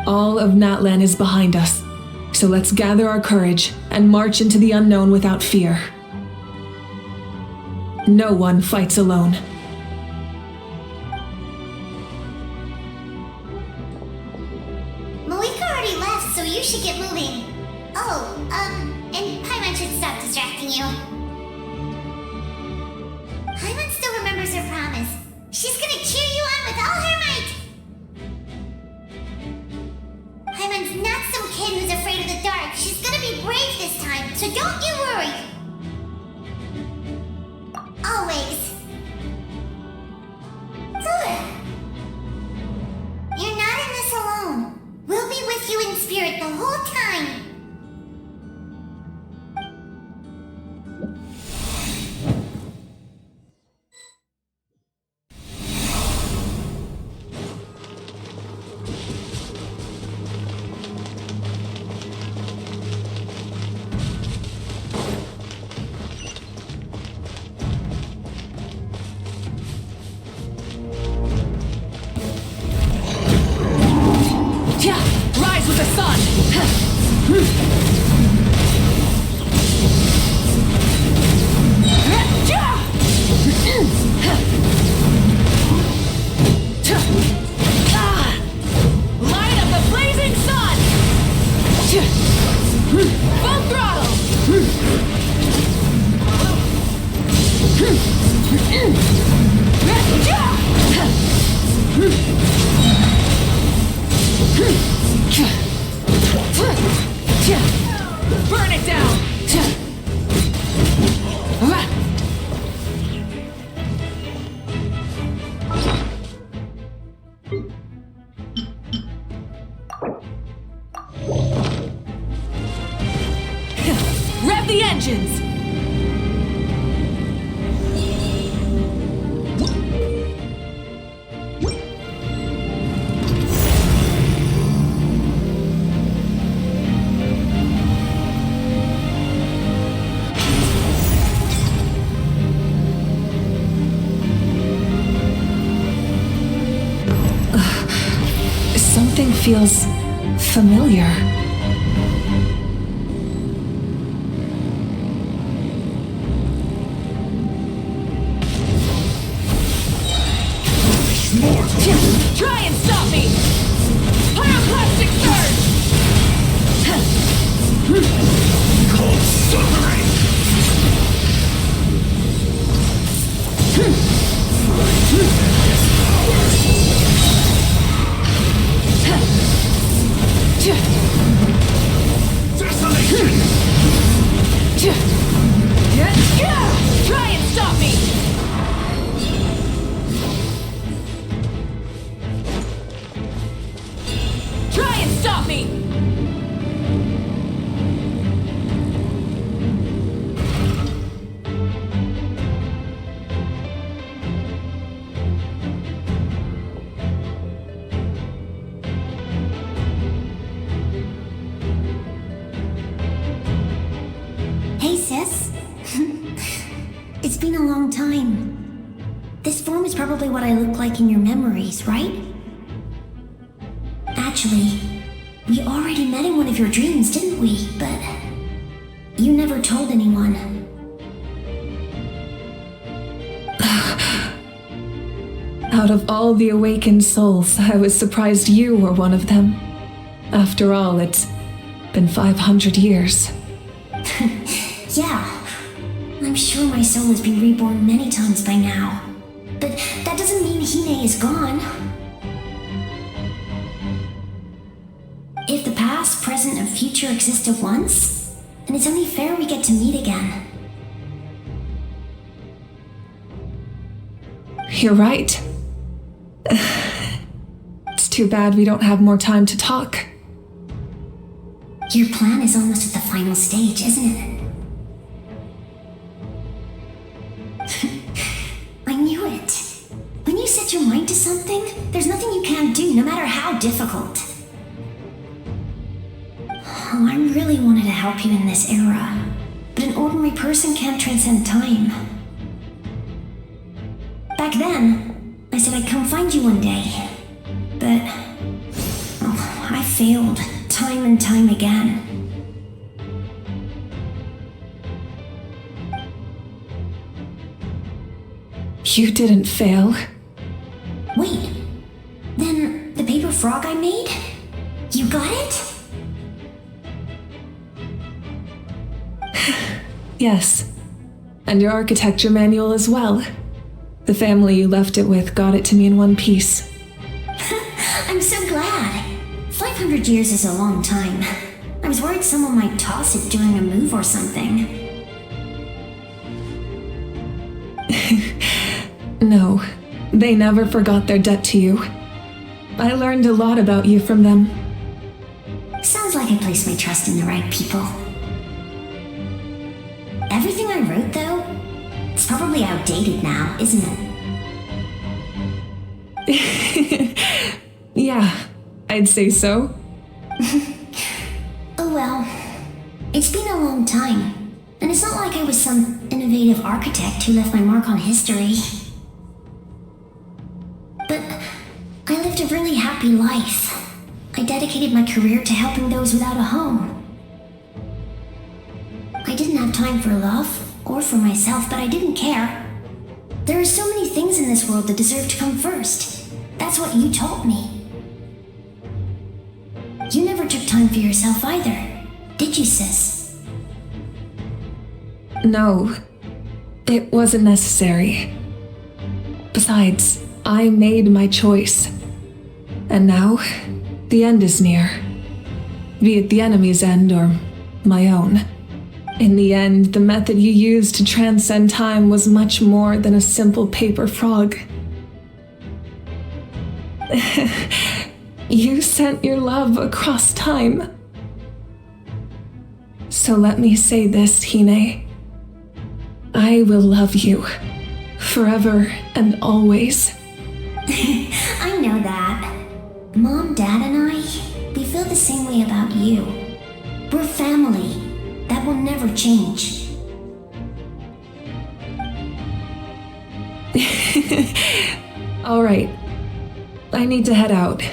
All of Natlan is behind us, so let's gather our courage and march into the unknown without fear. No one fights alone. Malika already left, so you should get moving. Oh, and Paimon should stop distracting you. Paimon still remembers her promise. She's gonna cheer you on with all her might. Paimon's not some kid who's afraid of the dark. She's gonna be brave this time, so don't you worry. Always. You're not in this alone. We'll be with you in spirit the whole time. Rise with the sun! Light up the blazing sun! Full throttle! Burn it down! Rev the engines! Something feels familiar. Try and stop me! Pyroclastic surge! Cold suffering! probably what I look like in your memories, right? Actually, we already met in one of your dreams, didn't we? But you never told anyone. Out of all the awakened souls, I was surprised you were one of them. After all, it's been 500 years. Yeah, I'm sure my soul has been reborn many times by now. But that doesn't mean Hine is gone. If the past, present, and future exist at once, then it's only fair we get to meet again. You're right. It's too bad we don't have more time to talk. Your plan is almost at the final stage, isn't it? I knew it. When you set your mind to something, there's nothing you can't do, no matter how difficult. Oh, I really wanted to help you in this era, but an ordinary person can't transcend time. Back then, I said I'd come find you one day, but I failed time and time again. You didn't fail. Wait, then the paper frog I made? You got it? Yes. And your architecture manual as well. The family you left it with got it to me in one piece. I'm so glad. 500 years is a long time. I was worried someone might toss it during a move or something. No, they never forgot their debt to you. I learned a lot about you from them. Sounds like I placed my trust in the right people. Everything I wrote, though, it's probably outdated now, isn't it? Yeah, I'd say so. Oh well, it's been a long time, and it's not like I was some innovative architect who left my mark on history. But I lived a really happy life. I dedicated my career to helping those without a home. I didn't have time for love, or for myself, but I didn't care. There are so many things in this world that deserve to come first. That's what you taught me. You never took time for yourself either, did you, sis? No, it wasn't necessary. Besides, I made my choice. And now, the end is near. Be it the enemy's end or my own. In the end, the method you used to transcend time was much more than a simple paper frog. You sent your love across time. So let me say this, Hine. I will love you. Forever and always. I know that. Mom, Dad, and I, we feel the same way about you. We're family. That will never change. All right. I need to head out.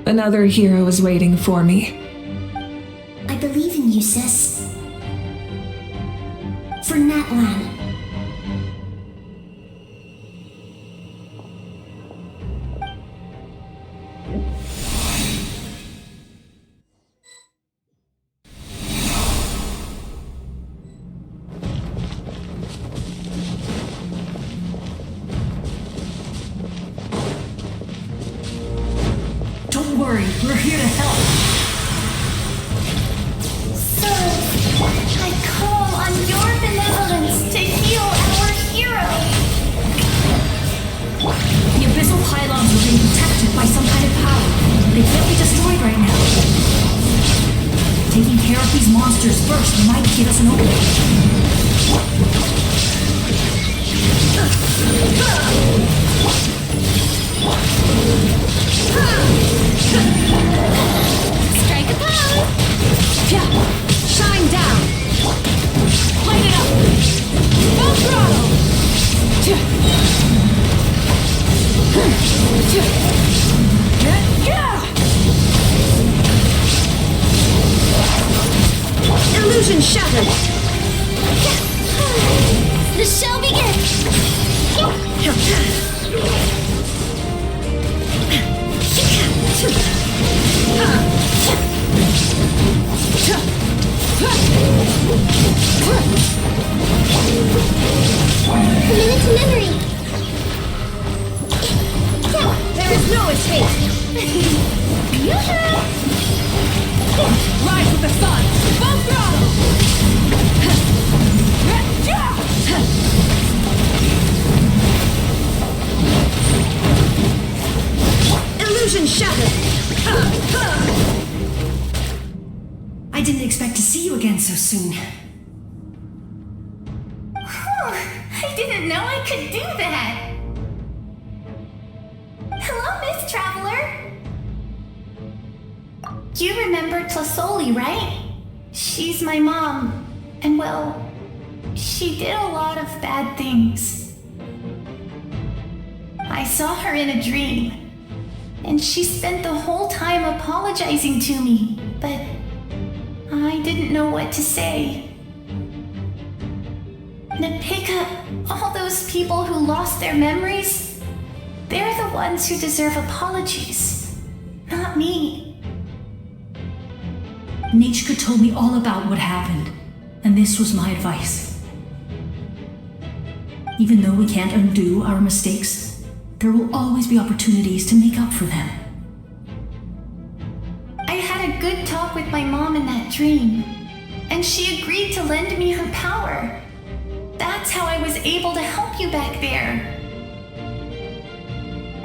Another hero is waiting for me. I believe in you, sis. For Natlan. Don't worry, we're here to help. Sir, I call on your benevolence to heal our hero. The abyssal pylons are being protected by some kind of power. They can't be destroyed right now. Taking care of these monsters first might give us an opening. Strike a pose! Yeah. Shine down! Light it up! Full throttle! Illusion shattered! The show begins! Minute to memory! There is no escape! Rise with the sun! Full throttle! Illusion shattered! I didn't expect to see you again so soon. I didn't know I could do that. Hello, Miss Traveler. You remember Tlasoli, right? She's my mom. And well, she did a lot of bad things. I saw her in a dream, and she spent the whole time apologizing to me, but I didn't know what to say. Napika, all those people who lost their memories, they're the ones who deserve apologies, not me. Nichka told me all about what happened, and this was my advice. Even though we can't undo our mistakes, there will always be opportunities to make up for them. I had a good talk with my mom in that dream, and she agreed to lend me her power. That's how I was able to help you back there.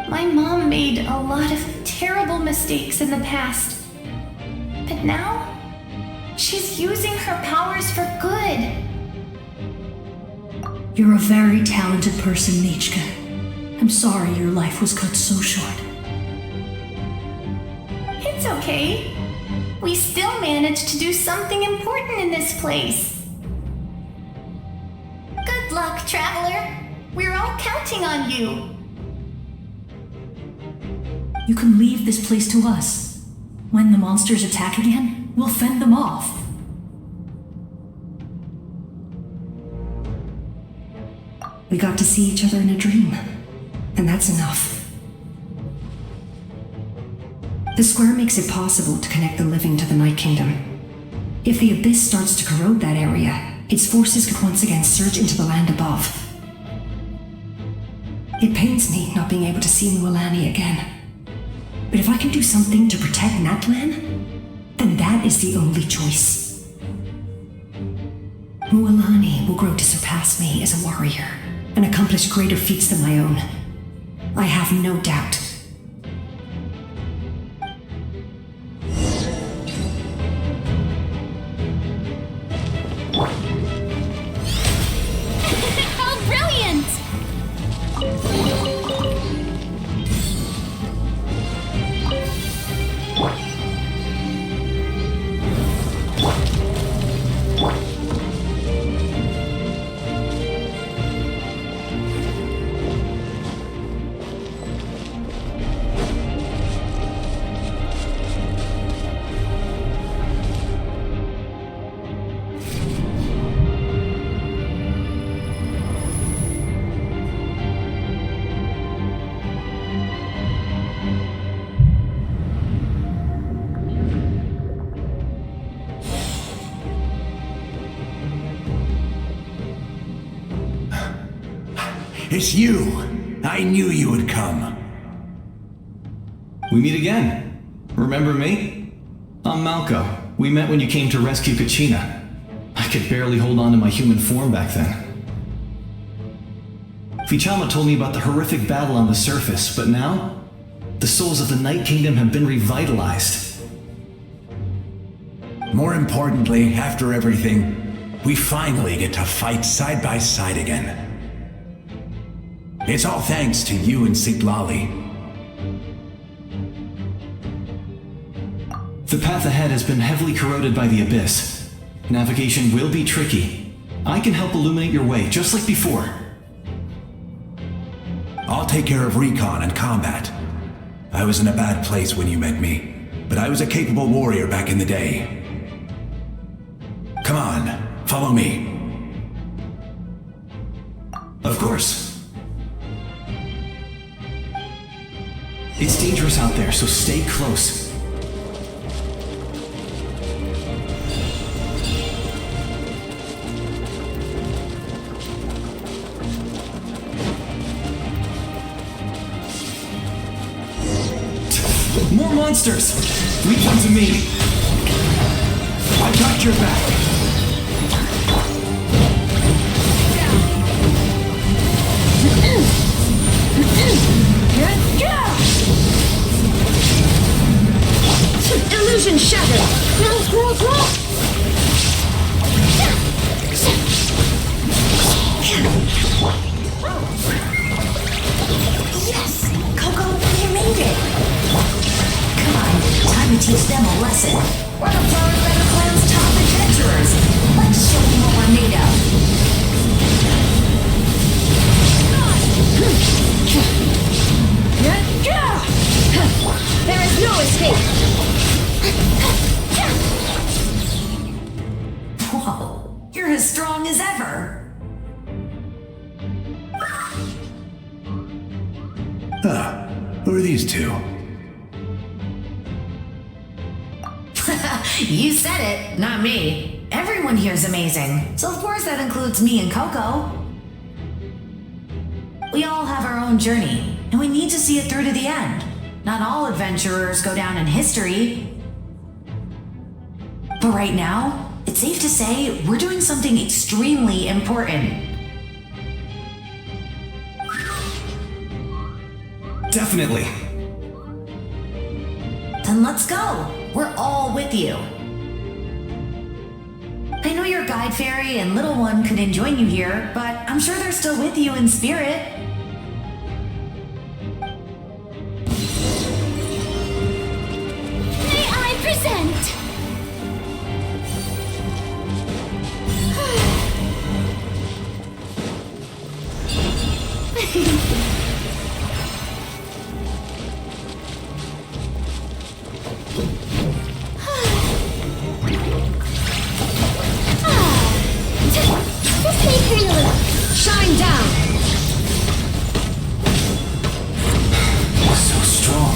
My mom made a lot of terrible mistakes in the past, but now she's using her powers for good. You're a very talented person, Nichka. I'm sorry your life was cut so short. It's okay. We still managed to do something important in this place. Good luck, Traveler. We're all counting on you. You can leave this place to us. When the monsters attack again, we'll fend them off. We got to see each other in a dream, and that's enough. The square makes it possible to connect the living to the Night Kingdom. If the Abyss starts to corrode that area, its forces could once again surge into the land above. It pains me not being able to see Mualani again. But if I can do something to protect Natlan, then that is the only choice. Mualani will grow to surpass me as a warrior and accomplish greater feats than my own. I have no doubt. How brilliant! It's you! I knew you would come. We meet again. Remember me? I'm Malco. We met when you came to rescue Kachina. I could barely hold on to my human form back then. Fichama told me about the horrific battle on the surface, but now, the souls of the Night Kingdom have been revitalized. More importantly, after everything, we finally get to fight side by side again. It's all thanks to you and Sitlali. The path ahead has been heavily corroded by the Abyss. Navigation will be tricky. I can help illuminate your way, just like before. I'll take care of recon and combat. I was in a bad place when you met me, but I was a capable warrior back in the day. Come on, Follow me. Of course. It's dangerous out there, so stay close. More monsters! Leave them to me. I got your back. Illusion shattered! Yes! Coco, you made it! Come on, time to teach them a lesson. We're the Pyro Traveler clan's top adventurers. Let's show them what we're made of. There is no escape! Whoa, you're as strong as ever. Who are these two? You said it, not me. Everyone here's amazing, so of course that includes me and Coco. We all have our own journey, and we need to see it through to the end. Not all adventurers go down in history. But right now, it's safe to say we're doing something extremely important. Definitely. Then let's go. We're all with you. I know your guide fairy and little one couldn't join you here, but I'm sure they're still with you in spirit. May I present? Just make her a little. Shine down! So strong.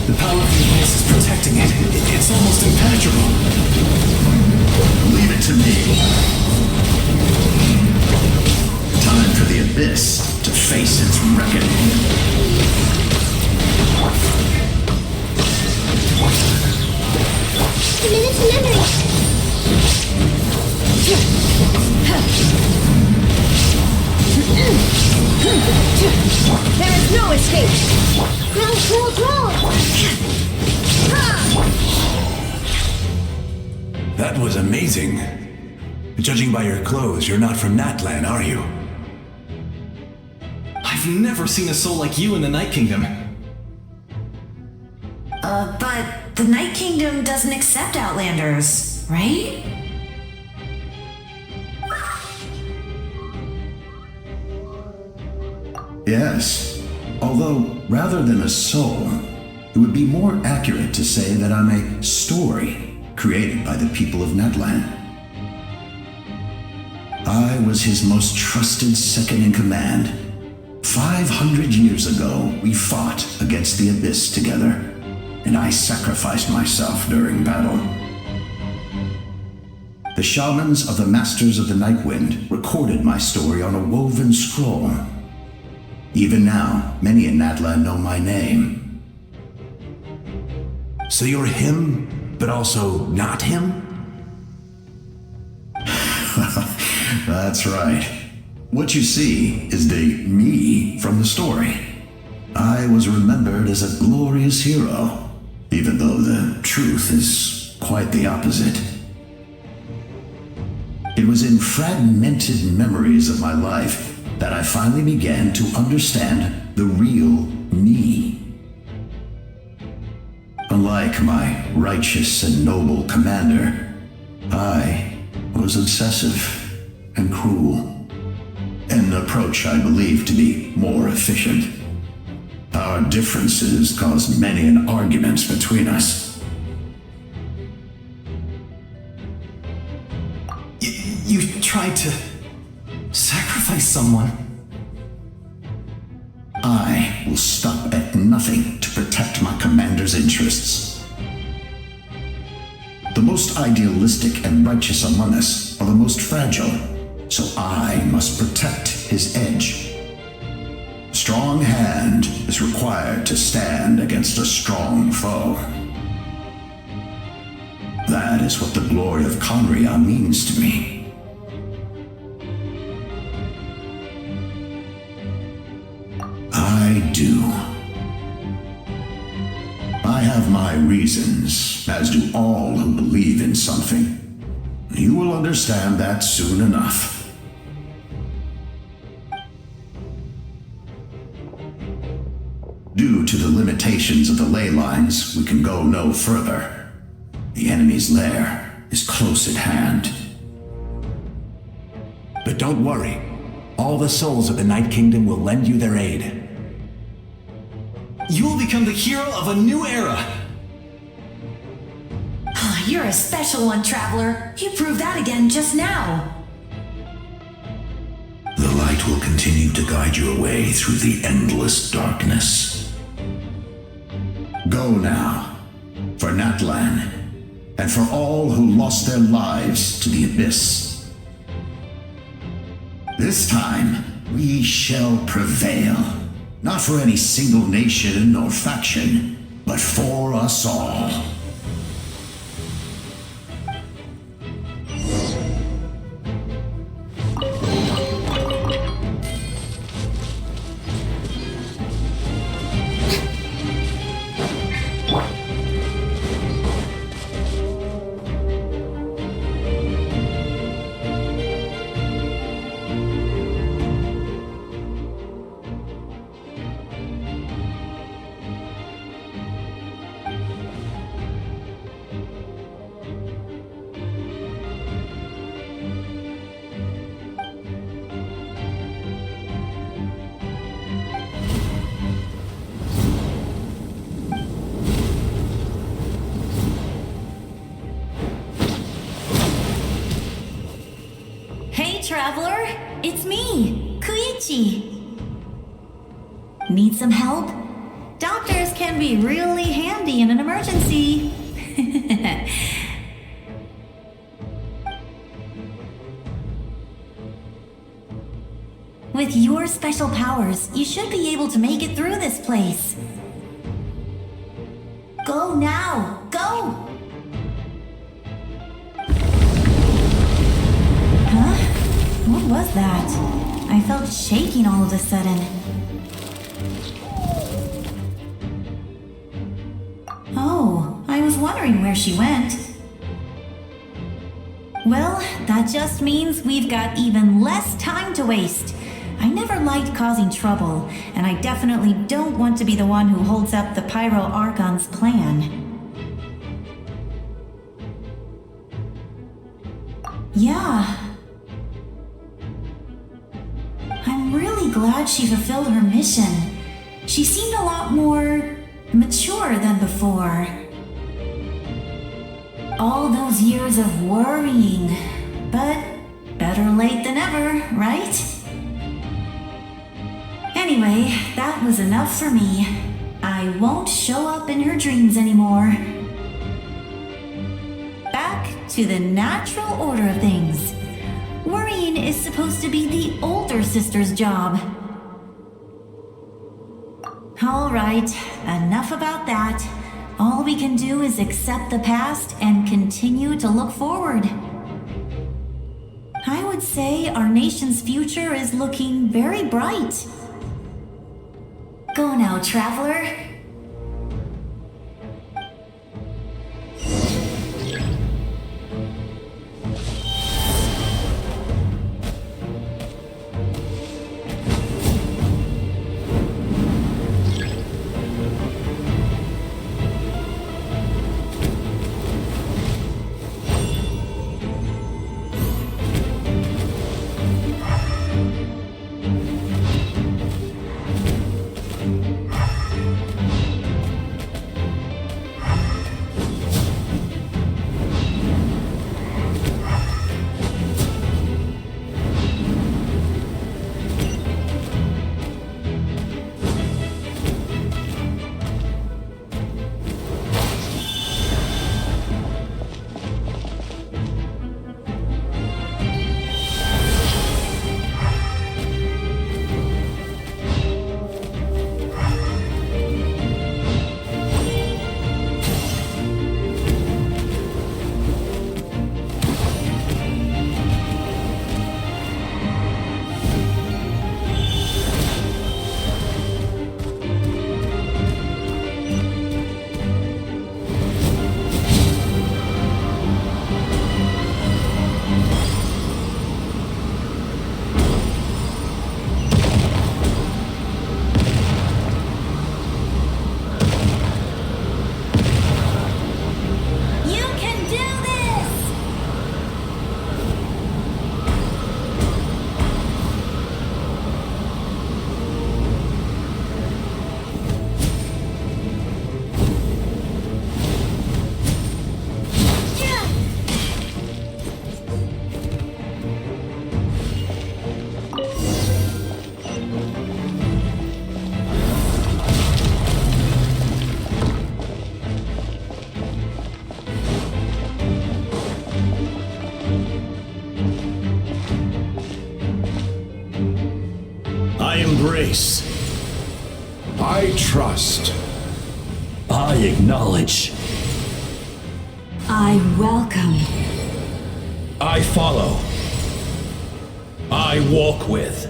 The power of the abyss is protecting it. It's almost impenetrable. Leave it to me. Time for the abyss to face its reckoning. Committed to memory. There is no escape! Roll. That was amazing. Judging by your clothes, you're not from Natlan, are you? I've never seen a soul like you in the Night Kingdom. But the Night Kingdom doesn't accept Outlanders, right? Yes. Although, rather than a soul, it would be more accurate to say that I'm a story created by the people of Natlan. I was his most trusted second in command. 500 years ago, we fought against the Abyss together, and I sacrificed myself during battle. The shamans of the Masters of the Nightwind recorded my story on a woven scroll. Even now, many in Natlan know my name. So you're him, but also not him? That's right. What you see is the me from the story. I was remembered as a glorious hero, even though the truth is quite the opposite. It was in fragmented memories of my life that I finally began to understand the real me. Unlike my righteous and noble commander, I was obsessive and cruel, an approach I believe to be more efficient. Our differences caused many an arguments between us. You tried to sacrifice someone. I will stop at nothing to protect my commander's interests. The most idealistic and righteous among us are the most fragile, so I must protect his edge. Strong hand is required to stand against a strong foe. That is what the glory of Conria means to me. I do. I have my reasons, as do all who believe in something. You will understand that soon enough. Due to the limitations of the ley lines, we can go no further. The enemy's lair is close at hand. But don't worry. All the souls of the Night Kingdom will lend you their aid. You will become the hero of a new era. You're a special one, Traveler. You proved that again just now. The light will continue to guide your way through the endless darkness. Go now, for Natlan, and for all who lost their lives to the Abyss. This time, we shall prevail, not for any single nation or faction, but for us all. Traveler, it's me, Koichi. Need some help? Doctors can be really handy in an emergency. With your special powers, you should be able to make it through this place. Go now, go! What was that? I felt shaking all of a sudden. Oh, I was wondering where she went. Well, that just means we've got even less time to waste. I never liked causing trouble, and I definitely don't want to be the one who holds up the Pyro Archon's plan. Yeah. I'm really glad she fulfilled her mission. She seemed a lot more mature than before. All those years of worrying, but better late than ever, right? Anyway, that was enough for me. I won't show up in her dreams anymore. Back to the natural order of things. Worrying is supposed to be the older sister's job. All right, enough about that. All we can do is accept the past and continue to look forward. I would say our nation's future is looking very bright. Go now, Traveler. embrace. I trust. I acknowledge. I welcome. I follow. I walk with.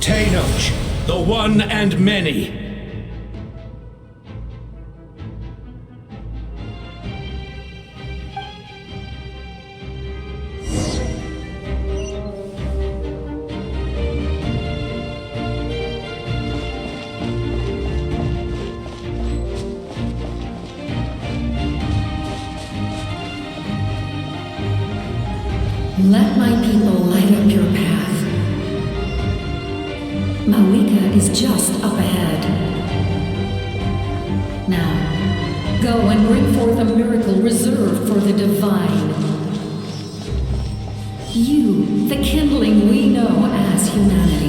Tenoch, the one and many. Let my people light up your path. Mawika is just up ahead. Now, go and bring forth a miracle reserved for the divine. You, the kindling we know as humanity.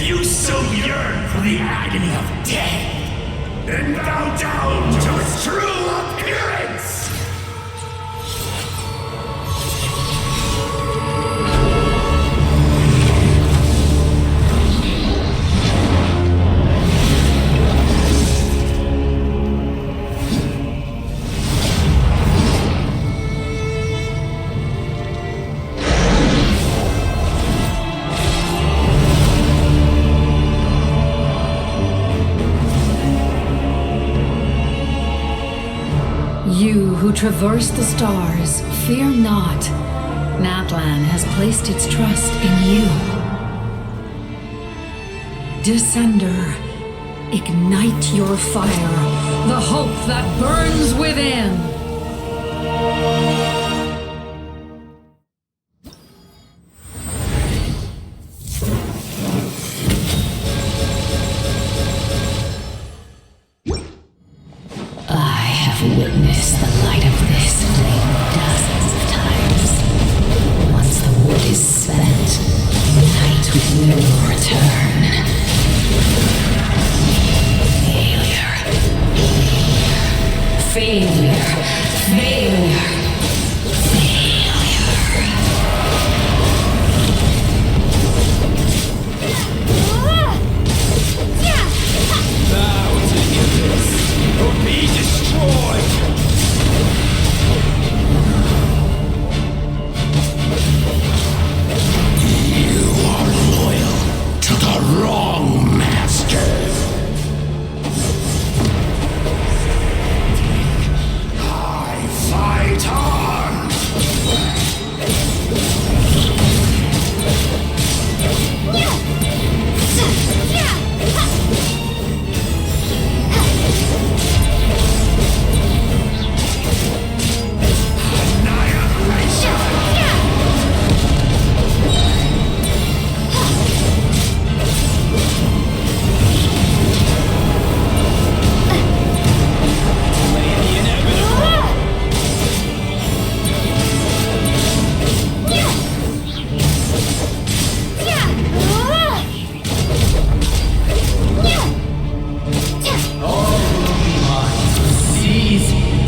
you so yearn for the agony of death, then bow down to its true appearance! You who traverse the stars, fear not. Natlan has placed its trust in you. Descender, ignite your fire, the hope that burns within. Witness the light of this flame dozens of times. Once the wood is spent, night will return. Failure. Bow to this, or be destroyed! You are loyal to the wrong master. I fight on!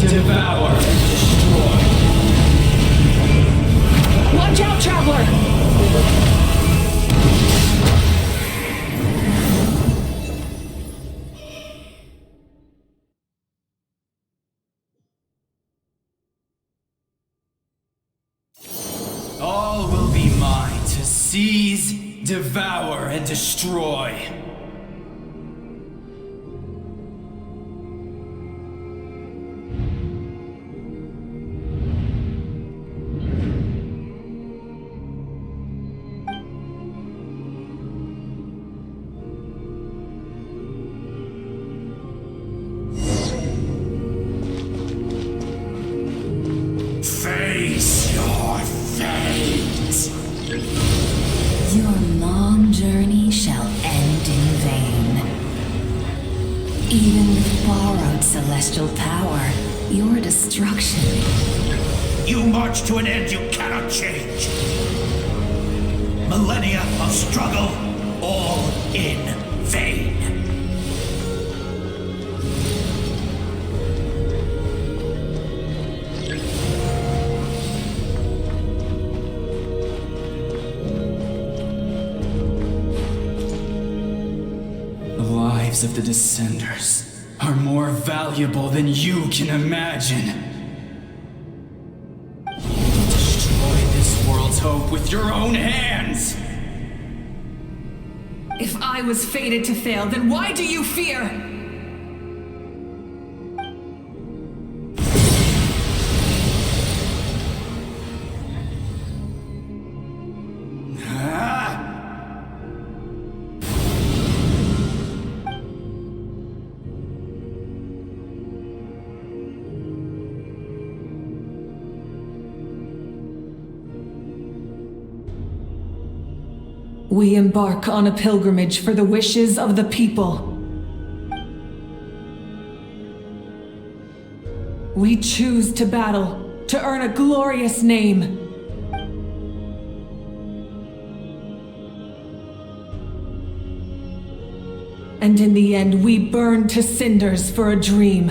Devour and destroy. Watch out, Traveler! All will be mine to seize, devour, and destroy. Face your fate! Your long journey shall end in vain. Even with borrowed celestial power, your destruction. You march to an end you cannot change. Millennia of struggle, all in vain. The lives of the Descenders are more valuable than you can imagine. Destroy this world's hope with your own hands! If I was fated to fail, then why do you fear? We embark on a pilgrimage for the wishes of the people. We choose to battle, to earn a glorious name. And in the end, we burn to cinders for a dream.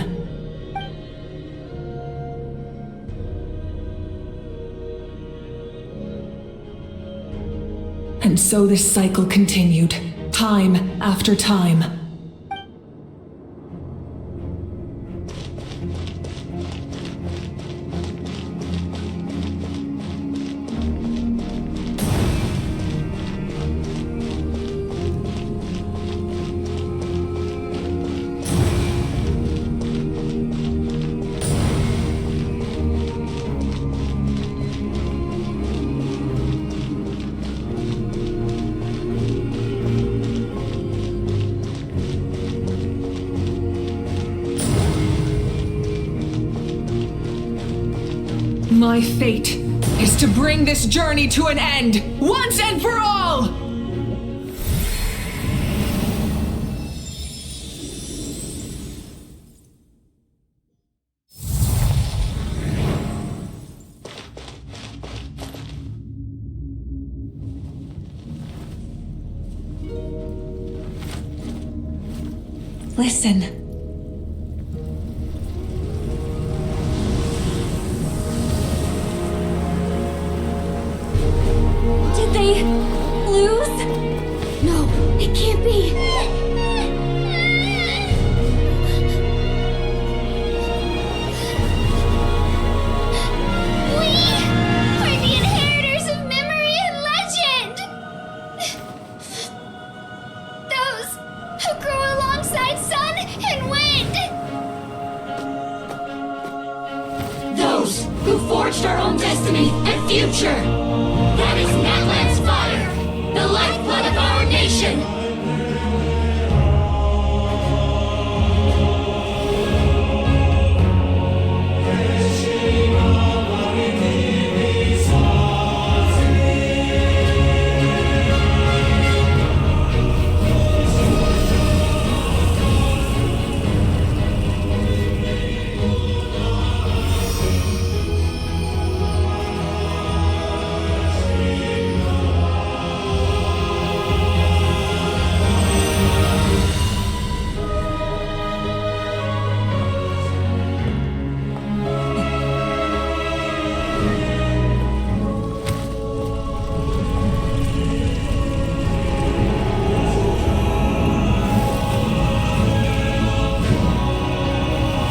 And so this cycle continued, time after time. My fate is to bring this journey to an end, once and for all! Listen. They lose? No, it can't be. We're the inheritors of memory and legend! Those who grow alongside sun and wind! Those who forged our own destiny and future! That is Natlan's fire, the lifeblood of our nation!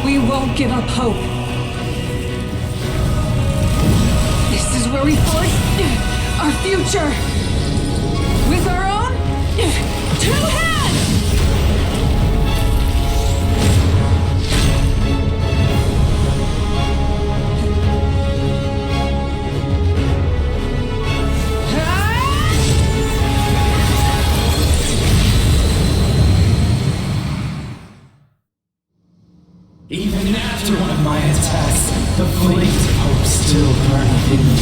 We won't give up hope. This is where we forge our future. With our own 2 hands! Even after one of my attacks, the flames of hope still burn within me.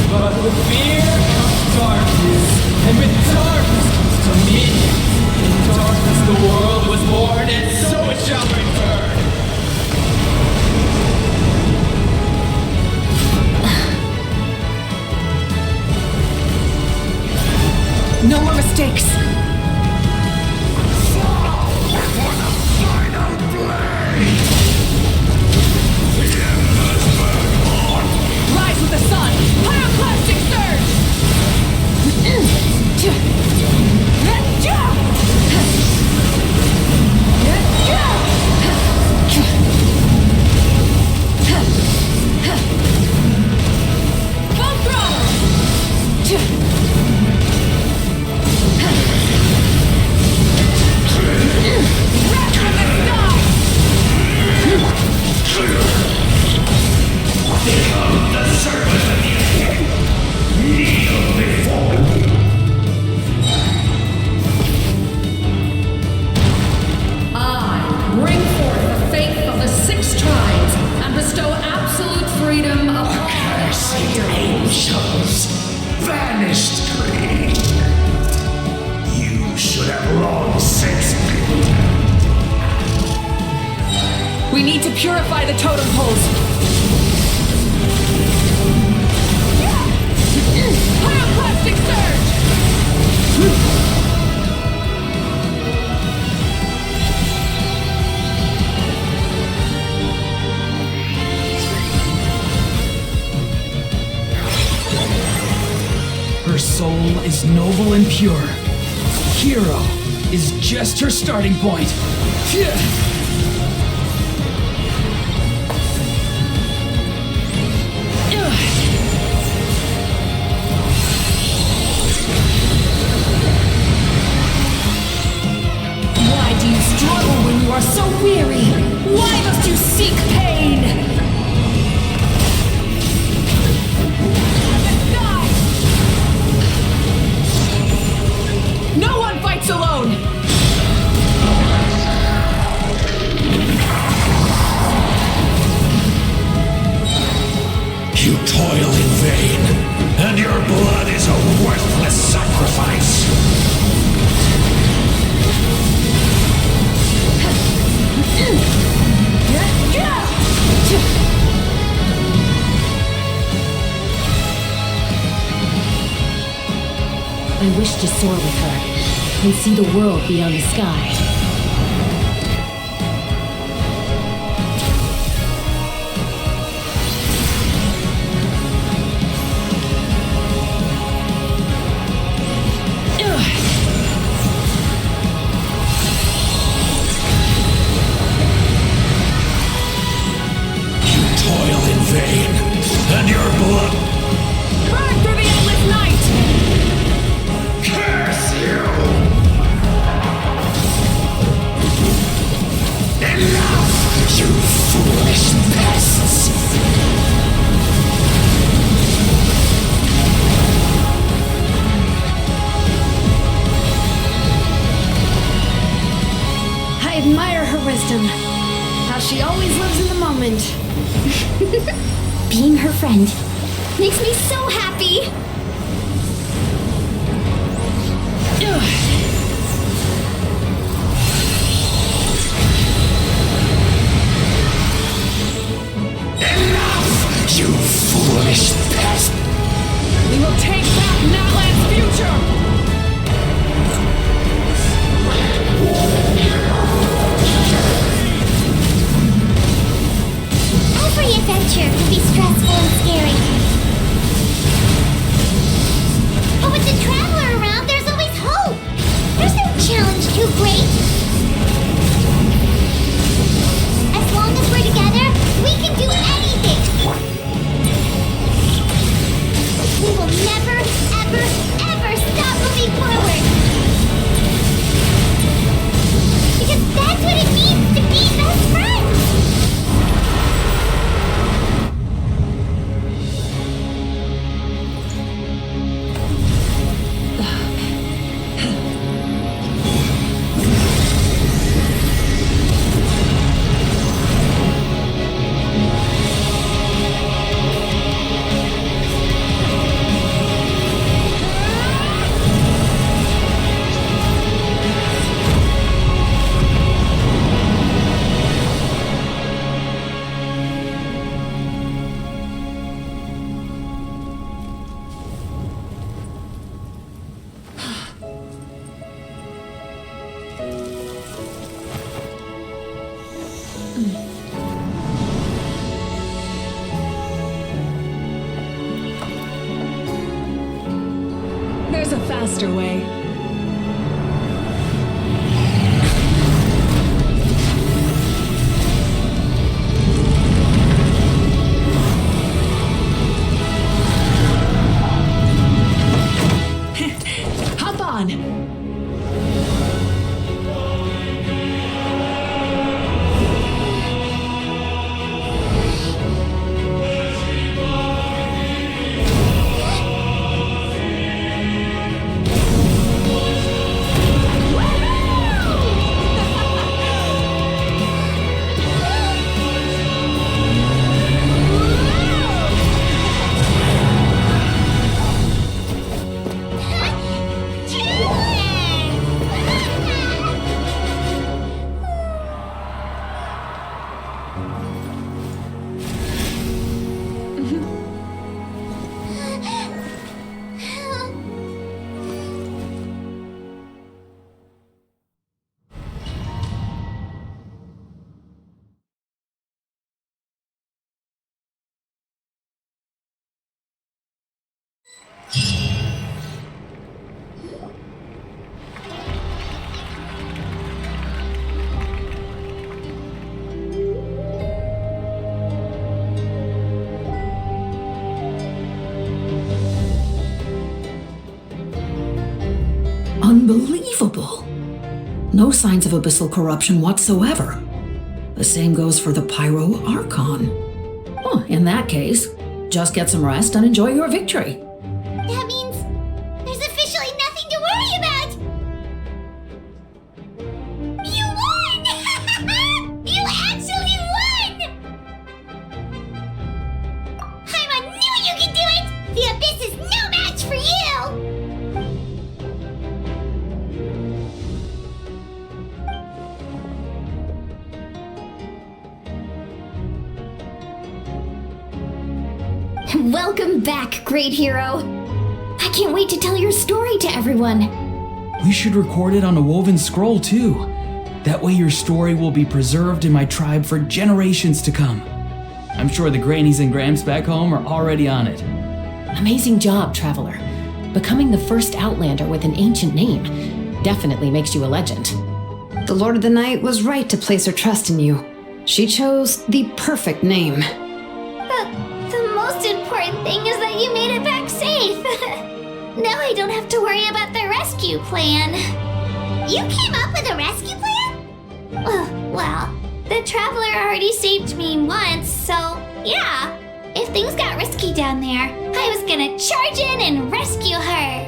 But with fear comes darkness, and with darkness comes dominion. In darkness the world was born, and so it shall return. No more mistakes. Rise with the sun! Pyroclastic surge! Full throttle! We need to purify the totem poles. Pyroclastic surge! noble and pure. Hero is just her starting point. Phew. Why do you struggle when you are so weary? Why must you seek pain? No one fights alone! You toil in vain, and your blood is a worthless sacrifice. I wish to soar with her and see the world beyond the sky. You toil in vain, and your blood... Burn through the endless night! Curse you! Enough, you foolish pests! I admire her wisdom. How she always lives in the moment. Being her friend makes me so happy. Enough, you foolish pest! We will take back Natlan's future! Every adventure can be stressful and scary. But with the Traveler around, there's always hope. There's no challenge too great. As long as we're together, we can do anything. We will never, ever, ever stop moving forward. Because that's what it means to be best friends. There's a faster way. Hop on! Unbelievable. No signs of abyssal corruption whatsoever. The same goes for the Pyro Archon. Well, in that case, just get some rest and enjoy your victory. That means there's officially nothing to worry about! You won! You actually won! Paimon knew you could do it! The Abyss is no match for you! Welcome back, great hero. I can't wait to tell your story to everyone. We should record it on a woven scroll too. That way your story will be preserved in my tribe for generations to come. I'm sure the grannies and gramps back home are already on it. Amazing job, Traveler. Becoming the first Outlander with an ancient name definitely makes you a legend. The Lord of the Night was right to place her trust in you. She chose the perfect name. The most important thing is that you made it back safe. Now I don't have to worry about the rescue plan. You came up with a rescue plan? Well, the Traveler already saved me once, so yeah. If things got risky down there, I was gonna charge in and rescue her.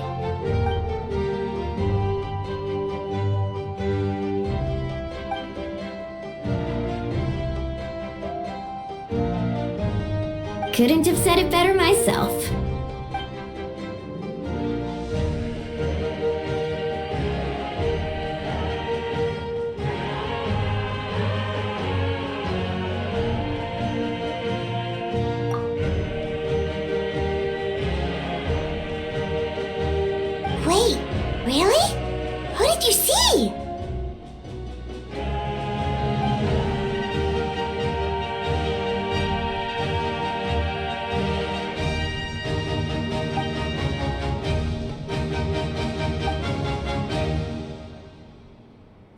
Couldn't have said it better myself. Wait, really? Who did you see?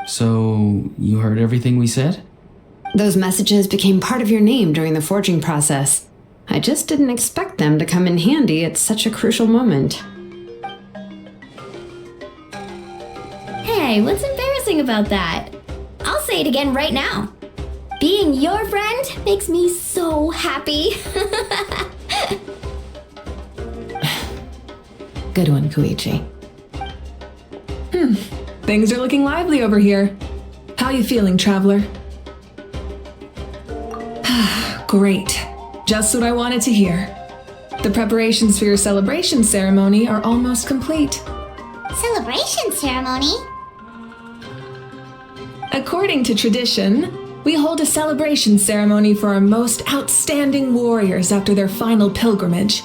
So, you heard everything we said? Those messages became part of your name during the forging process. I just didn't expect them to come in handy at such a crucial moment. Hey, what's embarrassing about that? I'll say it again right now. Being your friend makes me so happy. Good one, Koichi. Things are looking lively over here. How you feeling, Traveler? Great. Just what I wanted to hear. The preparations for your celebration ceremony are almost complete. Celebration ceremony? According to tradition, we hold a celebration ceremony for our most outstanding warriors after their final pilgrimage.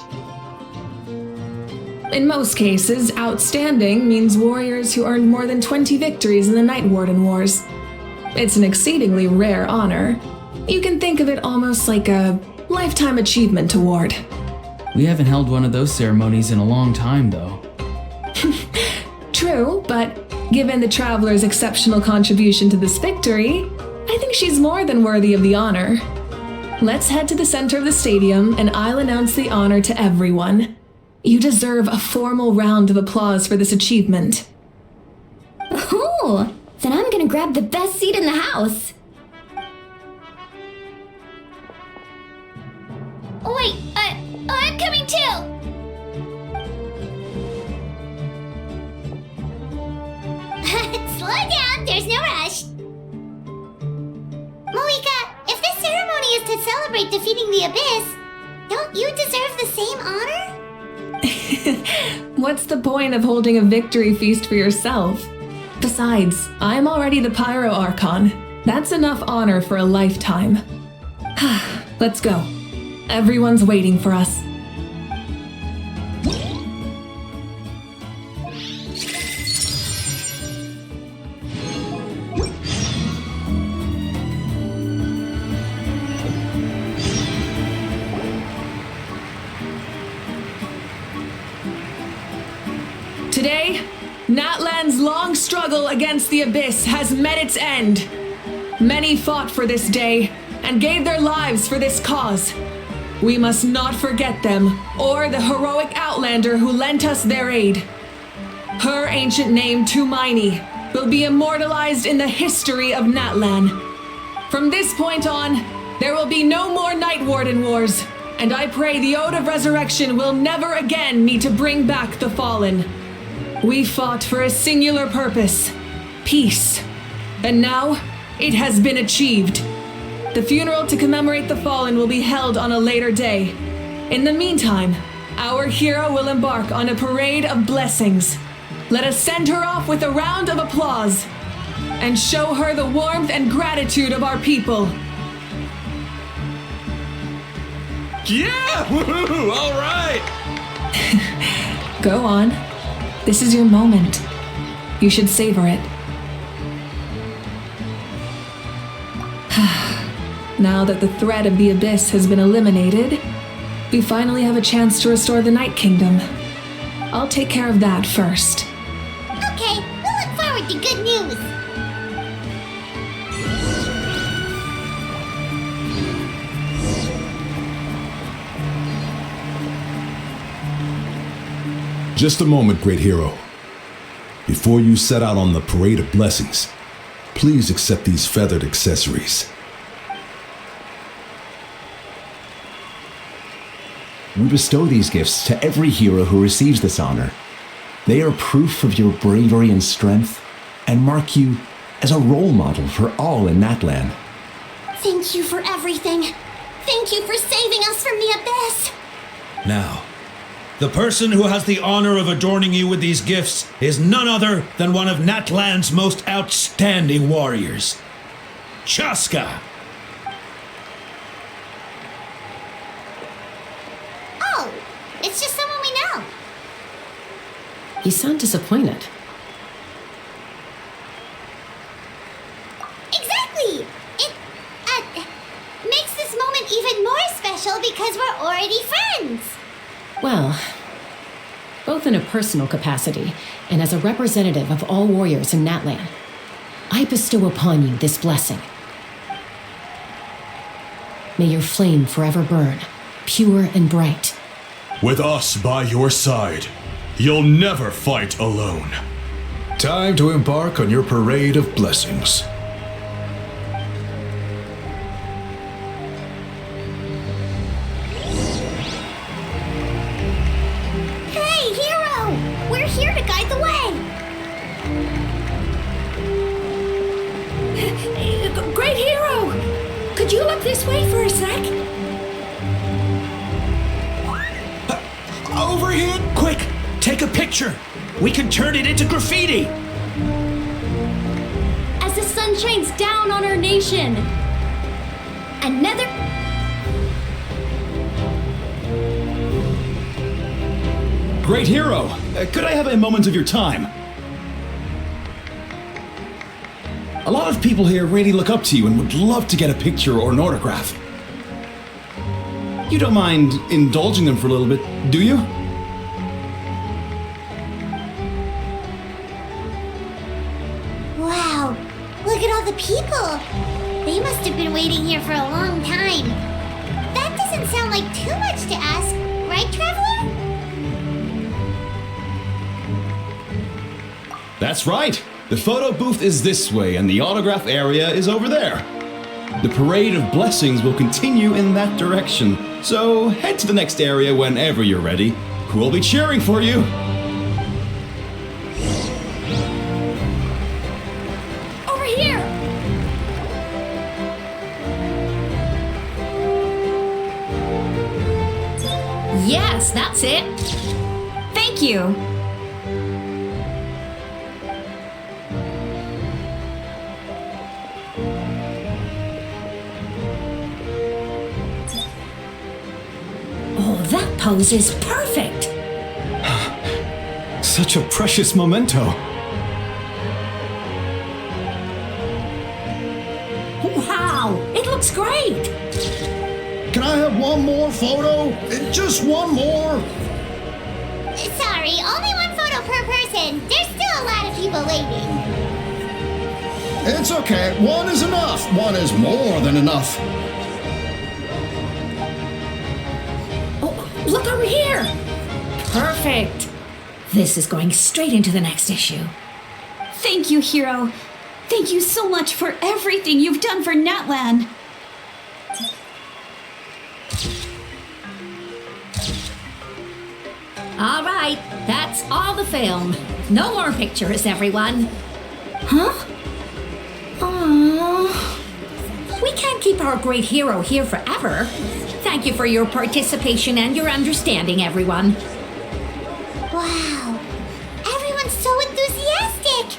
In most cases, outstanding means warriors who earned more than 20 victories in the Night Warden Wars. It's an exceedingly rare honor. You can think of it almost like a lifetime achievement award. We haven't held one of those ceremonies in a long time, though. True, but given the Traveler's exceptional contribution to this victory, I think she's more than worthy of the honor. Let's head to the center of the stadium and I'll announce the honor to everyone. You deserve a formal round of applause for this achievement. Oh, then I'm gonna grab the best seat in the house. Oh, wait, I'm coming too! Slow down, there's no rush. Moika, if this ceremony is to celebrate defeating the Abyss, don't you deserve the same honor? What's the point of holding a victory feast for yourself? Besides, I'm already the Pyro Archon. That's enough honor for a lifetime. Let's go. Everyone's waiting for us. Today, Natlan's long struggle against the Abyss has met its end. Many fought for this day and gave their lives for this cause. We must not forget them or the heroic Outlander who lent us their aid. Her ancient name, Tumaini, will be immortalized in the history of Natlan. From this point on, there will be no more Night Warden Wars, and I pray the Ode of Resurrection will never again need to bring back the Fallen. We fought for a singular purpose, peace, and now it has been achieved. The funeral to commemorate the Fallen will be held on a later day. In the meantime, our hero will embark on a parade of blessings. Let us send her off with a round of applause and show her the warmth and gratitude of our people. Yeah! Woohoo! All right! Go on. This is your moment. You should savor it. Now that the threat of the Abyss has been eliminated, we finally have a chance to restore the Night Kingdom. I'll take care of that first. Okay, we'll look forward to good news. Just a moment, great hero. Before you set out on the parade of blessings, please accept these feathered accessories. We bestow these gifts to every hero who receives this honor. They are proof of your bravery and strength, and mark you as a role model for all in Natlan. Thank you for everything. Thank you for saving us from the Abyss. Now, the person who has the honor of adorning you with these gifts is none other than one of Natlan's most outstanding warriors, Chaska. Oh, it's just someone we know. You sound disappointed. Exactly! It makes this moment even more special because we're already friends. Well, both in a personal capacity and as a representative of all warriors in Natlan, I bestow upon you this blessing. May your flame forever burn, pure and bright. With us by your side, you'll never fight alone. Time to embark on your parade of blessings. Hey, hero! We're here to guide the way. Great hero! Could you look this way for a sec? Over here! Quick! Take a picture! We can turn it into graffiti! As the sun shines down on our nation, another. Great hero! Could I have a moment of your time? A lot of people here really look up to you and would love to get a picture or an autograph. You don't mind indulging them for a little bit, do you? Wow, look at all the people. They must have been waiting here for a long time. That doesn't sound like too much to ask, right, Traveler? That's right! The photo booth is this way and the autograph area is over there. The parade of blessings will continue in that direction, so head to the next area whenever you're ready. We'll be cheering for you! Over here! Yes, that's it. Thank you. Oh, that pose is perfect! Such a precious memento. Wow, it looks great! Can I have one more photo? Just one more? Sorry, only one photo per person. There's still a lot of people waiting. It's okay. One is enough. One is more than enough. Oh, look over here! Perfect! This is going straight into the next issue. Thank you, Hero. Thank you so much for everything you've done for Natlan. All right, that's all the film. No more pictures, everyone. Huh? Aww. We can't keep our great hero here forever. Thank you for your participation and your understanding, everyone. Wow. Everyone's so enthusiastic.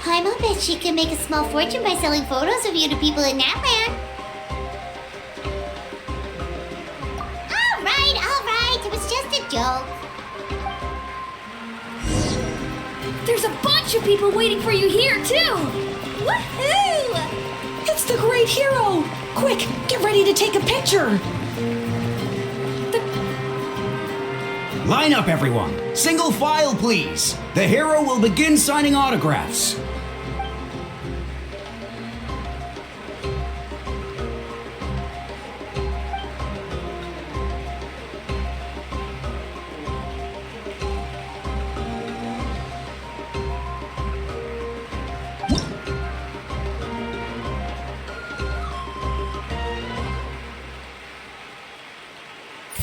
Paimon bet she can make a small fortune by selling photos of you to people in Natlan. All right. It was just a joke. There's a bunch of people waiting for you here, too! Woohoo! It's the great hero! Quick, get ready to take a picture! Line up, everyone! Single file, please! The hero will begin signing autographs.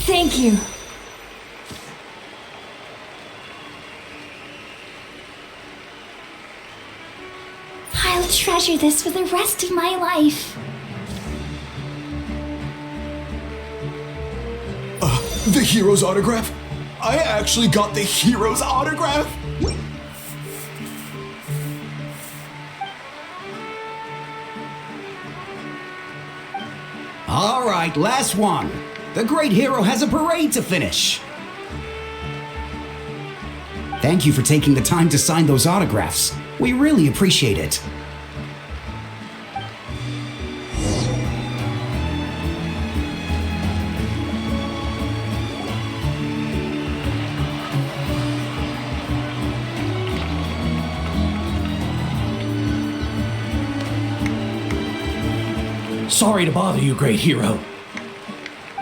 Thank you. I'll treasure this for the rest of my life. The hero's autograph? I actually got the hero's autograph? All right, last one. The great hero has a parade to finish. Thank you for taking the time to sign those autographs. We really appreciate it. Sorry to bother you, great hero.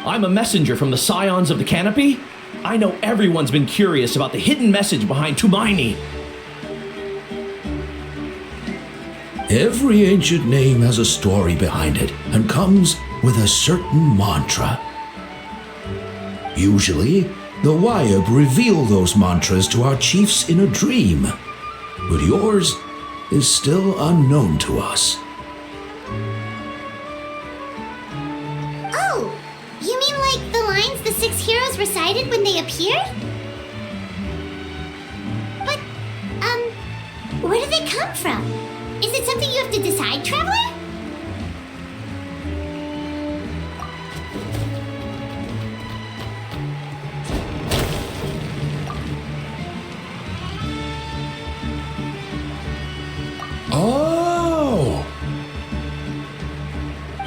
I'm a messenger from the Scions of the Canopy. I know everyone's been curious about the hidden message behind Tumaini. Every ancient name has a story behind it and comes with a certain mantra. Usually, the Wayab reveal those mantras to our chiefs in a dream, but yours is still unknown to us. Oh, you mean like the lines the 6 heroes recited when they appeared? But, where do they come from? Is it something you have to decide, Traveler? Oh!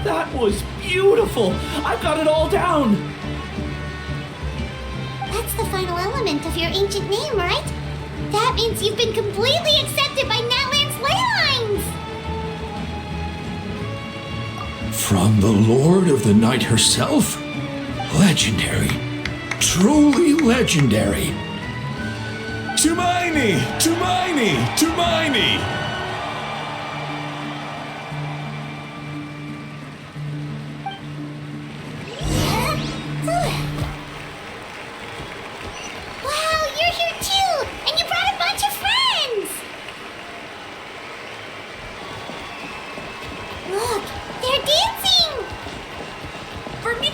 That was beautiful! I've got it all down! That's the final element of your ancient name, right? That means you've been completely accepted by Natlan's ley lines! From the Lord of the Night herself? Legendary. Truly legendary. Tumaini! Tumaini! Tumaini! Wow, you're here too! And you brought a bunch of friends! Look, they're dancing! For me?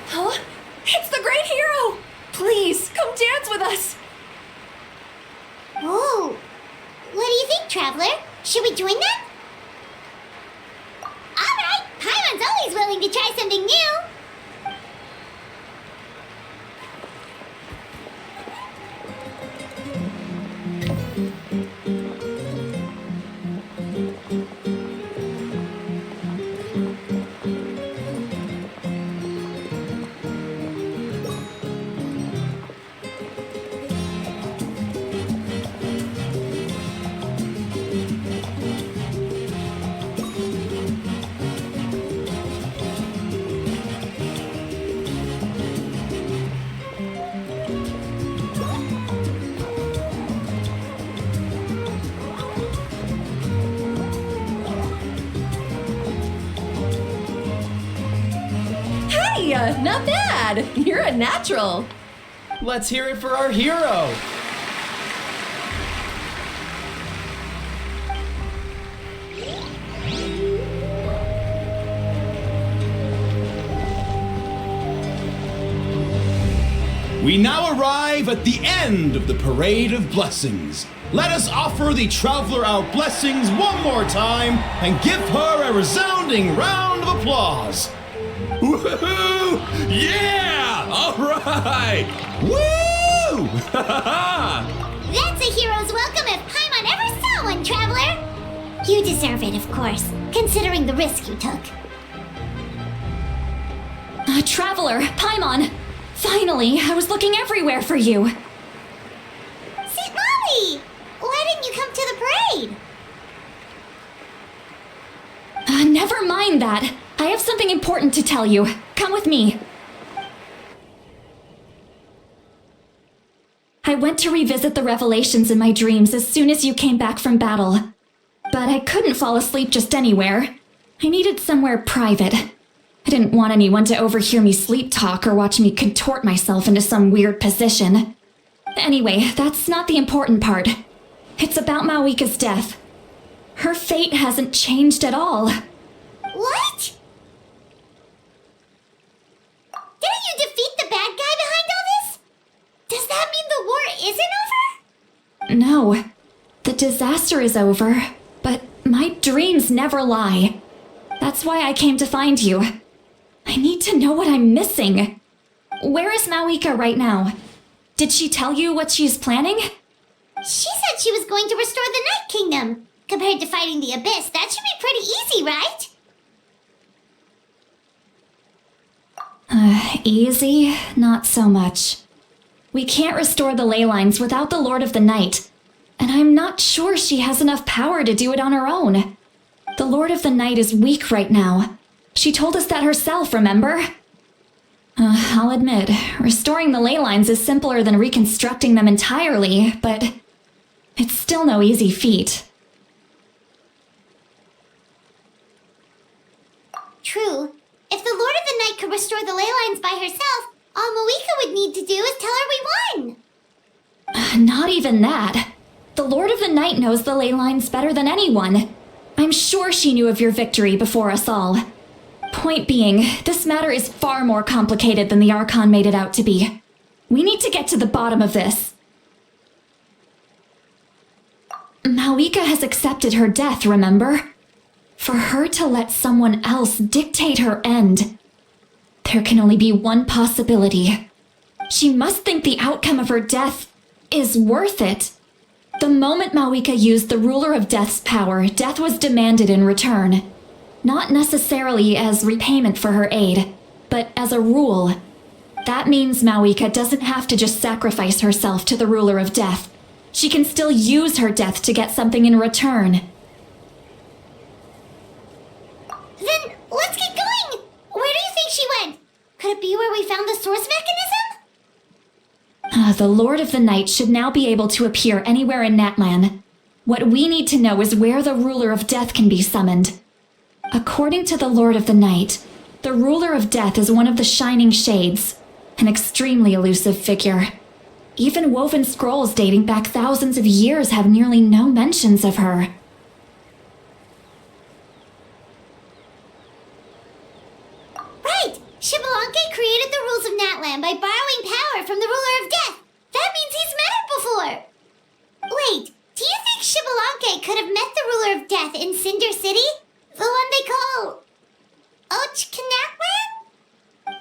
Huh? It's the great hero! Please, come dance with us! Whoa! What do you think, Traveler? Should we join them? Alright! Paimon's always willing to try something new! Not bad. You're a natural. Let's hear it for our hero. We now arrive at the end of the Parade of Blessings. Let us offer the Traveler our blessings one more time and give her a resounding round of applause. Woohoo! Yeah! All right! Woo! That's a hero's welcome if Paimon ever saw one, Traveler! You deserve it, of course, considering the risk you took. Traveler, Paimon! Finally, I was looking everywhere for you. St. Molly! Why didn't you come to the parade? Never mind that. I have something important to tell you. Come with me. I went to revisit the revelations in my dreams as soon as you came back from battle. But I couldn't fall asleep just anywhere. I needed somewhere private. I didn't want anyone to overhear me sleep talk or watch me contort myself into some weird position. Anyway, that's not the important part. It's about Mawika's death. Her fate hasn't changed at all. What? Didn't you defeat the bad guy behind all this? Does that mean the war isn't over? No. The disaster is over, but my dreams never lie. That's why I came to find you. I need to know what I'm missing. Where is Mawika right now? Did she tell you what she's planning? She said she was going to restore the Night Kingdom. Compared to fighting the Abyss, that should be pretty easy, right? Easy? Not so much. We can't restore the ley lines without the Lord of the Night, and I'm not sure she has enough power to do it on her own. The Lord of the Night is weak right now. She told us that herself, remember? I'll admit, restoring the ley lines is simpler than reconstructing them entirely, but it's still no easy feat. True. If the Lord of the Night could restore the ley lines by herself, all Mawika would need to do is tell her we won. Not even that. The Lord of the Night knows the ley lines better than anyone. I'm sure she knew of your victory before us all. Point being, this matter is far more complicated than the Archon made it out to be. We need to get to the bottom of this. Mawika has accepted her death, remember? For her to let someone else dictate her end, there can only be one possibility. She must think the outcome of her death is worth it. The moment Mawika used the Ruler of Death's power, death was demanded in return. Not necessarily as repayment for her aid, but as a rule. That means Mawika doesn't have to just sacrifice herself to the Ruler of Death. She can still use her death to get something in return. Then let's get going! Where do you think she went? Could it be where we found the source mechanism? The Lord of the Night should now be able to appear anywhere in Natlan. What we need to know is where the Ruler of Death can be summoned. According to the Lord of the Night, the Ruler of Death is one of the Shining Shades, an extremely elusive figure. Even woven scrolls dating back thousands of years have nearly no mentions of her. Right! Shibalanke created the rules of Natlan by borrowing power from the Ruler of Death. That means he's met her before. Wait, do you think Shibalanke could have met the Ruler of Death in Cinder City? The one they call Ochkanatlan?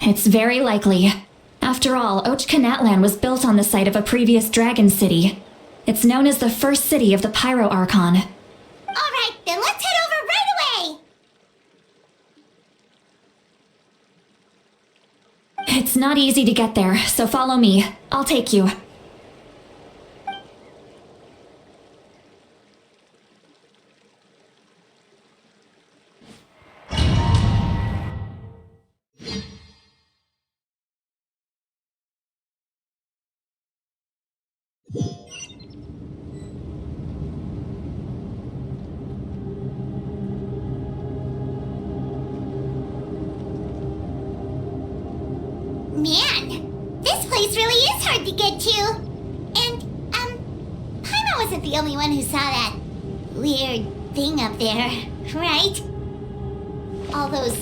It's very likely. After all, Ochkanatlan was built on the site of a previous dragon city. It's known as the first city of the Pyro Archon. Alright, then let's head over right away! It's not easy to get there, so follow me. I'll take you. place really is hard to get to. And, Paimon wasn't the only one who saw that weird thing up there, right? All those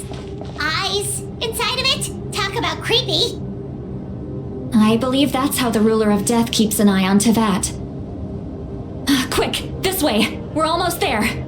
eyes inside of it? Talk about creepy. I believe that's how the ruler of death keeps an eye on Tevat. Quick, this way! We're almost there!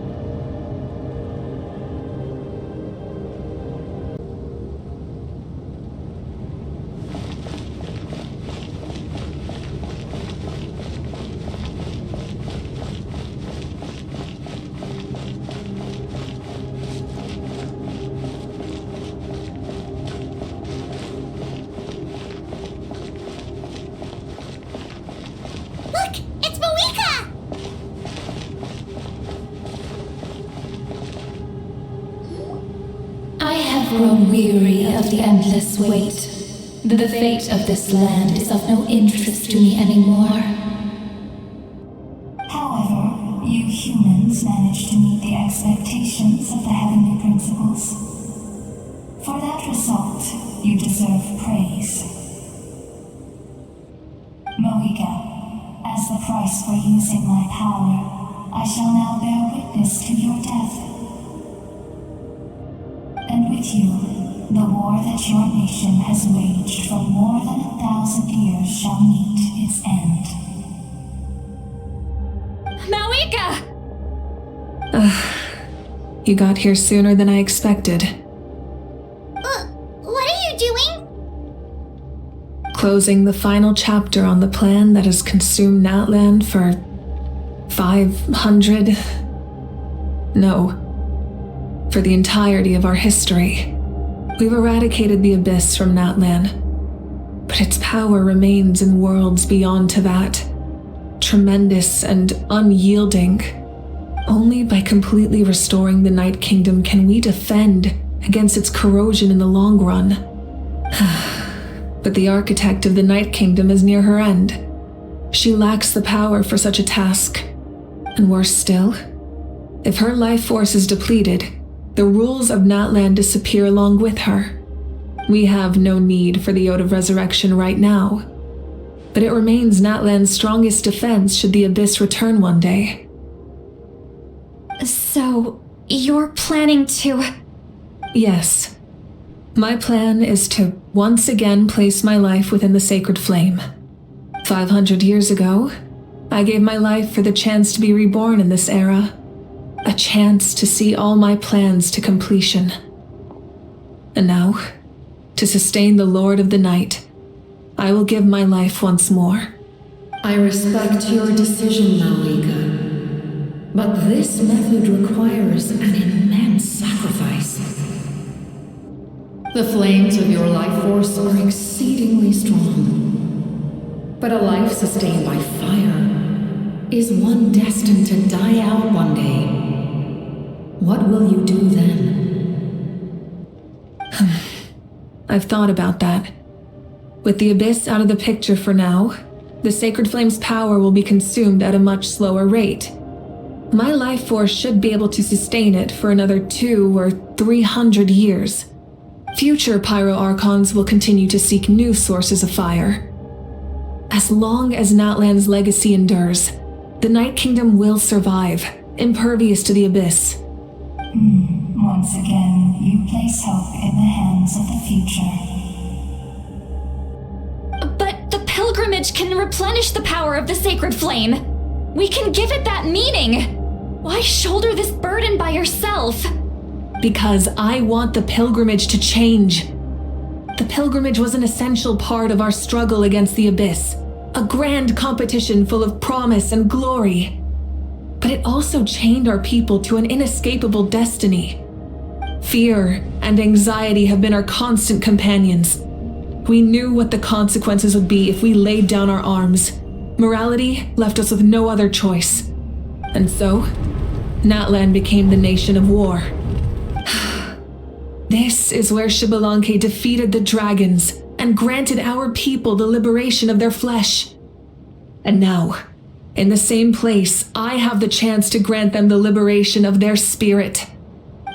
Grown weary of the endless wait. The fate of this land is of no interest to me anymore. However, you humans managed to meet the expectations of the heavenly principles. For that result, you deserve praise. Moika, as the price for using my power, I shall now bear witness to your death. And with you, the war that your nation has waged for more than 1,000 years shall meet its end. Mawika! You got here sooner than I expected. What are you doing? Closing the final chapter on the plan that has consumed Natlan for 500... No. For the entirety of our history. We've eradicated the Abyss from Natlan, but its power remains in worlds beyond Tevat, tremendous and unyielding. Only by completely restoring the Night Kingdom can we defend against its corrosion in the long run. But the architect of the Night Kingdom is near her end. She lacks the power for such a task. And worse still, if her life force is depleted, the rules of Natlan disappear along with her. We have no need for the Ode of Resurrection right now, but it remains Natlan's strongest defense should the Abyss return one day. So, you're planning to... Yes. My plan is to once again place my life within the sacred flame. 500 years ago, I gave my life for the chance to be reborn in this era. A chance to see all my plans to completion. And now, to sustain the Lord of the Night, I will give my life once more. I respect your decision, Mawika. But this method requires an immense sacrifice. The flames of your life force are exceedingly strong. But a life sustained by fire is one destined to die out one day. What will you do then? I've thought about that. With the Abyss out of the picture for now, the Sacred Flame's power will be consumed at a much slower rate. My life force should be able to sustain it for another 200 or 300 years. Future Pyro Archons will continue to seek new sources of fire. As long as Natlan's legacy endures, the Night Kingdom will survive, impervious to the Abyss. Once again, you place hope in the hands of the future. But the pilgrimage can replenish the power of the sacred flame. We can give it that meaning. Why shoulder this burden by yourself? Because I want the pilgrimage to change. The pilgrimage was an essential part of our struggle against the Abyss, a grand competition full of promise and glory. But it also chained our people to an inescapable destiny. Fear and anxiety have been our constant companions. We knew what the consequences would be if we laid down our arms. Morality left us with no other choice. And so, Natlan became the nation of war. This is where Xbalanque defeated the dragons and granted our people the liberation of their flesh. And now, in the same place, I have the chance to grant them the liberation of their spirit.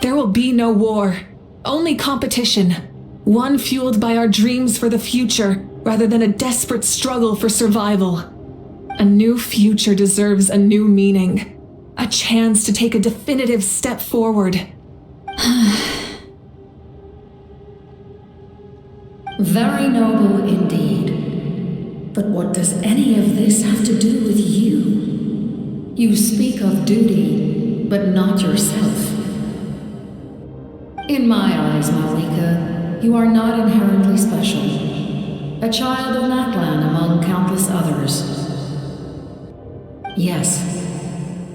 There will be no war, only competition. One fueled by our dreams for the future, rather than a desperate struggle for survival. A new future deserves a new meaning, a chance to take a definitive step forward. Very noble indeed. But what does any of this have to do with you? You speak of duty, but not yourself. In my eyes, Malika, you are not inherently special. A child of Natlan among countless others. Yes,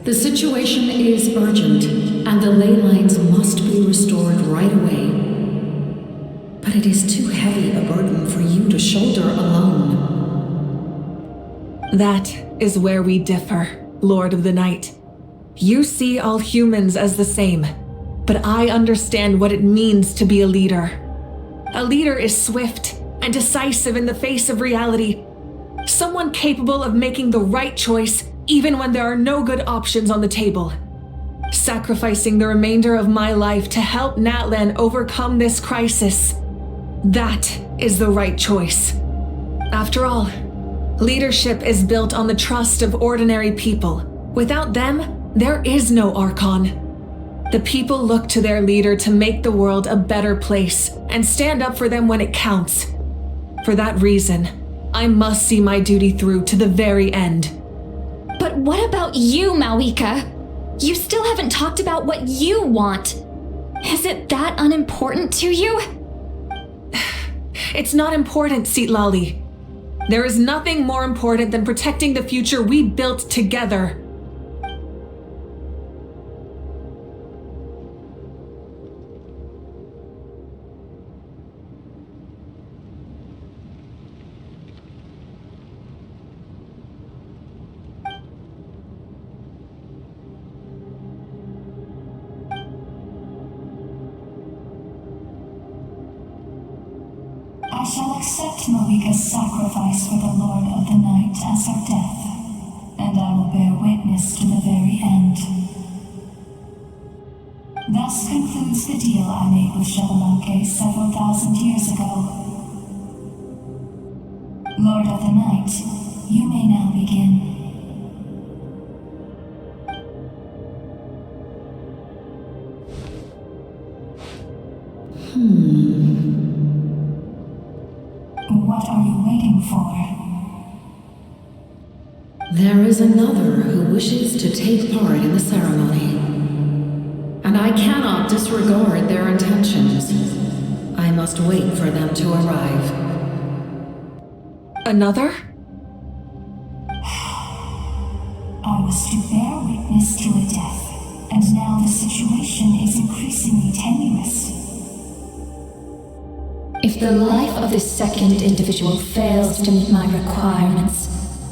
the situation is urgent, and the ley lines must be restored right away. But it is too heavy a burden for you to shoulder alone. That is where we differ, Lord of the Night. You see all humans as the same, but I understand what it means to be a leader. A leader is swift and decisive in the face of reality. Someone capable of making the right choice even when there are no good options on the table. Sacrificing the remainder of my life to help Natlan overcome this crisis. That is the right choice. After all, leadership is built on the trust of ordinary people. Without them, there is no Archon. The people look to their leader to make the world a better place and stand up for them when it counts. For that reason, I must see my duty through to the very end. But what about you, Malika? You still haven't talked about what you want. Is it that unimportant to you? It's not important, Citlali. There is nothing more important than protecting the future we built together. I shall accept Malika's sacrifice for the Lord of the Night as her death, and I will bear witness to the very end. Thus concludes the deal I made with Xbalanque several thousand years ago. Lord of the Night, you may now begin. What are you waiting for? There is another who wishes to take part in the ceremony. And I cannot disregard their intentions. I must wait for them to arrive. Another? I was to bear witness to a death, and now the situation is increasingly tenuous. If the life of this second individual fails to meet my requirements,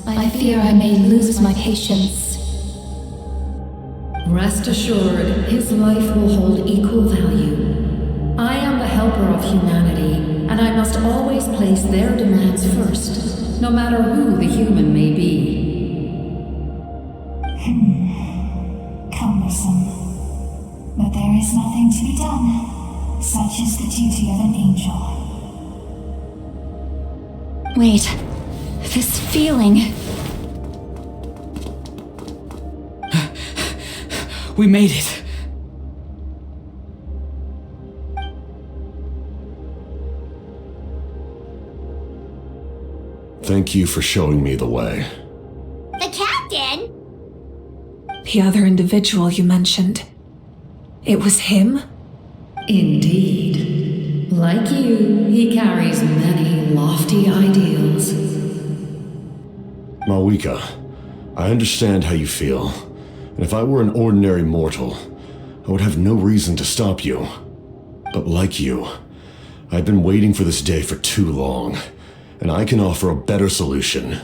I fear I may lose my patience. Rest assured, his life will hold equal value. I am the helper of humanity, and I must always place their demands first, no matter who the human may be. Cumbersome. But there is nothing to be done. Such is the duty of an angel. Wait, this feeling. We made it. Thank you for showing me the way. The captain? The other individual you mentioned. It was him? Indeed. Like you, he carries many lofty ideals. Malika, I understand how you feel. And if I were an ordinary mortal, I would have no reason to stop you. But like you, I've been waiting for this day for too long, and I can offer a better solution.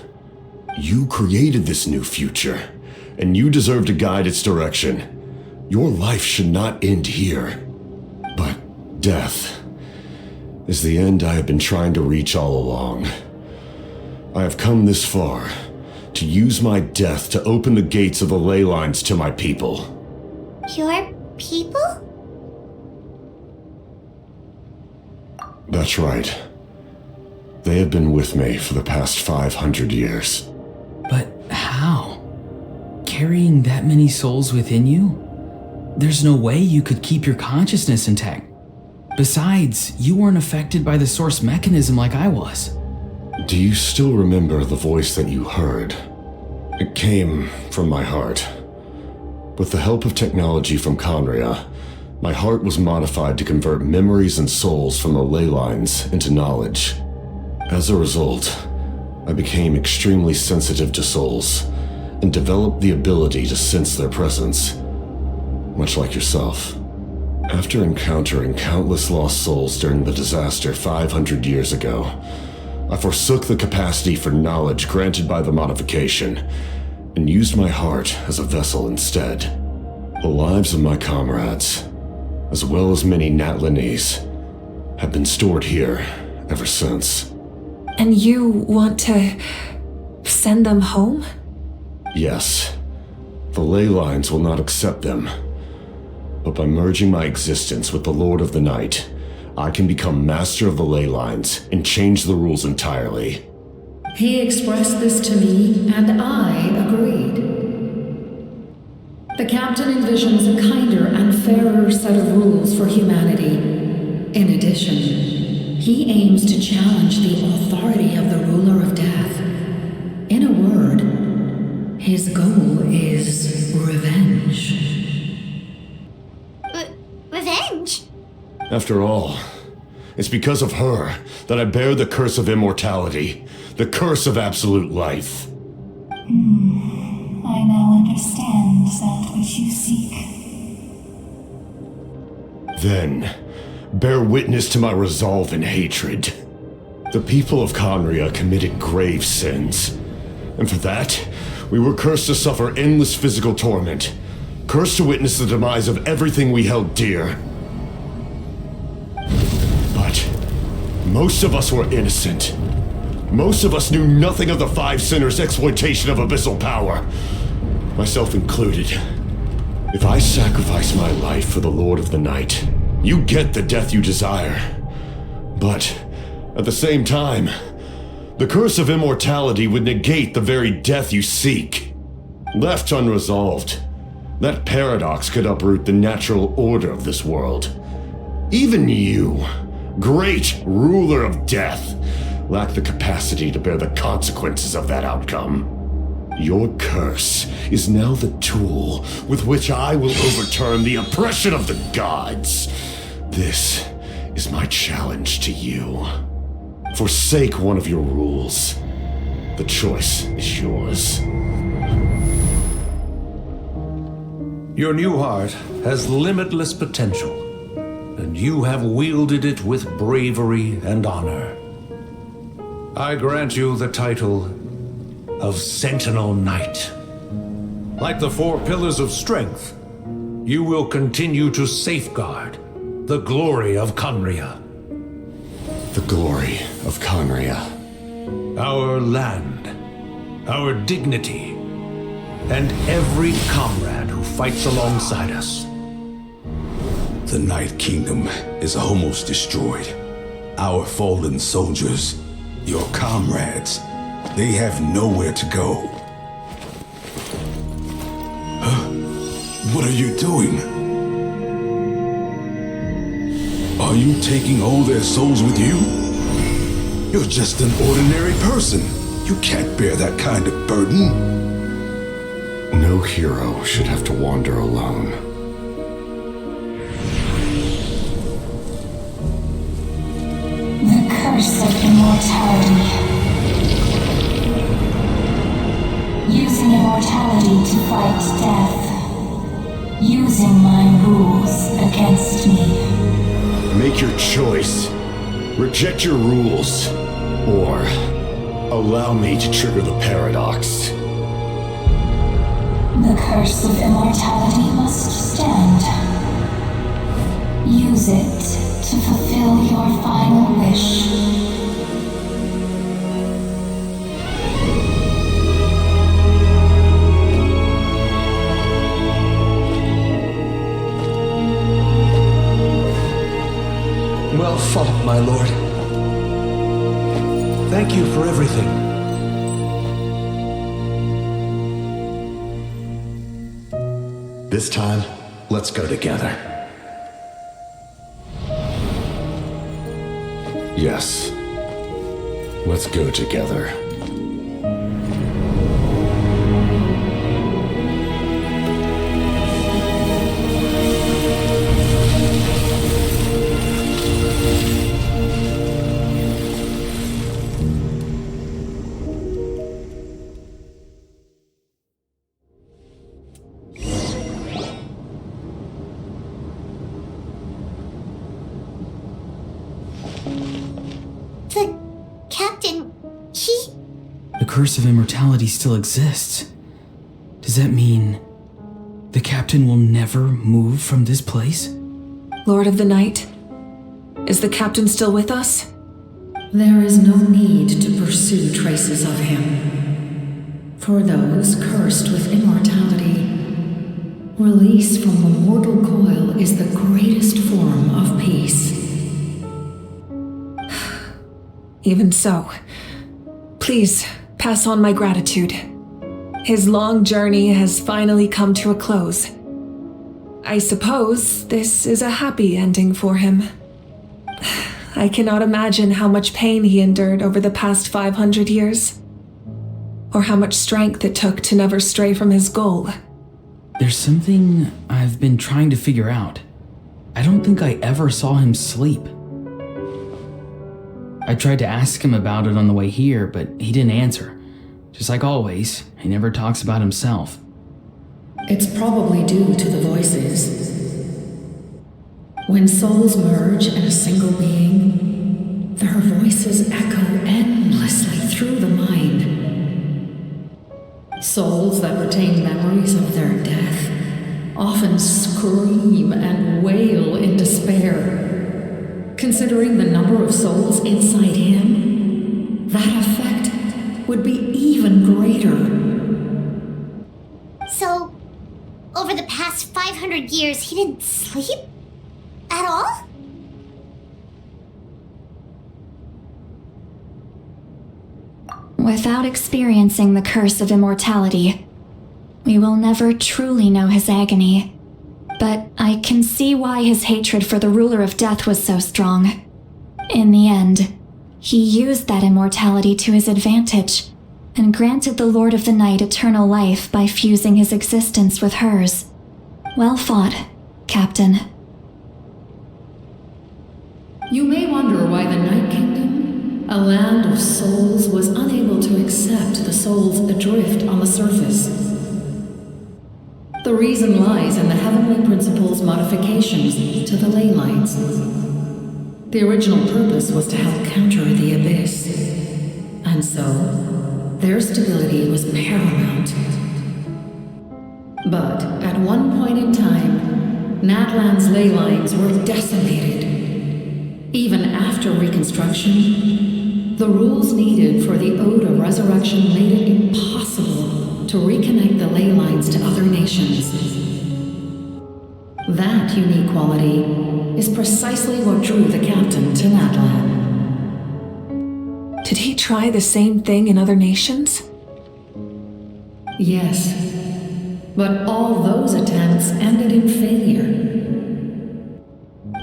You created this new future, and you deserve to guide its direction. Your life should not end here. But death is the end I have been trying to reach all along. I have come this far to use my death to open the gates of the ley lines to my people. Your people? That's right. They have been with me for the past 500 years. But how? Carrying that many souls within you? There's no way you could keep your consciousness intact. Besides, you weren't affected by the source mechanism like I was. Do you still remember the voice that you heard? It came from my heart. With the help of technology from Conria, my heart was modified to convert memories and souls from the ley lines into knowledge. As a result, I became extremely sensitive to souls and developed the ability to sense their presence, much like yourself. After encountering countless lost souls during the disaster 500 years ago, I forsook the capacity for knowledge granted by the modification and used my heart as a vessel instead. The lives of my comrades, as well as many Natlanese, have been stored here ever since. And you want to send them home? Yes. The ley lines will not accept them. But by merging my existence with the Lord of the Night, I can become master of the ley lines and change the rules entirely. He expressed this to me, and I agreed. The captain envisions a kinder and fairer set of rules for humanity. In addition, he aims to challenge the authority of the ruler of death. In a word, his goal is revenge. Revenge? After all, it's because of her that I bear the curse of immortality, the curse of absolute life. I now understand that which you seek. Then, bear witness to my resolve and hatred. The people of Conria committed grave sins, and for that, we were cursed to suffer endless physical torment, cursed to witness the demise of everything we held dear. But most of us were innocent. Most of us knew nothing of the Five Sinners' exploitation of abyssal power, myself included. If I sacrifice my life for the Lord of the Night, you get the death you desire. But at the same time, the curse of immortality would negate the very death you seek. Left unresolved, that paradox could uproot the natural order of this world. Even you, great ruler of death, lack the capacity to bear the consequences of that outcome. Your curse is now the tool with which I will overturn the oppression of the gods. This is my challenge to you. Forsake one of your rules. The choice is yours. Your new heart has limitless potential, and you have wielded it with bravery and honor. I grant you the title of Sentinel Knight. Like the four pillars of strength, you will continue to safeguard the glory of Conria. The glory of Conria. Our land, our dignity, and every comrade who fights alongside us. The Night Kingdom is almost destroyed. Our fallen soldiers, your comrades, they have nowhere to go. Huh? What are you doing? Are you taking all their souls with you? You're just an ordinary person. You can't bear that kind of burden. No hero should have to wander alone. The curse of immortality. Using immortality to fight death. Using my rules against me. Make your choice. Reject your rules. Or allow me to trigger the paradox. The curse of immortality must stand. Use it to fulfill your final wish. Well fought, my lord. Thank you for everything. This time, let's go together. Yes. Let's go together. The captain, The curse of immortality still exists. Does that mean the captain will never move from this place? Lord of the Night, is the captain still with us? There is no need to pursue traces of him. For those cursed with immortality, release from the mortal coil is the greatest form of peace. Even so, please pass on my gratitude. His long journey has finally come to a close. I suppose this is a happy ending for him. I cannot imagine how much pain he endured over the past 500 years, or how much strength it took to never stray from his goal. There's something I've been trying to figure out. I don't think I ever saw him sleep. I tried to ask him about it on the way here, but he didn't answer. Just like always, he never talks about himself. It's probably due to the voices. When souls merge in a single being, their voices echo endlessly through the mind. Souls that retain memories of their death often scream and wail in despair. Considering the number of souls inside him, that effect would be even greater. So, over the past 500 years, he didn't sleep? At all? Without experiencing the curse of immortality, we will never truly know his agony. But I can see why his hatred for the ruler of death was so strong. In the end, he used that immortality to his advantage, and granted the Lord of the Night eternal life by fusing his existence with hers. Well fought, Captain. You may wonder why the Night Kingdom, a land of souls, was unable to accept the souls adrift on the surface. The reason lies in the Heavenly Principle's modifications to the ley lines. The original purpose was to help counter the abyss, and so their stability was paramount. But at one point in time, Natlan's ley lines were decimated. Even after reconstruction, the rules needed for the Ode of Resurrection made it impossible to reconnect the ley lines to other nations. That unique quality is precisely what drew the captain to Natlan. Did he try the same thing in other nations? Yes, but all those attempts ended in failure.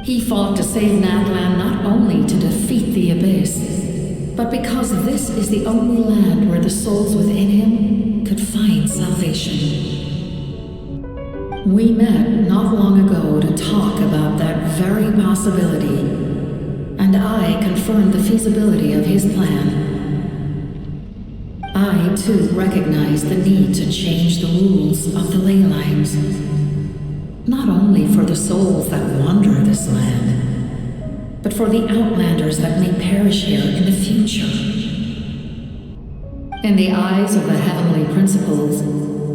He fought to save Natlan not only to defeat the abyss, but because this is the only land where the souls within him could find salvation. We met not long ago to talk about that very possibility, and I confirmed the feasibility of his plan. I, too, recognize the need to change the rules of the ley lines. Not only for the souls that wander this land, but for the outlanders that may perish here in the future. In the eyes of the Heavenly Principles,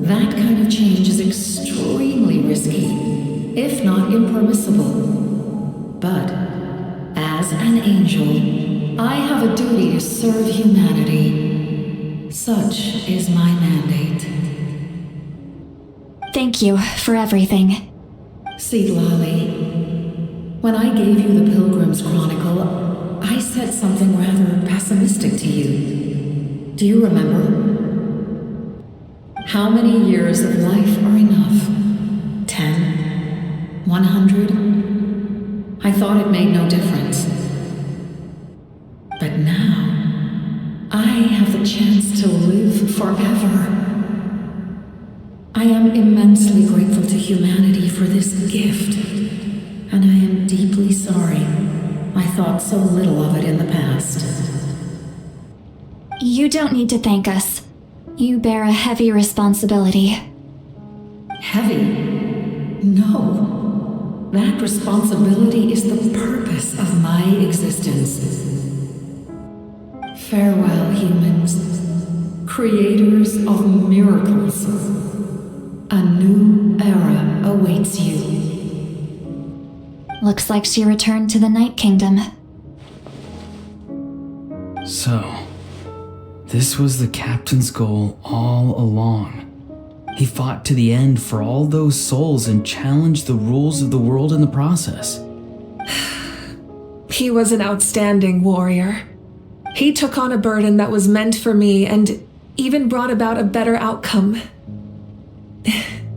that kind of change is extremely risky, if not impermissible. But, as an angel, I have a duty to serve humanity. Such is my mandate. Thank you for everything. See, Lolly, when I gave you the Pilgrim's Chronicle, I I said something rather pessimistic to you. Do you remember? How many years of life are enough? 10? 100? I thought it made no difference. But now, I have the chance to live forever. I am immensely grateful to humanity for this gift, and I am deeply sorry I thought so little of it in the past. You don't need to thank us. You bear a heavy responsibility. Heavy? No. That responsibility is the purpose of my existence. Farewell, humans, creators of miracles. A new era awaits you. Looks like she returned to the Night Kingdom. So, this was the captain's goal all along. He fought to the end for all those souls and challenged the rules of the world in the process. He was an outstanding warrior. He took on a burden that was meant for me and even brought about a better outcome.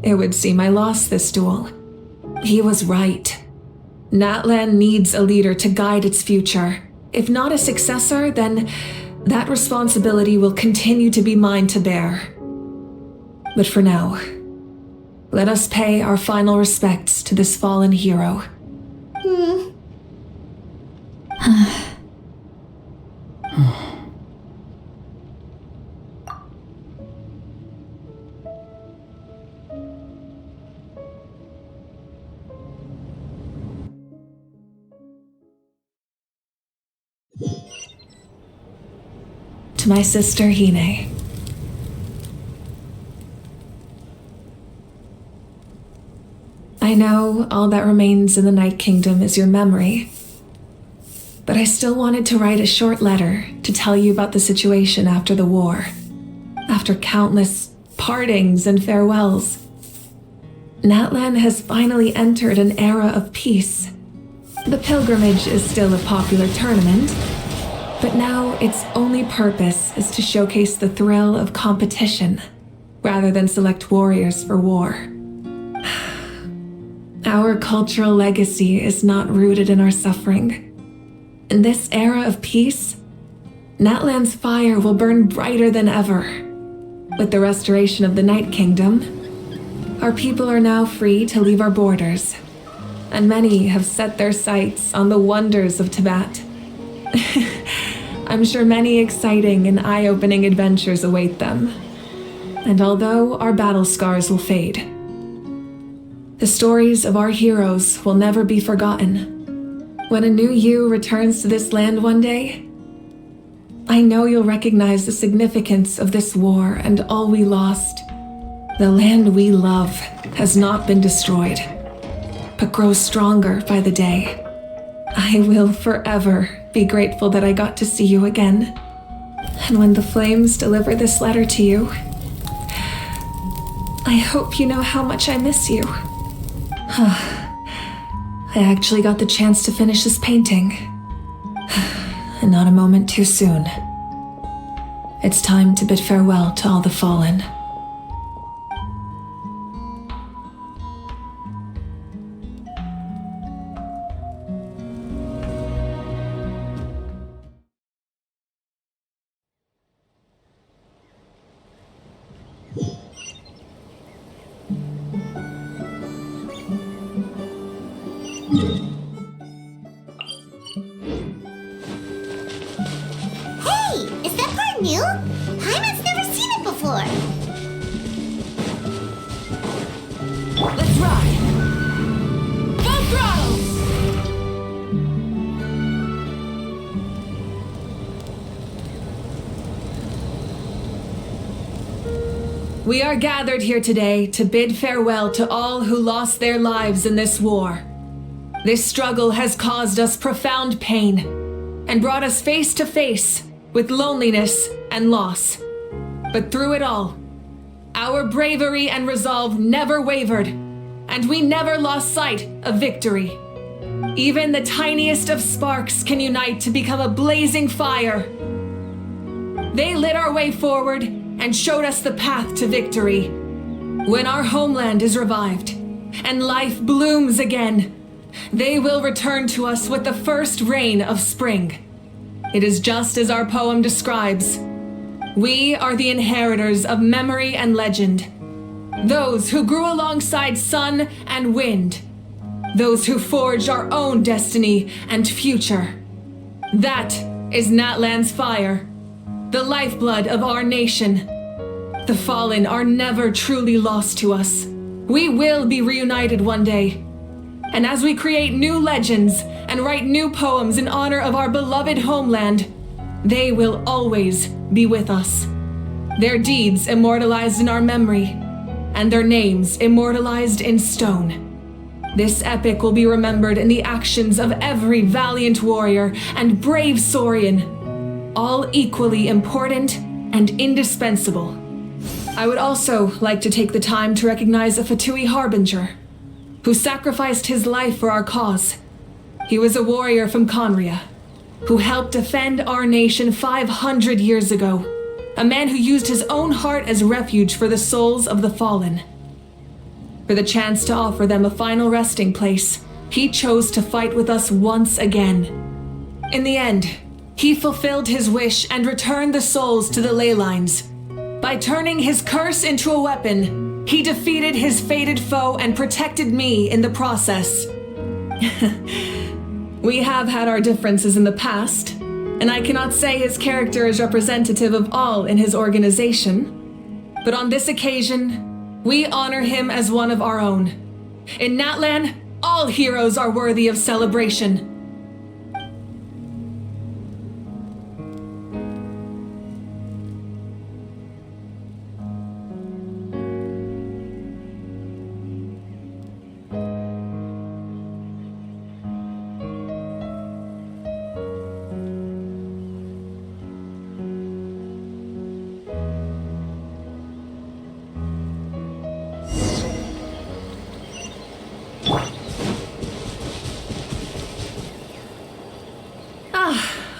It would seem I lost this duel. He was right. Natlan needs a leader to guide its future. If not a successor, then that responsibility will continue to be mine to bear. But for now, let us pay our final respects to this fallen hero. To my sister Hine. I know all that remains in the Night Kingdom is your memory, but I still wanted to write a short letter to tell you about the situation after the war, after countless partings and farewells. Natlan has finally entered an era of peace. The pilgrimage is still a popular tournament, but now its only purpose is to showcase the thrill of competition, rather than select warriors for war. Our cultural legacy is not rooted in our suffering. In this era of peace, Natlan's fire will burn brighter than ever. With the restoration of the Night Kingdom, our people are now free to leave our borders, and many have set their sights on the wonders of Tibet. I'm sure many exciting and eye-opening adventures await them. And although our battle scars will fade, the stories of our heroes will never be forgotten. When a new you returns to this land one day, I know you'll recognize the significance of this war and all we lost. The land we love has not been destroyed, but grows stronger by the day. I will forever be grateful that I got to see you again. And when the flames deliver this letter to you, I hope you know how much I miss you. I actually got the chance to finish this painting. And not a moment too soon. It's time to bid farewell to all the fallen. New? Paimon's never seen it before. Let's ride! Full throttle! We are gathered here today to bid farewell to all who lost their lives in this war. This struggle has caused us profound pain and brought us face to face with loneliness and loss. But through it all, our bravery and resolve never wavered, and we never lost sight of victory. Even the tiniest of sparks can unite to become a blazing fire. They lit our way forward and showed us the path to victory. When our homeland is revived and life blooms again, they will return to us with the first rain of spring. It is just as our poem describes. We are the inheritors of memory and legend. Those who grew alongside sun and wind. Those who forged our own destiny and future. That is Natlan's fire, the lifeblood of our nation. The fallen are never truly lost to us. We will be reunited one day. And as we create new legends and write new poems in honor of our beloved homeland, they will always be with us. Their deeds immortalized in our memory, and their names immortalized in stone. This epic will be remembered in the actions of every valiant warrior and brave Saurian, all equally important and indispensable. I would also like to take the time to recognize a Fatui Harbinger, who sacrificed his life for our cause. He was a warrior from Conria, who helped defend our nation 500 years ago, a man who used his own heart as refuge for the souls of the fallen. For the chance to offer them a final resting place, he chose to fight with us once again. In the end, he fulfilled his wish and returned the souls to the ley lines. By turning his curse into a weapon, he defeated his fated foe and protected me in the process. We have had our differences in the past, and I cannot say his character is representative of all in his organization. But on this occasion, we honor him as one of our own. In Natlan, all heroes are worthy of celebration.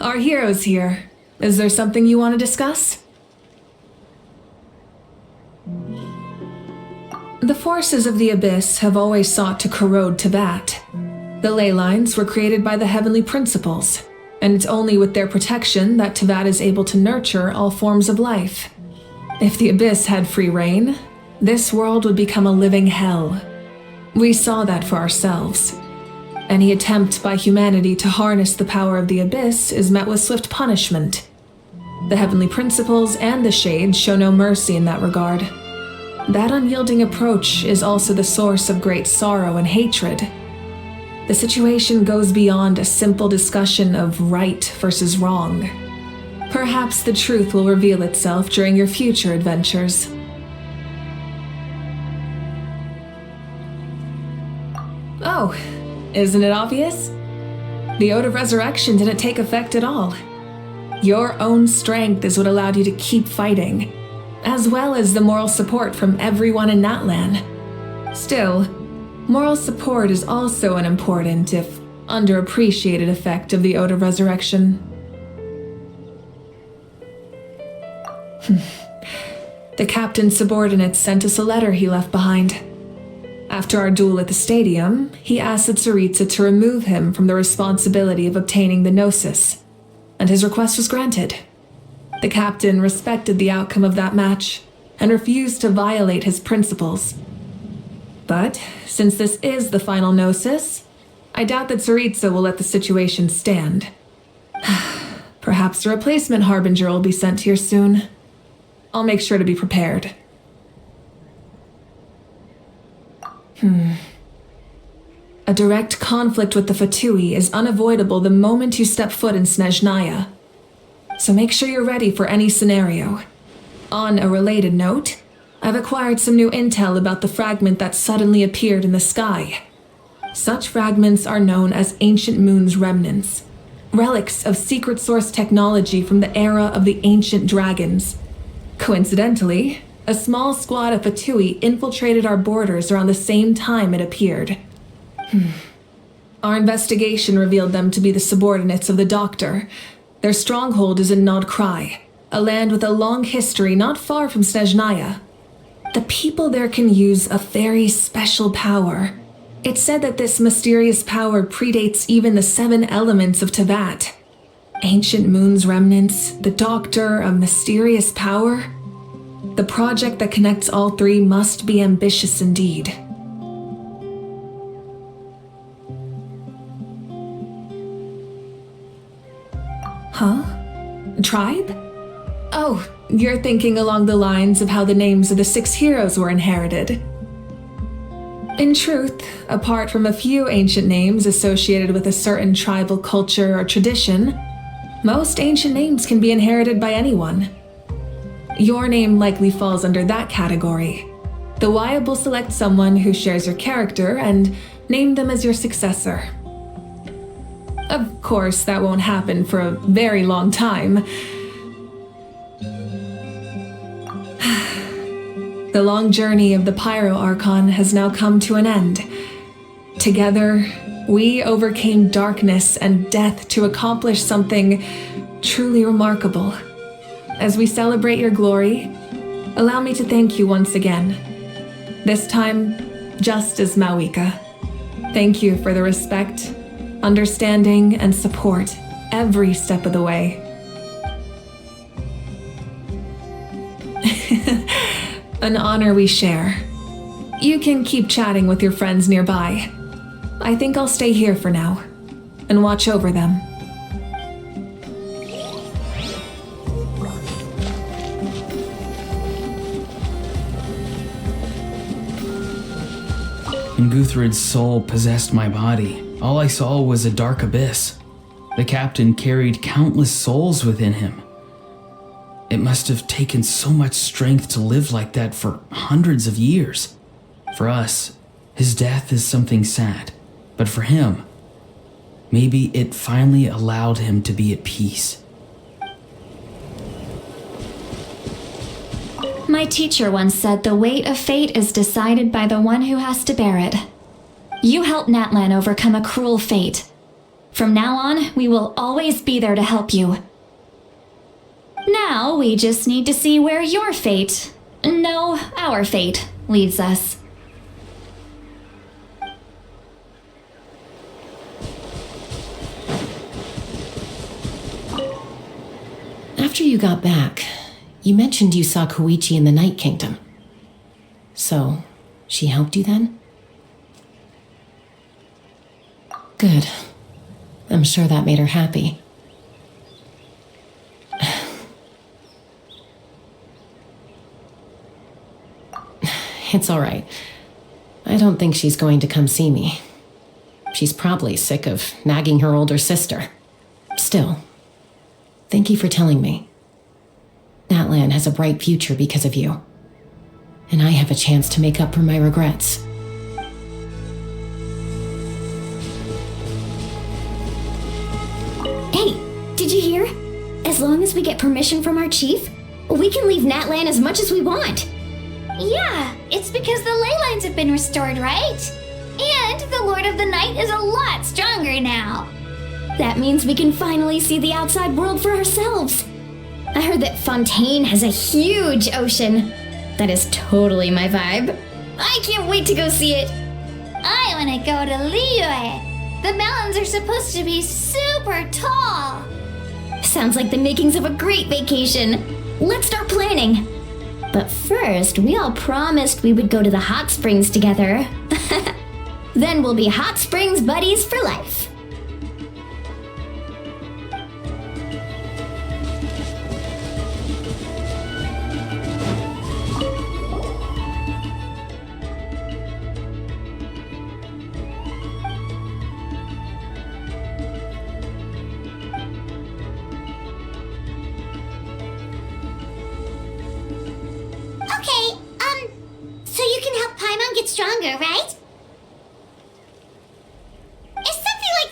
Our hero's here. Is there something you want to discuss? The forces of the Abyss have always sought to corrode Teyvat. The ley lines were created by the heavenly principles, and it's only with their protection that Teyvat is able to nurture all forms of life. If the Abyss had free reign, this world would become a living hell. We saw that for ourselves. Any attempt by humanity to harness the power of the Abyss is met with swift punishment. The heavenly principles and the Shades show no mercy in that regard. That unyielding approach is also the source of great sorrow and hatred. The situation goes beyond a simple discussion of right versus wrong. Perhaps the truth will reveal itself during your future adventures. Oh, isn't it obvious? The Ode of Resurrection didn't take effect at all. Your own strength is what allowed you to keep fighting, as well as the moral support from everyone in Natlan. Still, moral support is also an important, if underappreciated, effect of the Ode of Resurrection. The captain's subordinates sent us a letter he left behind. After our duel at the stadium, he asked the Tsaritsa to remove him from the responsibility of obtaining the Gnosis, and his request was granted. The captain respected the outcome of that match and refused to violate his principles. But since this is the final Gnosis, I doubt that Tsaritsa will let the situation stand. Perhaps a replacement Harbinger will be sent here soon. I'll make sure to be prepared. A direct conflict with the Fatui is unavoidable the moment you step foot in Snezhnaya. So make sure you're ready for any scenario. On a related note, I've acquired some new intel about the fragment that suddenly appeared in the sky. Such fragments are known as Ancient Moon's remnants, relics of secret source technology from the era of the ancient dragons. Coincidentally, a small squad of Fatui infiltrated our borders around the same time it appeared. Our investigation revealed them to be the subordinates of the Doctor. Their stronghold is in Nod Krai, a land with a long history not far from Snezhnaya. The people there can use a very special power. It's said that this mysterious power predates even the 7 elements of Tevat. Ancient Moon's remnants, the Doctor, a mysterious power. The project that connects all 3 must be ambitious indeed. Huh? Tribe? Oh, you're thinking along the lines of how the names of the 6 heroes were inherited. In truth, apart from a few ancient names associated with a certain tribal culture or tradition, most ancient names can be inherited by anyone. Your name likely falls under that category. The Wyab will select someone who shares your character and name them as your successor. Of course, that won't happen for a very long time. The long journey of the Pyro Archon has now come to an end. Together, we overcame darkness and death to accomplish something truly remarkable. As we celebrate your glory, allow me to thank you once again. This time, just as Mawika. Thank you for the respect, understanding, and support every step of the way. An honor we share. You can keep chatting with your friends nearby. I think I'll stay here for now and watch over them. When Guthred's soul possessed my body, all I saw was a dark abyss. The captain carried countless souls within him. It must have taken so much strength to live like that for hundreds of years. For us, his death is something sad, but for him, maybe it finally allowed him to be at peace. My teacher once said the weight of fate is decided by the one who has to bear it. You helped Natlan overcome a cruel fate. From now on, we will always be there to help you. Now, we just need to see where your fate, no, our fate, leads us. After you got back, you mentioned you saw Koichi in the Night Kingdom. So, she helped you then? Good. I'm sure that made her happy. It's all right. I don't think she's going to come see me. She's probably sick of nagging her older sister. Still, thank you for telling me. Natlan has a bright future because of you. And I have a chance to make up for my regrets. Hey, did you hear? As long as we get permission from our chief, we can leave Natlan as much as we want. Yeah, it's because the ley lines have been restored, right? And the Lord of the Night is a lot stronger now. That means we can finally see the outside world for ourselves. I heard that Fontaine has a huge ocean. That is totally my vibe. I can't wait to go see it. I want to go to Liyue. The mountains are supposed to be super tall. Sounds like the makings of a great vacation. Let's start planning. But first, we all promised we would go to the hot springs together. Then we'll be hot springs buddies for life. So you can help Paimon get stronger, right? If something like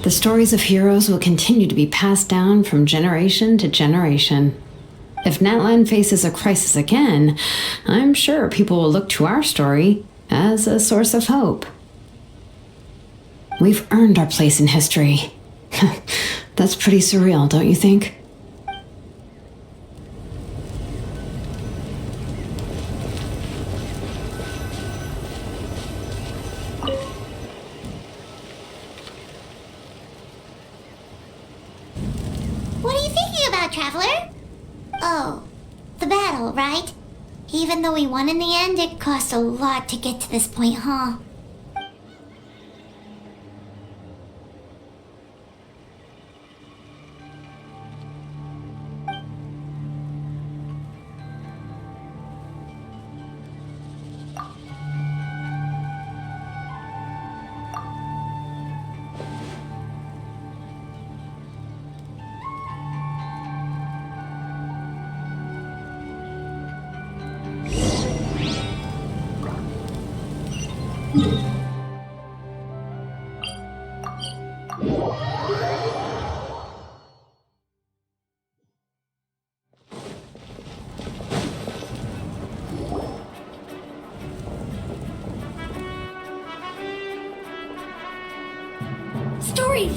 The stories of heroes will continue to be passed down from generation to generation. If Natlan faces a crisis again, I'm sure people will look to our story as a source of hope. We've earned our place in history. That's pretty surreal, don't you think? What are you thinking about, Traveler? Oh, the battle, right? Even though we won in the end, it cost a lot to get to this point, huh?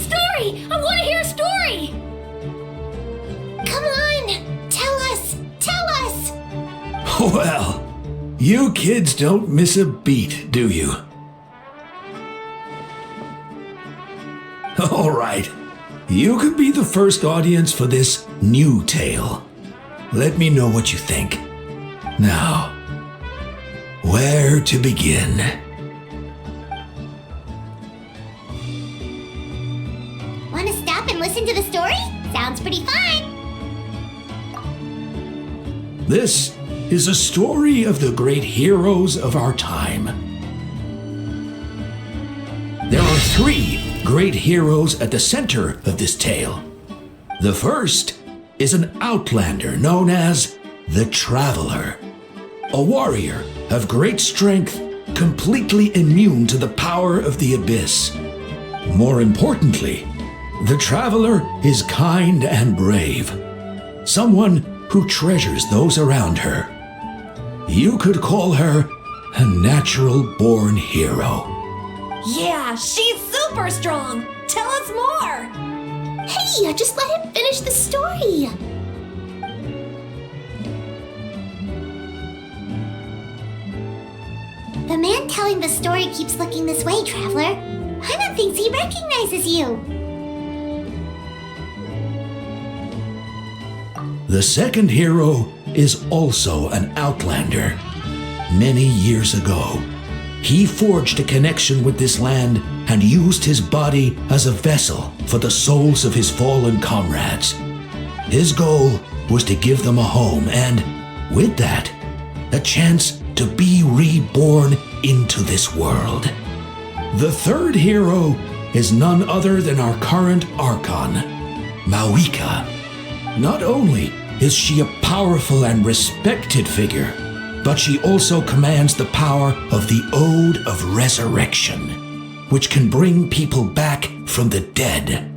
Story! I want to hear a story! Come on! Tell us! Tell us! Well, you kids don't miss a beat, do you? All right. You can be the first audience for this new tale. Let me know what you think. Now, where to begin? Want to stop and listen to the story? Sounds pretty fun! This is a story of the great heroes of our time. There are 3 great heroes at the center of this tale. The first is an outlander known as the Traveler, a warrior of great strength, completely immune to the power of the abyss. More importantly, the Traveler is kind and brave, someone who treasures those around her. You could call her a natural-born hero. Yeah, she's super strong! Tell us more! Hey, just let him finish the story! The man telling the story keeps looking this way, Traveler. Paimon thinks he recognizes you. The second hero is also an outlander. Many years ago, he forged a connection with this land and used his body as a vessel for the souls of his fallen comrades. His goal was to give them a home and, with that, a chance to be reborn into this world. The third hero is none other than our current Archon, Mawika. Not only is she a powerful and respected figure, but she also commands the power of the Ode of Resurrection, which can bring people back from the dead.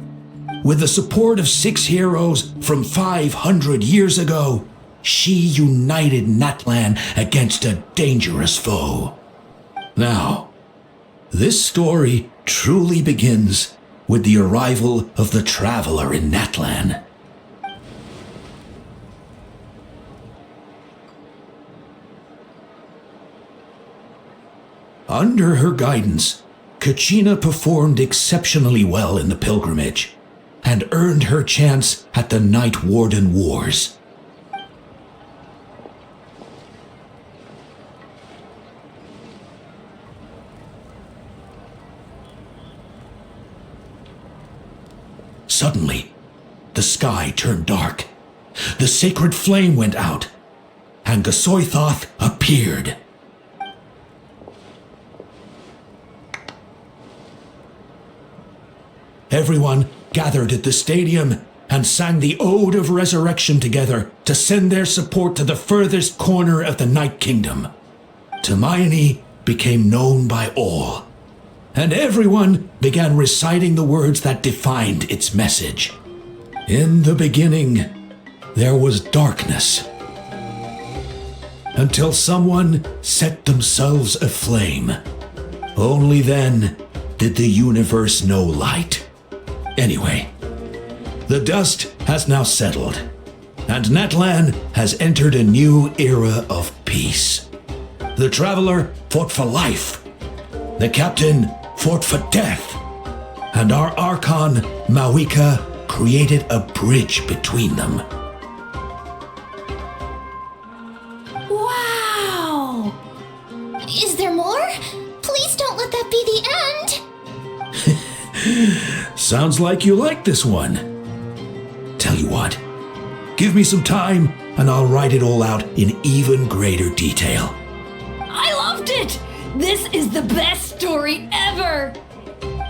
With the support of 6 heroes from 500 years ago, she united Natlan against a dangerous foe. Now, this story truly begins with the arrival of the Traveler in Natlan. Under her guidance, Kachina performed exceptionally well in the pilgrimage and earned her chance at the Night Warden Wars. Suddenly, the sky turned dark. The sacred flame went out, and Gasoithoth appeared. Everyone gathered at the stadium and sang the Ode of Resurrection together to send their support to the furthest corner of the Night Kingdom. Hermione became known by all and everyone began reciting the words that defined its message. In the beginning, there was darkness, until someone set themselves aflame. Only then did the universe know light. Anyway, the dust has now settled, and Natlan has entered a new era of peace. The Traveler fought for life, the Captain fought for death, and our Archon, Mawika, created a bridge between them. Wow! Is there more? Please don't let that be the end! Sounds like you like this one. Tell you what, give me some time and I'll write it all out in even greater detail. I loved it! This is the best story ever!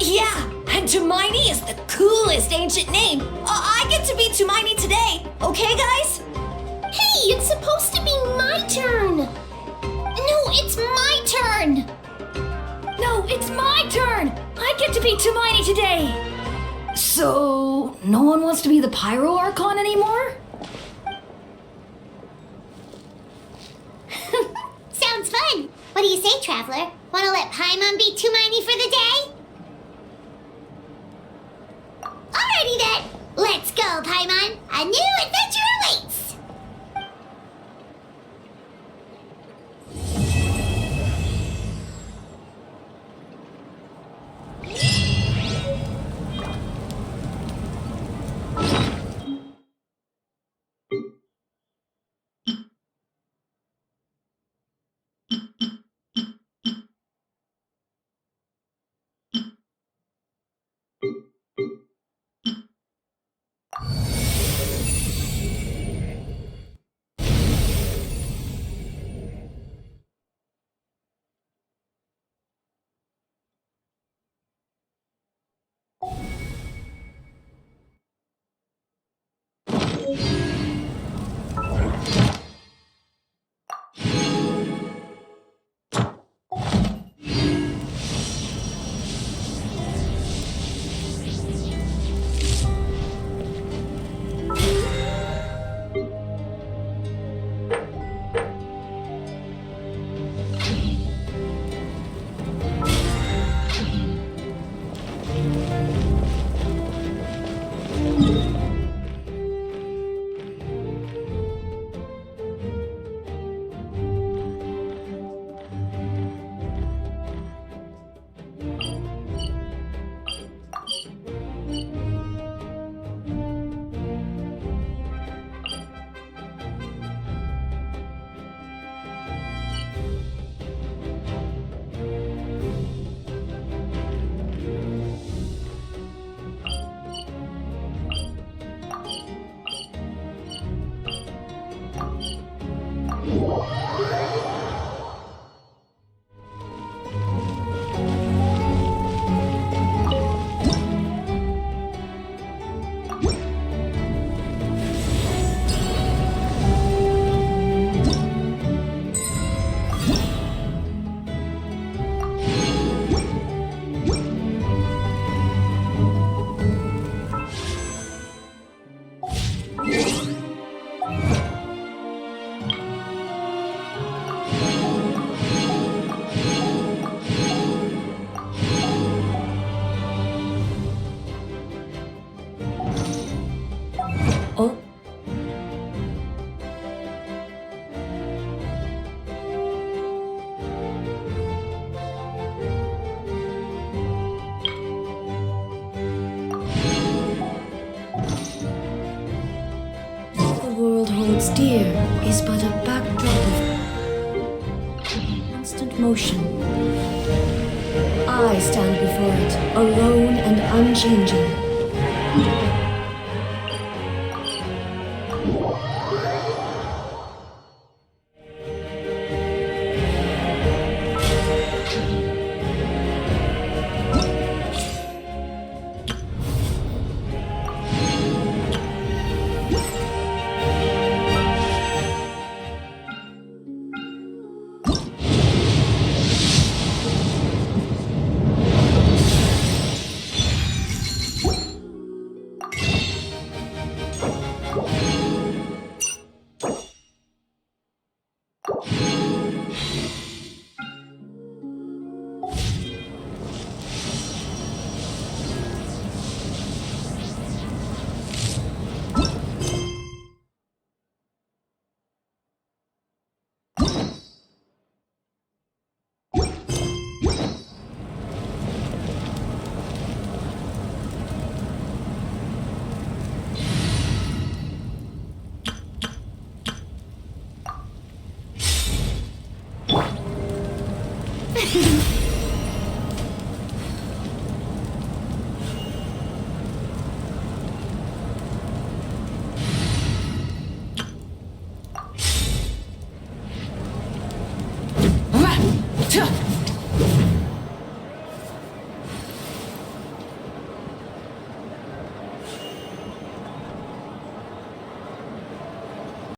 Yeah, and Tumaini is the coolest ancient name. I get to be Tumaini today, okay, guys? Hey, it's supposed to be my turn! No, it's my turn! No, it's my turn! I get to be Tumaini today! So, no one wants to be the Pyro Archon anymore? Sounds fun! What do you say, Traveler? Wanna let Paimon be Tumaini for the day? Alrighty then! Let's go, Paimon! A new adventure awaits! Dear is but a backdrop of constant motion. I stand before it, alone and unchanging.